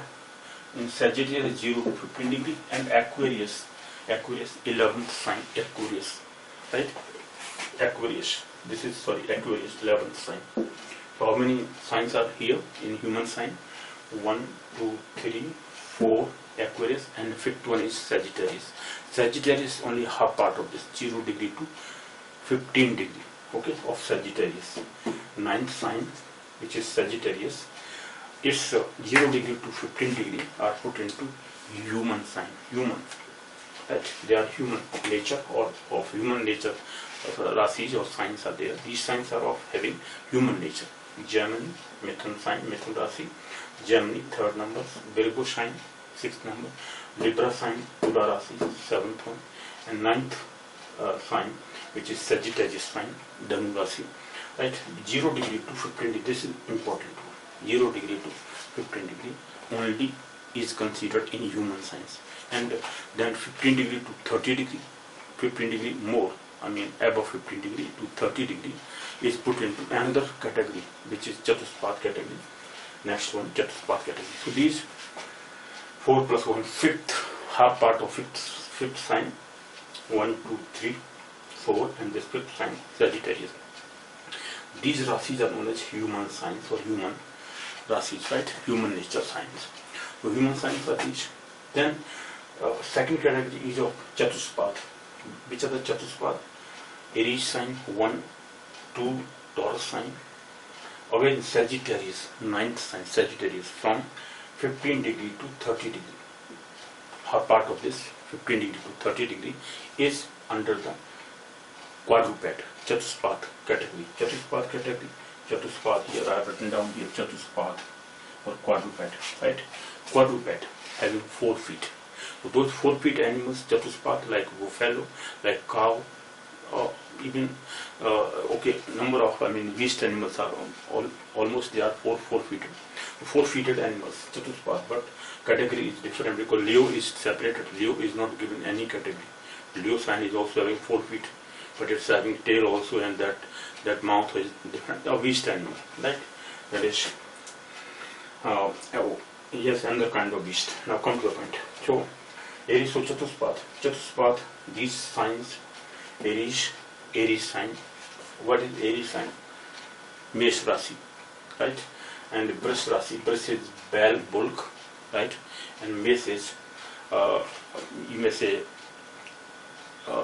in Sagittarius 0 to 15 degree, and Aquarius 11th sign, Aquarius, right? Aquarius, Aquarius 11th sign. So how many signs are here in human sign? 1, 2, 3, 4 Aquarius, and 5th one is Sagittarius. Sagittarius only half part of this, 0 degree to 15 degree, okay, of Sagittarius. 9th sign, which is Sagittarius, its 0 degree to 15 degree are put into human sign. Human, right? They are human nature, or of human nature. Rasis or signs are there. These signs are of having human nature. Gemini, Mithun sign, Mithun Rasi. Gemini, 3rd number. Virgo sign, 6th number. Libra sign, Tulla Rasi, 7th one. And 9th sign, which is Sagittarius sign, Dhanu Rasi. Right? 0 degree to 15 degree, this is important one. 0 degree to 15 degree only is considered in human signs. And then 15 degree to 30 degree, 15 degree more, above 15 degree to 30 degree is put into another category, which is Chatuspad category. Next one, Chatuspad category. So these 4 plus 1, 5th, half part of 5th sign, 1, 2, 3, 4, and this 5th sign, Sagittarius. These rasis are known as human signs or human rasis, right? Human nature signs. So human signs are these. Then second category is of Chatuspad. Which are the Chatuspad? Aries sign, 1, 2, Taurus sign. Again Sagittarius, 9th sign, Sagittarius, from 15 degree to 30 degree. Half part of this 15 degree to 30 degree is under the quadruped, Chatuspad category. Chatuspad category, Chatuspad, here I have written down here Chatuspad or quadruped, right? Quadruped having 4 feet. So those 4 feet animals, Chatuspad, like buffalo, like cow, even okay, number of beast animals are almost they are four-feeted animals, Chatuspath, but category is different because Leo is separated. Leo is not given any category. Leo sign is also having 4 feet, but it's having tail also, and that mouth is different. A beast animal, right? That is yes, another kind of beast. Now come to the point. So Aries, so Chatuspath, these signs, Aries sign. What is Aries sign? Mesh Rasi, right? And Brish Rasi, Brish is bell, bulk, right? And Mesh is, you may say,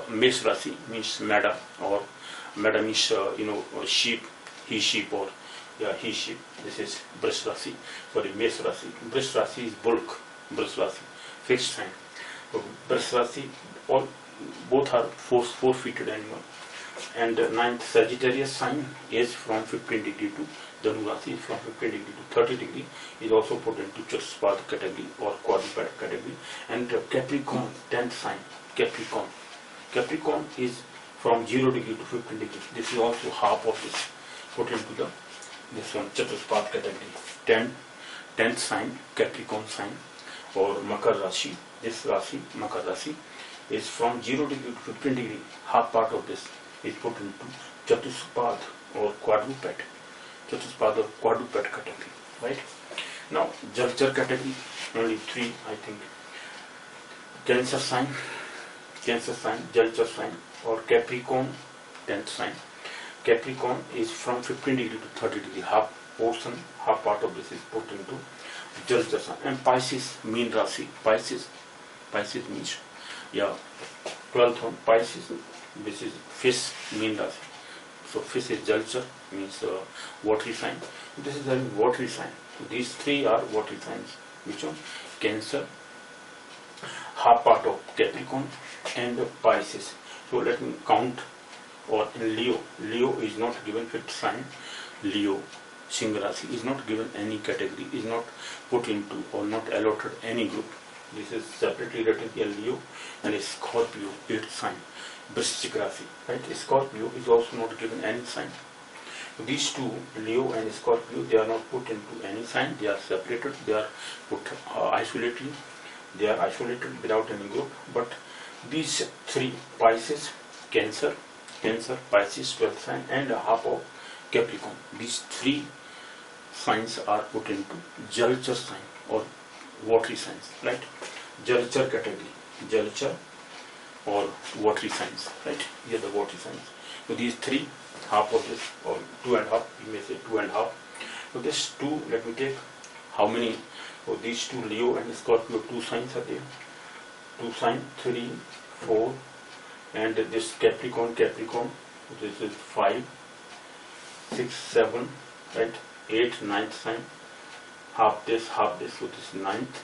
Mesh Rasi means Meda, or Meda means, sheep, he sheep, or he sheep. This is Brish Rasi, sorry, Mesh Rasi. Brish Rasi is bulk, Brish Rasi, fixed sign. So Brish Rasi, both are four-feeted animal. And ninth Sagittarius sign is from 15 degree to Dhanu Rasi is from 15 degree to 30 degree, is also put into Chatuspath category or quadruped category. And Capricorn, 10th sign, Capricorn is from 0 degree to 15 degree. This is also half of this put into this one Chatuspath category. 10th sign, Capricorn sign, or Makar Rashi. This Rasi, Makar Rasi, is from 0 degree to 15 degree. Half part of this is put into Chatuspath or quadruped. Chatuspath or quadruped category, right? Now, Jalchar category, only 3, I think. Cancer sign, Jalchar sign, or Capricorn, 10th sign. Capricorn is from 15 degree to 30 degree. Half part of this is put into Jalchar sign. And Pisces, mean Rasi. Pisces means, 12th one, Pisces, this is fish, mean Rasi. So fish is Jalchar, means watery sign. This is a watery sign. So these 3 are watery signs. Which one? Cancer, half part of Capricorn, and Pisces. So let me count. Or in Leo is not given fifth sign. Leo, Singh Rasi, is not given any category, is not put into or not allotted any group. This is separately written here, Leo. And Scorpio, 8th sign, Vrishchik Rasi, right? Scorpio is also not given any sign. These two, Leo and Scorpio, they are not put into any sign. They are separated. They are put isolated. They are isolated without any group. But these 3, Pisces, Cancer, Pisces, 12th sign, and a half of Capricorn. These 3 signs are put into Jalchar sign or watery signs, right? Jalchar category, Jalchar or watery signs, right? Here the watery signs. So these 3, half of this, or 2.5, you may say 2.5. So this 2, let me take how many? So these 2, Leo and Scorpio, 2 signs are there. 2 signs, 3, 4, and this Capricorn, this is 5, 6, 7, right? 8, 9th sign, half this, so this is 9th,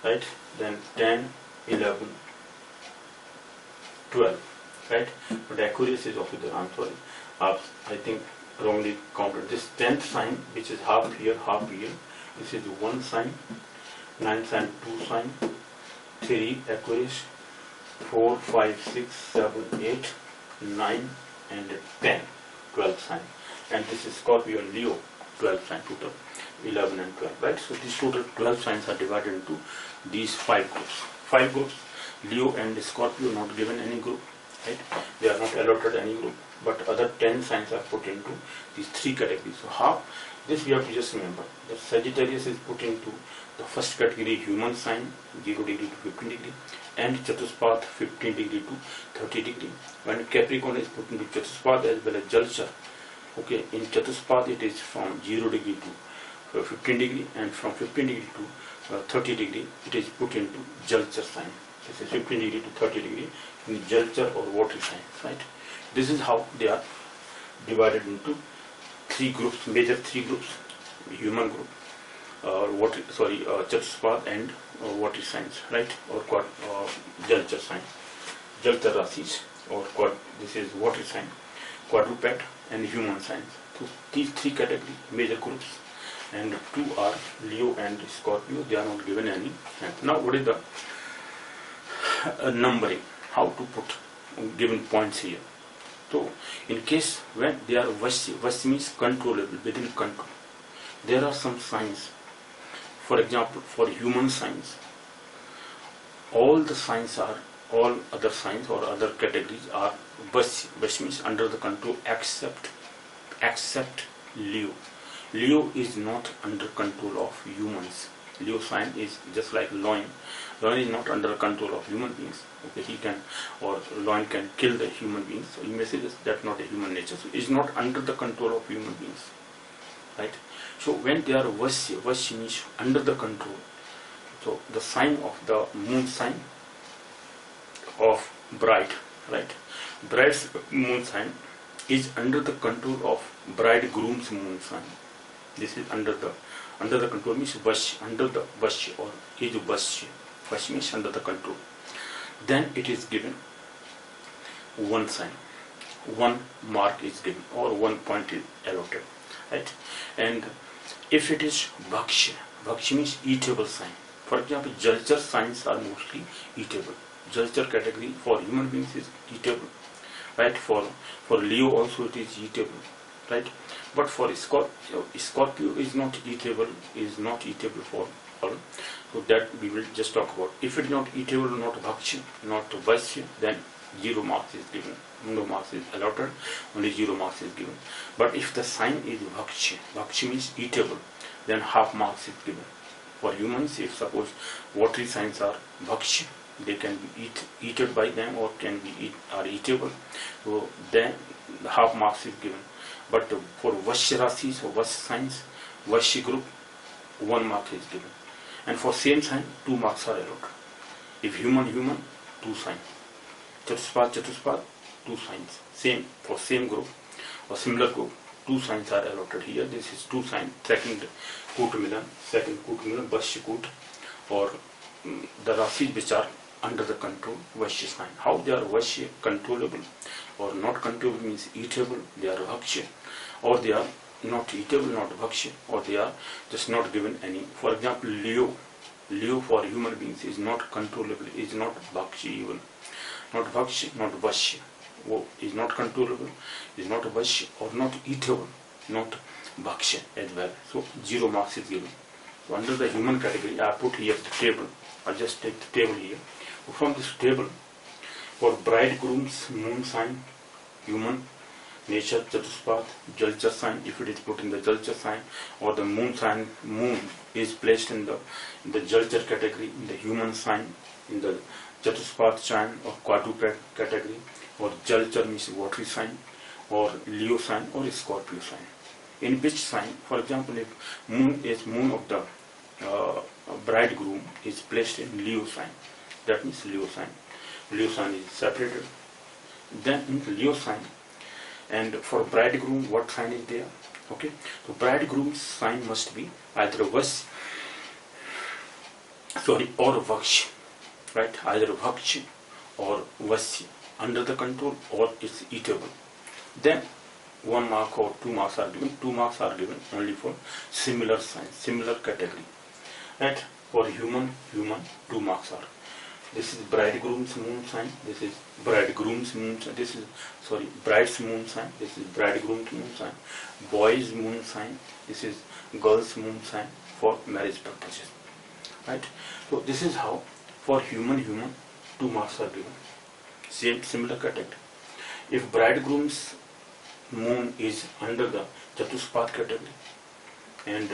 right? Then 10, 11, 12, right? But accuracy is also there. I'm sorry, I think wrongly counted. This 10th sign, which is half here, this is 1 sign, 9th sign, 2 sign, 3 accuracy, 4, 5, 6, 7, 8, 9, and 10, 12 sign. And this is Scorpio and Leo, 12 sign total, 11 and 12, right? So these total 12 signs are divided into these 5 groups. 5 groups, Leo and Scorpio not given any group, right? They are not allotted any group, but other 10 signs are put into these 3 categories. So how? This we have to just remember. The Sagittarius is put into the first category, human sign, 0 degree to 15 degree, and Chatuspath, 15 degree to 30 degree. When Capricorn is put into Chatuspath as well as Jalchar. Okay, in Chatuspath it is from 0 degree to 15 degree, and from 15 degree to 30 degree it is put into Jalchar sign. This is 15 degree to 30 degree in Jalchar or watery sign, right? This is how they are divided into 3 groups, major 3 groups: human group, Chatuspath and watery signs, right? Or Jalchar sign, Jalchar Rasis, or this is watery sign, quadruped, and human signs. So these 3 category major groups, and 2 are Leo and Scorpio. They are not given any. Now what is the numbering? How to put given points here? So in case when they are Vashya means controllable, within control. There are some signs. For example, for human signs, all other signs or other categories are Vashya. Vashya means under the control except Leo. Leo is not under control of humans. Leo sign is just like lion. Lion is not under control of human beings. Okay, he can, or lion can kill the human beings. So you may say that's not a human nature. So it's not under the control of human beings, right? So when they are Vashya means under the control. So the sign of the moon sign of bride, right? Bride's moon sign is under the control of bridegroom's moon sign. This is under the control means Vashya, under the Vashya, or is Vashya. Vashya means under the control. Then it is given one sign, one mark is given, or 1 point is allotted, right? And if it is Bhakshya, Bhakshya means eatable sign. For example, Jalchar signs are mostly eatable. Jalchar category for human beings is eatable, right? For Leo also it is eatable, right? But for Scorpio is not eatable, for all. So that we will just talk about. If it is not eatable, not Bhakshya, not Vashya, then 0 marks is given. No marks is allotted, only 0 marks is given. But if the sign is Bhakshya means eatable, then half marks is given. For humans, if suppose watery signs are Bhakshya, they can be eaten by them, or are eatable, so then the half marks is given. But for Vashya Rasis or Vashya signs, Vashya group, 1 mark is given. And for same sign, 2 marks are allotted. If human, 2 signs. Chatuspad, 2 signs. Same for same group or similar group, 2 signs are allotted here. This is 2 signs. Second Koot Milan, Vashya Koot, or the Rasis which are under the control Vashya sign. How they are Vashya, controllable, or not controllable means eatable, they are Bhakshya, or they are not eatable, not Bhakshya, or they are just not given any. For example, Leo for human beings is not controllable, is not Bhakshya even. Not Bhakshya, not Vashya. Is not controllable, is not Vashya, or not eatable, not Bhakshya as well. So 0 marks is given. So under the human category, I put here the table. I'll just take the table here. From this table, for bridegroom's moon sign, human nature, Chatuspad, Jalchar sign, if it is put in the Jalchar sign, or the moon sign, moon is placed in the Jalchar category, in the human sign, in the Chatuspad sign or quadruped category, or Jalchar means watery sign, or Leo sign, or Scorpio sign. In which sign, for example, if moon of the bridegroom is placed in Leo sign, that means Leo sign. Leo sign is separated. Then in Leo sign, and for bridegroom, what sign is there? Okay, so bridegroom's sign must be either Vashya, or Vakshya, right? Either Vakshya or Vashya, under the control, or it's eatable. Then 1 mark or 2 marks are given. 2 marks are given only for similar sign, similar category. Right? For human, 2 marks are. This is bridegroom's moon sign. This is bridegroom's moon sign. This is bride's moon sign. This is bridegroom's moon sign. Boy's moon sign. This is girl's moon sign for marriage purposes. Right? So this is how for human 2 marks are given. Similar category. If bridegroom's moon is under the Chatuspad category, and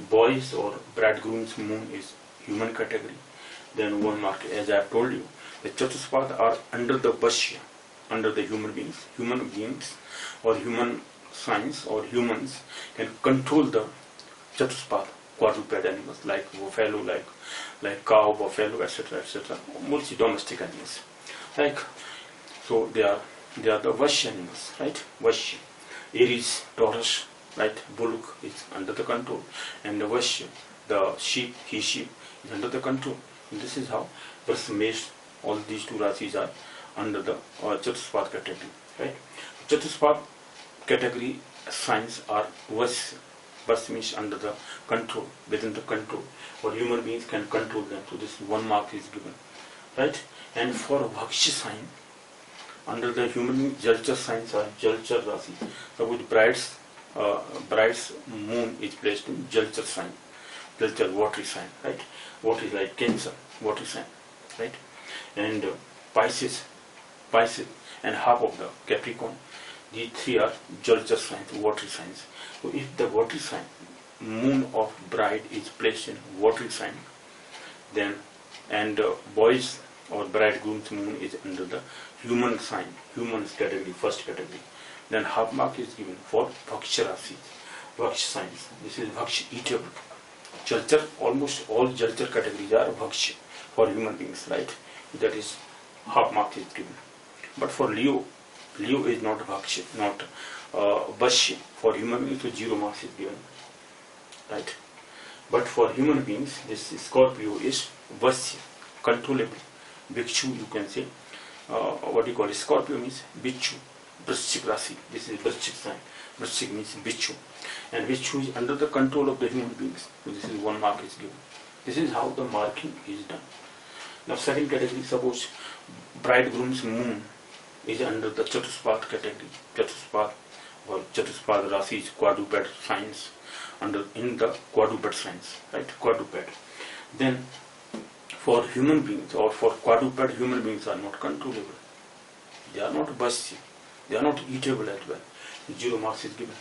boys or bridegroom's moon is human category, then 1 mark. As I have told you, the Chatuspad are under the Vashya, under the human beings. Human beings or human signs or humans can control the Chatuspad, quadruped animals like buffalo, like cow, buffalo, etc., mostly domestic animals. So they are the Vashya animals, right? Vashya. Aries, Taurus, right? Bullock is under the control, and the Vashya, the sheep, he-sheep, is under the control. And this is how Mesh, all these 2 Rasis are under the Chatuspad category, right? Chatuspad category signs are Vashya. Vashya means under the control, within the control, or human beings can control them. So this 1 mark is given, right? And for Vakshya sign, under the human Jalchar signs are Jalchar Rasi. Suppose bride's moon is placed in Jalchar sign, Jalchar watery sign, right? What is like Cancer, watery sign, right? And Pisces, and half of the Capricorn. These three are Jalchar signs, watery signs. So if the watery sign, moon of bride is placed in watery sign, then and boys or bridegroom's moon is under the human sign, human's category, first category, then half mark is given for Bhaksha Rasis, Bhaksha signs. This is Bhaksha, eatable. Jalchar, almost all Jalchar categories are Bhaksha for human beings, right? That is half mark is given. But for Leo is not Bhaksha, not Bhashya. For human beings, so 0 marks is given, right? But for human beings, this Scorpio is Vasya, controllable. Bhikshu, you can say. What do you call it? Scorpio means Bichu, Vrishchik Rasi. This is Vrishchik sign. Vrishchik means Bichu. And Bichu is under the control of the human beings. So this is 1 mark is given. This is how the marking is done. Now second category, suppose bridegroom's moon is under the Chatuspad category. Chatuspad or Chatuspad Rasi is quadruped signs, in the quadruped signs, right? Quadruped. Then for human beings or for quadruped, human beings are not controllable. They are not Vasya. They are not eatable as well. 0 marks is given.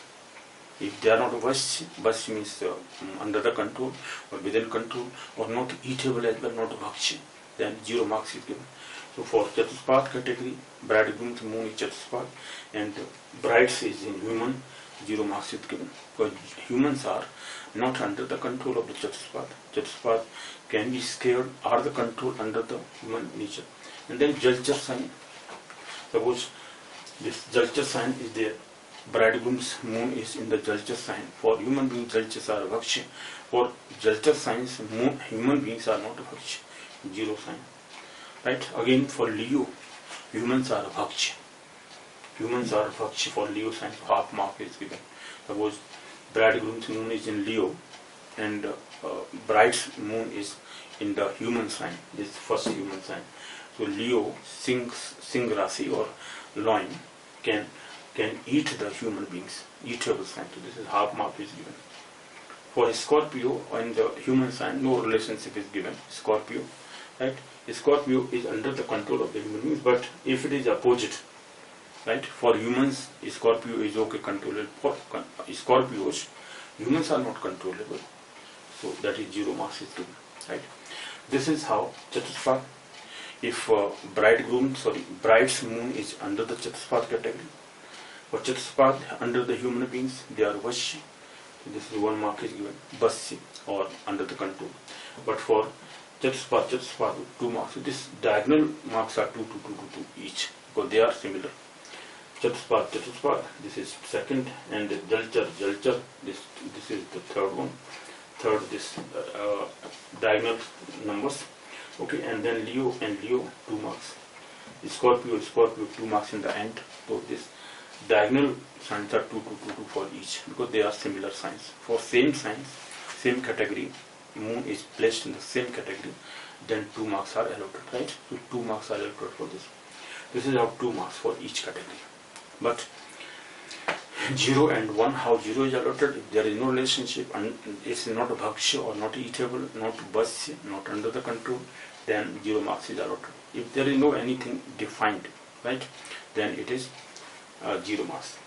If they are not Vasya means under the control or within control or not eatable as well, not Bhaksha, then 0 marks is given. So for Chatuspad category, bridegroom's moon is Chatuspad and brides is in human, 0 marks is given. Because humans are not under the control of the Chatuspad. Chatuspad can be scared or the control under the human nature. And then Jalchar sign. Suppose this Jalchar sign is there. Bridegroom's moon is in the Jalchar sign. For human beings, Jalchars are Bhaksha. For Jalchar signs, human beings are not Bhaksha. 0 sign. Right? Again for Leo, humans are Bhaksha. Humans are Bhaksha for Leo sign. Half mark is given. Suppose bridegroom's moon is in Leo and bride's moon is in the human sign, this first human sign. So Leo, Singh Rasi or loin can eat the human beings, eatable sign. So this is half mark is given. For Scorpio and the human sign, no relationship is given. Scorpio, right? Scorpio is under the control of the human beings, but if it is opposite, right? For humans, Scorpio is okay, controllable. For Scorpios, humans are not controllable. So that is 0 marks is given, right? This is how Chatuspad. If bride's moon is under the Chatuspad category. For Chatuspad, under the human beings, they are Vashya. So this is 1 mark is given, Vasya or under the control. But for Chatuspad, 2 marks. So this diagonal marks are 2, 2, 2, 2, 2 each because they are similar. Chatuspad, this is second, and Jalchar, this is the third one. This diagonal numbers, okay, and then Leo 2 marks. Scorpio 2 marks in the end. So this diagonal signs are 2, 2, 2, 2 for each because they are similar signs. For same signs, same category, moon is placed in the same category, then 2 marks are allotted, right? So 2 marks are allotted for this. This is how 2 marks for each category. But 0 and 1, how 0 is allotted, if there is no relationship and it's not Bhaksha or not eatable, not Vasya, not under the control, then 0 marks is allotted. If there is no anything defined, right, then it is 0 marks.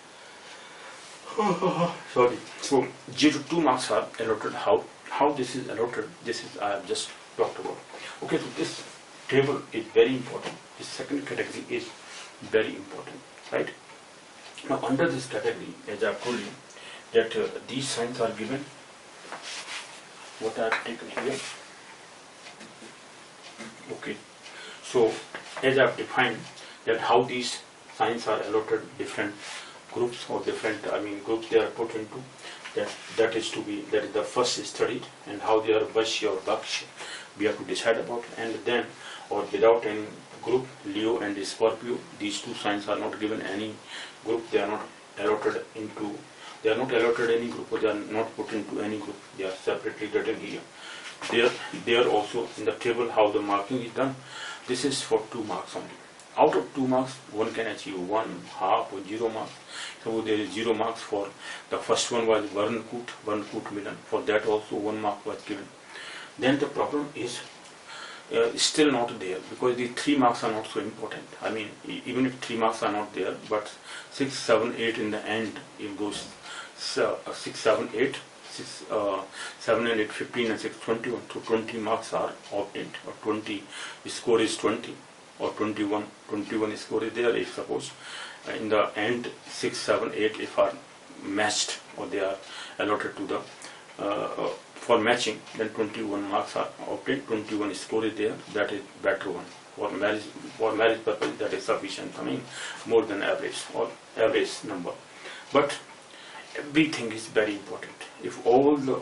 Sorry. So 0 2 marks are allotted. How this is allotted, this is I have just talked about. Okay, so this table is very important. This second category is very important, right? Now under this category, as I have told you, that these signs are given. What I have taken here. Okay. So as I have defined that how these signs are allotted, different groups or different groups they are put into, that is the first studied, and how they are Vashya or Bhaksha we have to decide about, and then or without any group, Leo and Scorpio, these 2 signs are not given any group, they are not allotted any group, or they are not put into any group, they are separately written here. They are also in the table how the marking is done. This is for 2 marks only. Out of 2 marks, one can achieve 1, half or 0 marks. So there is 0 marks for the first one was one KOOT million. For that also 1 mark was given. Then the problem is still not there, because the 3 marks are not so important. I mean, even if 3 marks are not there, but 6, 7, 8 in the end, if those 6, 7, 8, 6, 7 and 8, 15 and 6, 21, so 20 marks are obtained, or 20, the score is 20, or 21 score is there. If suppose in the end 6, 7, 8 if are matched, or they are allotted to the for matching, then 21 marks are obtained, 21 score is there, that is better one. For marriage purpose, that is sufficient. I mean, more than average, or average number. But everything is very important. If all the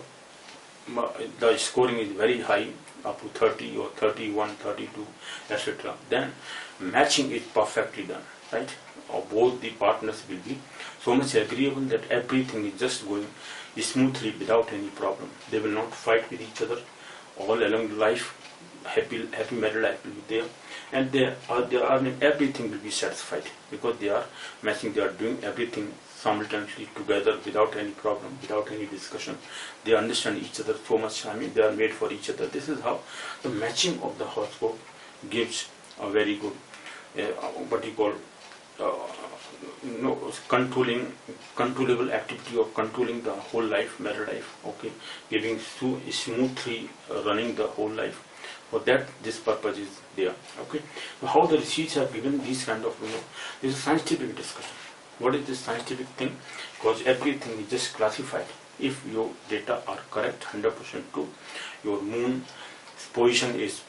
scoring is very high, up to 30 or 31, 32, etc., then matching is perfectly done, right? Or both the partners will be so much agreeable that everything is just going smoothly without any problem. They will not fight with each other all along the life. Happy married life will be there, and everything will be satisfied, because they are matching. They are doing everything simultaneously together without any problem, without any discussion. They understand each other so much. I mean, they are made for each other. This is how the matching of the horoscope gives a very good what you call controllable activity of controlling the whole life, married life. Okay, giving smoothly running the whole life. For that, this purpose is there. Okay, so how the receipts have given these kind of, this is scientific discussion. What is this scientific thing? Because everything is just classified. If your data are correct, 100% true, your moon position is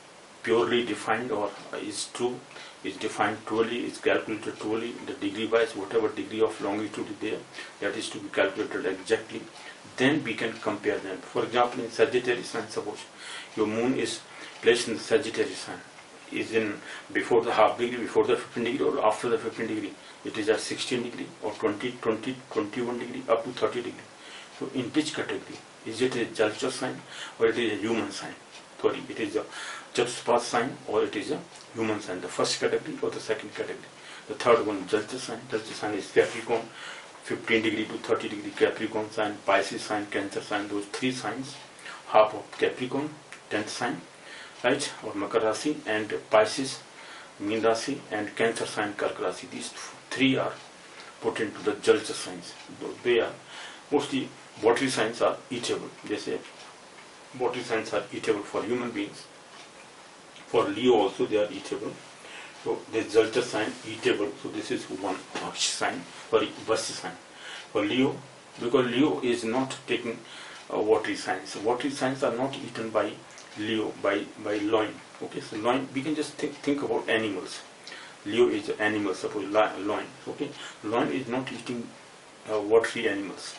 purely defined or is true, is defined truly, is calculated truly, the degree wise, whatever degree of longitude is there, that is to be calculated exactly. Then we can compare them. For example, in Sagittarius sign, suppose your moon is placed in the Sagittarius sign, is in before the half degree, before the 15 degree, or after the 15 degree. It is at 16 degree or 20, 21 degree up to 30 degree. So in which category? Is it a Jalcha sign or it is a human sign? Sorry, it is a Chatuspath sign or it is a human sign. The first category or the second category. The third one, Jalcha sign. Jalcha sign is Capricorn, 15 degree to 30 degree Capricorn sign, Pisces sign, Cancer sign. Those 3 signs, half of Capricorn, 10th sign, right, or Makar Rasi, and Pisces, Meen Rasi, and Cancer sign, Kark Rasi. These 3 are put into the Jalcha signs. They are mostly watery signs are eatable. They say watery signs are eatable for human beings. For Leo also they are eatable. So this Jalcha sign eatable. So this is one Vaksh sign, sorry, Vashi sign. For Leo, because Leo is not taking watery signs. Watery signs are not eaten by Leo, by loin. Okay, so loin, we can just think about animals. Leo is animal, suppose loin. Okay, loin is not eating watery animals.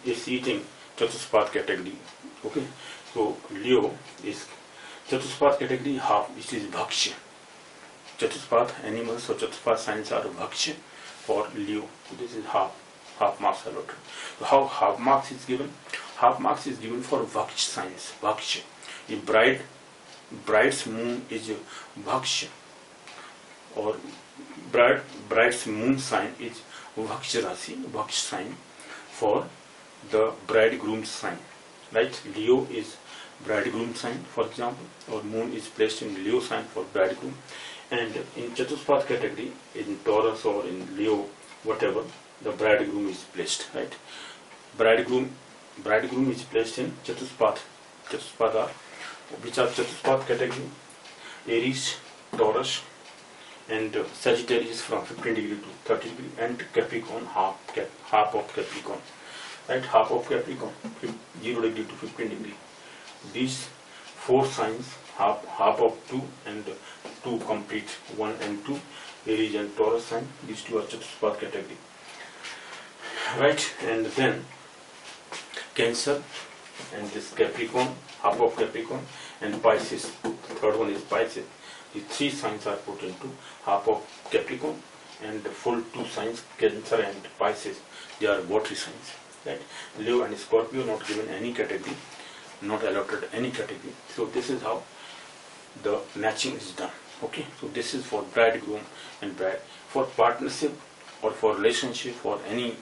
It's eating Chatuspath category. Okay, so Leo is Chatuspath category half, which is Bhakshya. Chatuspath animals or Chatuspath signs are Bhakshya for Leo. So this is half marks allotted. So how half marks is given? Half marks is given for Vaksh signs. Bhakshya. If bride's moon is Bhakshya, or bride's moon sign is Vaksh Rasi, Vaksh sign for the bridegroom's sign. Right? Leo is bridegroom sign, for example, or moon is placed in Leo sign for bridegroom. And in Chatuspath category, in Taurus or in Leo, whatever, the bridegroom is placed. Right? Bridegroom is placed in Chatuspath. Chatuspath are, which are Chatuspath category? Aries, Taurus, and Sagittarius from 15 degree to 30 degree, and Capricorn, half of Capricorn. Right, half of Capricorn, 0 degree to 15 degree. These 4 signs, half of 2 and 2 complete, 1 and 2, Aries and Taurus sign. These 2 are Chatuspath category. Right, and then Cancer and this Capricorn, half of Capricorn, and Pisces. Third one is Pisces. The 3 signs are put into half of Capricorn, and the full 2 signs, Cancer and Pisces, they are watery signs. Right? Leo and Scorpio not given any category, not allotted any category. So this is how the matching is done. Okay, so this is for bridegroom and bride. For partnership or for relationship or any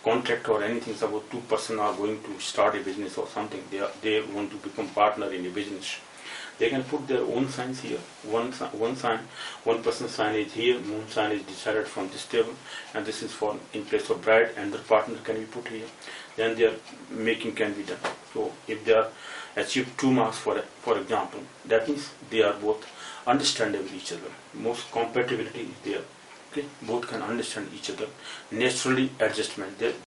contract or anything, suppose two persons are going to start a business or something, they want to become partner in a business. They can put their own signs here. One sign, one person's sign is here, moon sign is decided from this table, and this is for in place of bride, and the partner can be put here. Then their making can be done. So if they are achieved 2 marks for example, that means they are both understandable each other. Most compatibility is there. Okay, both can understand each other. Naturally adjustment.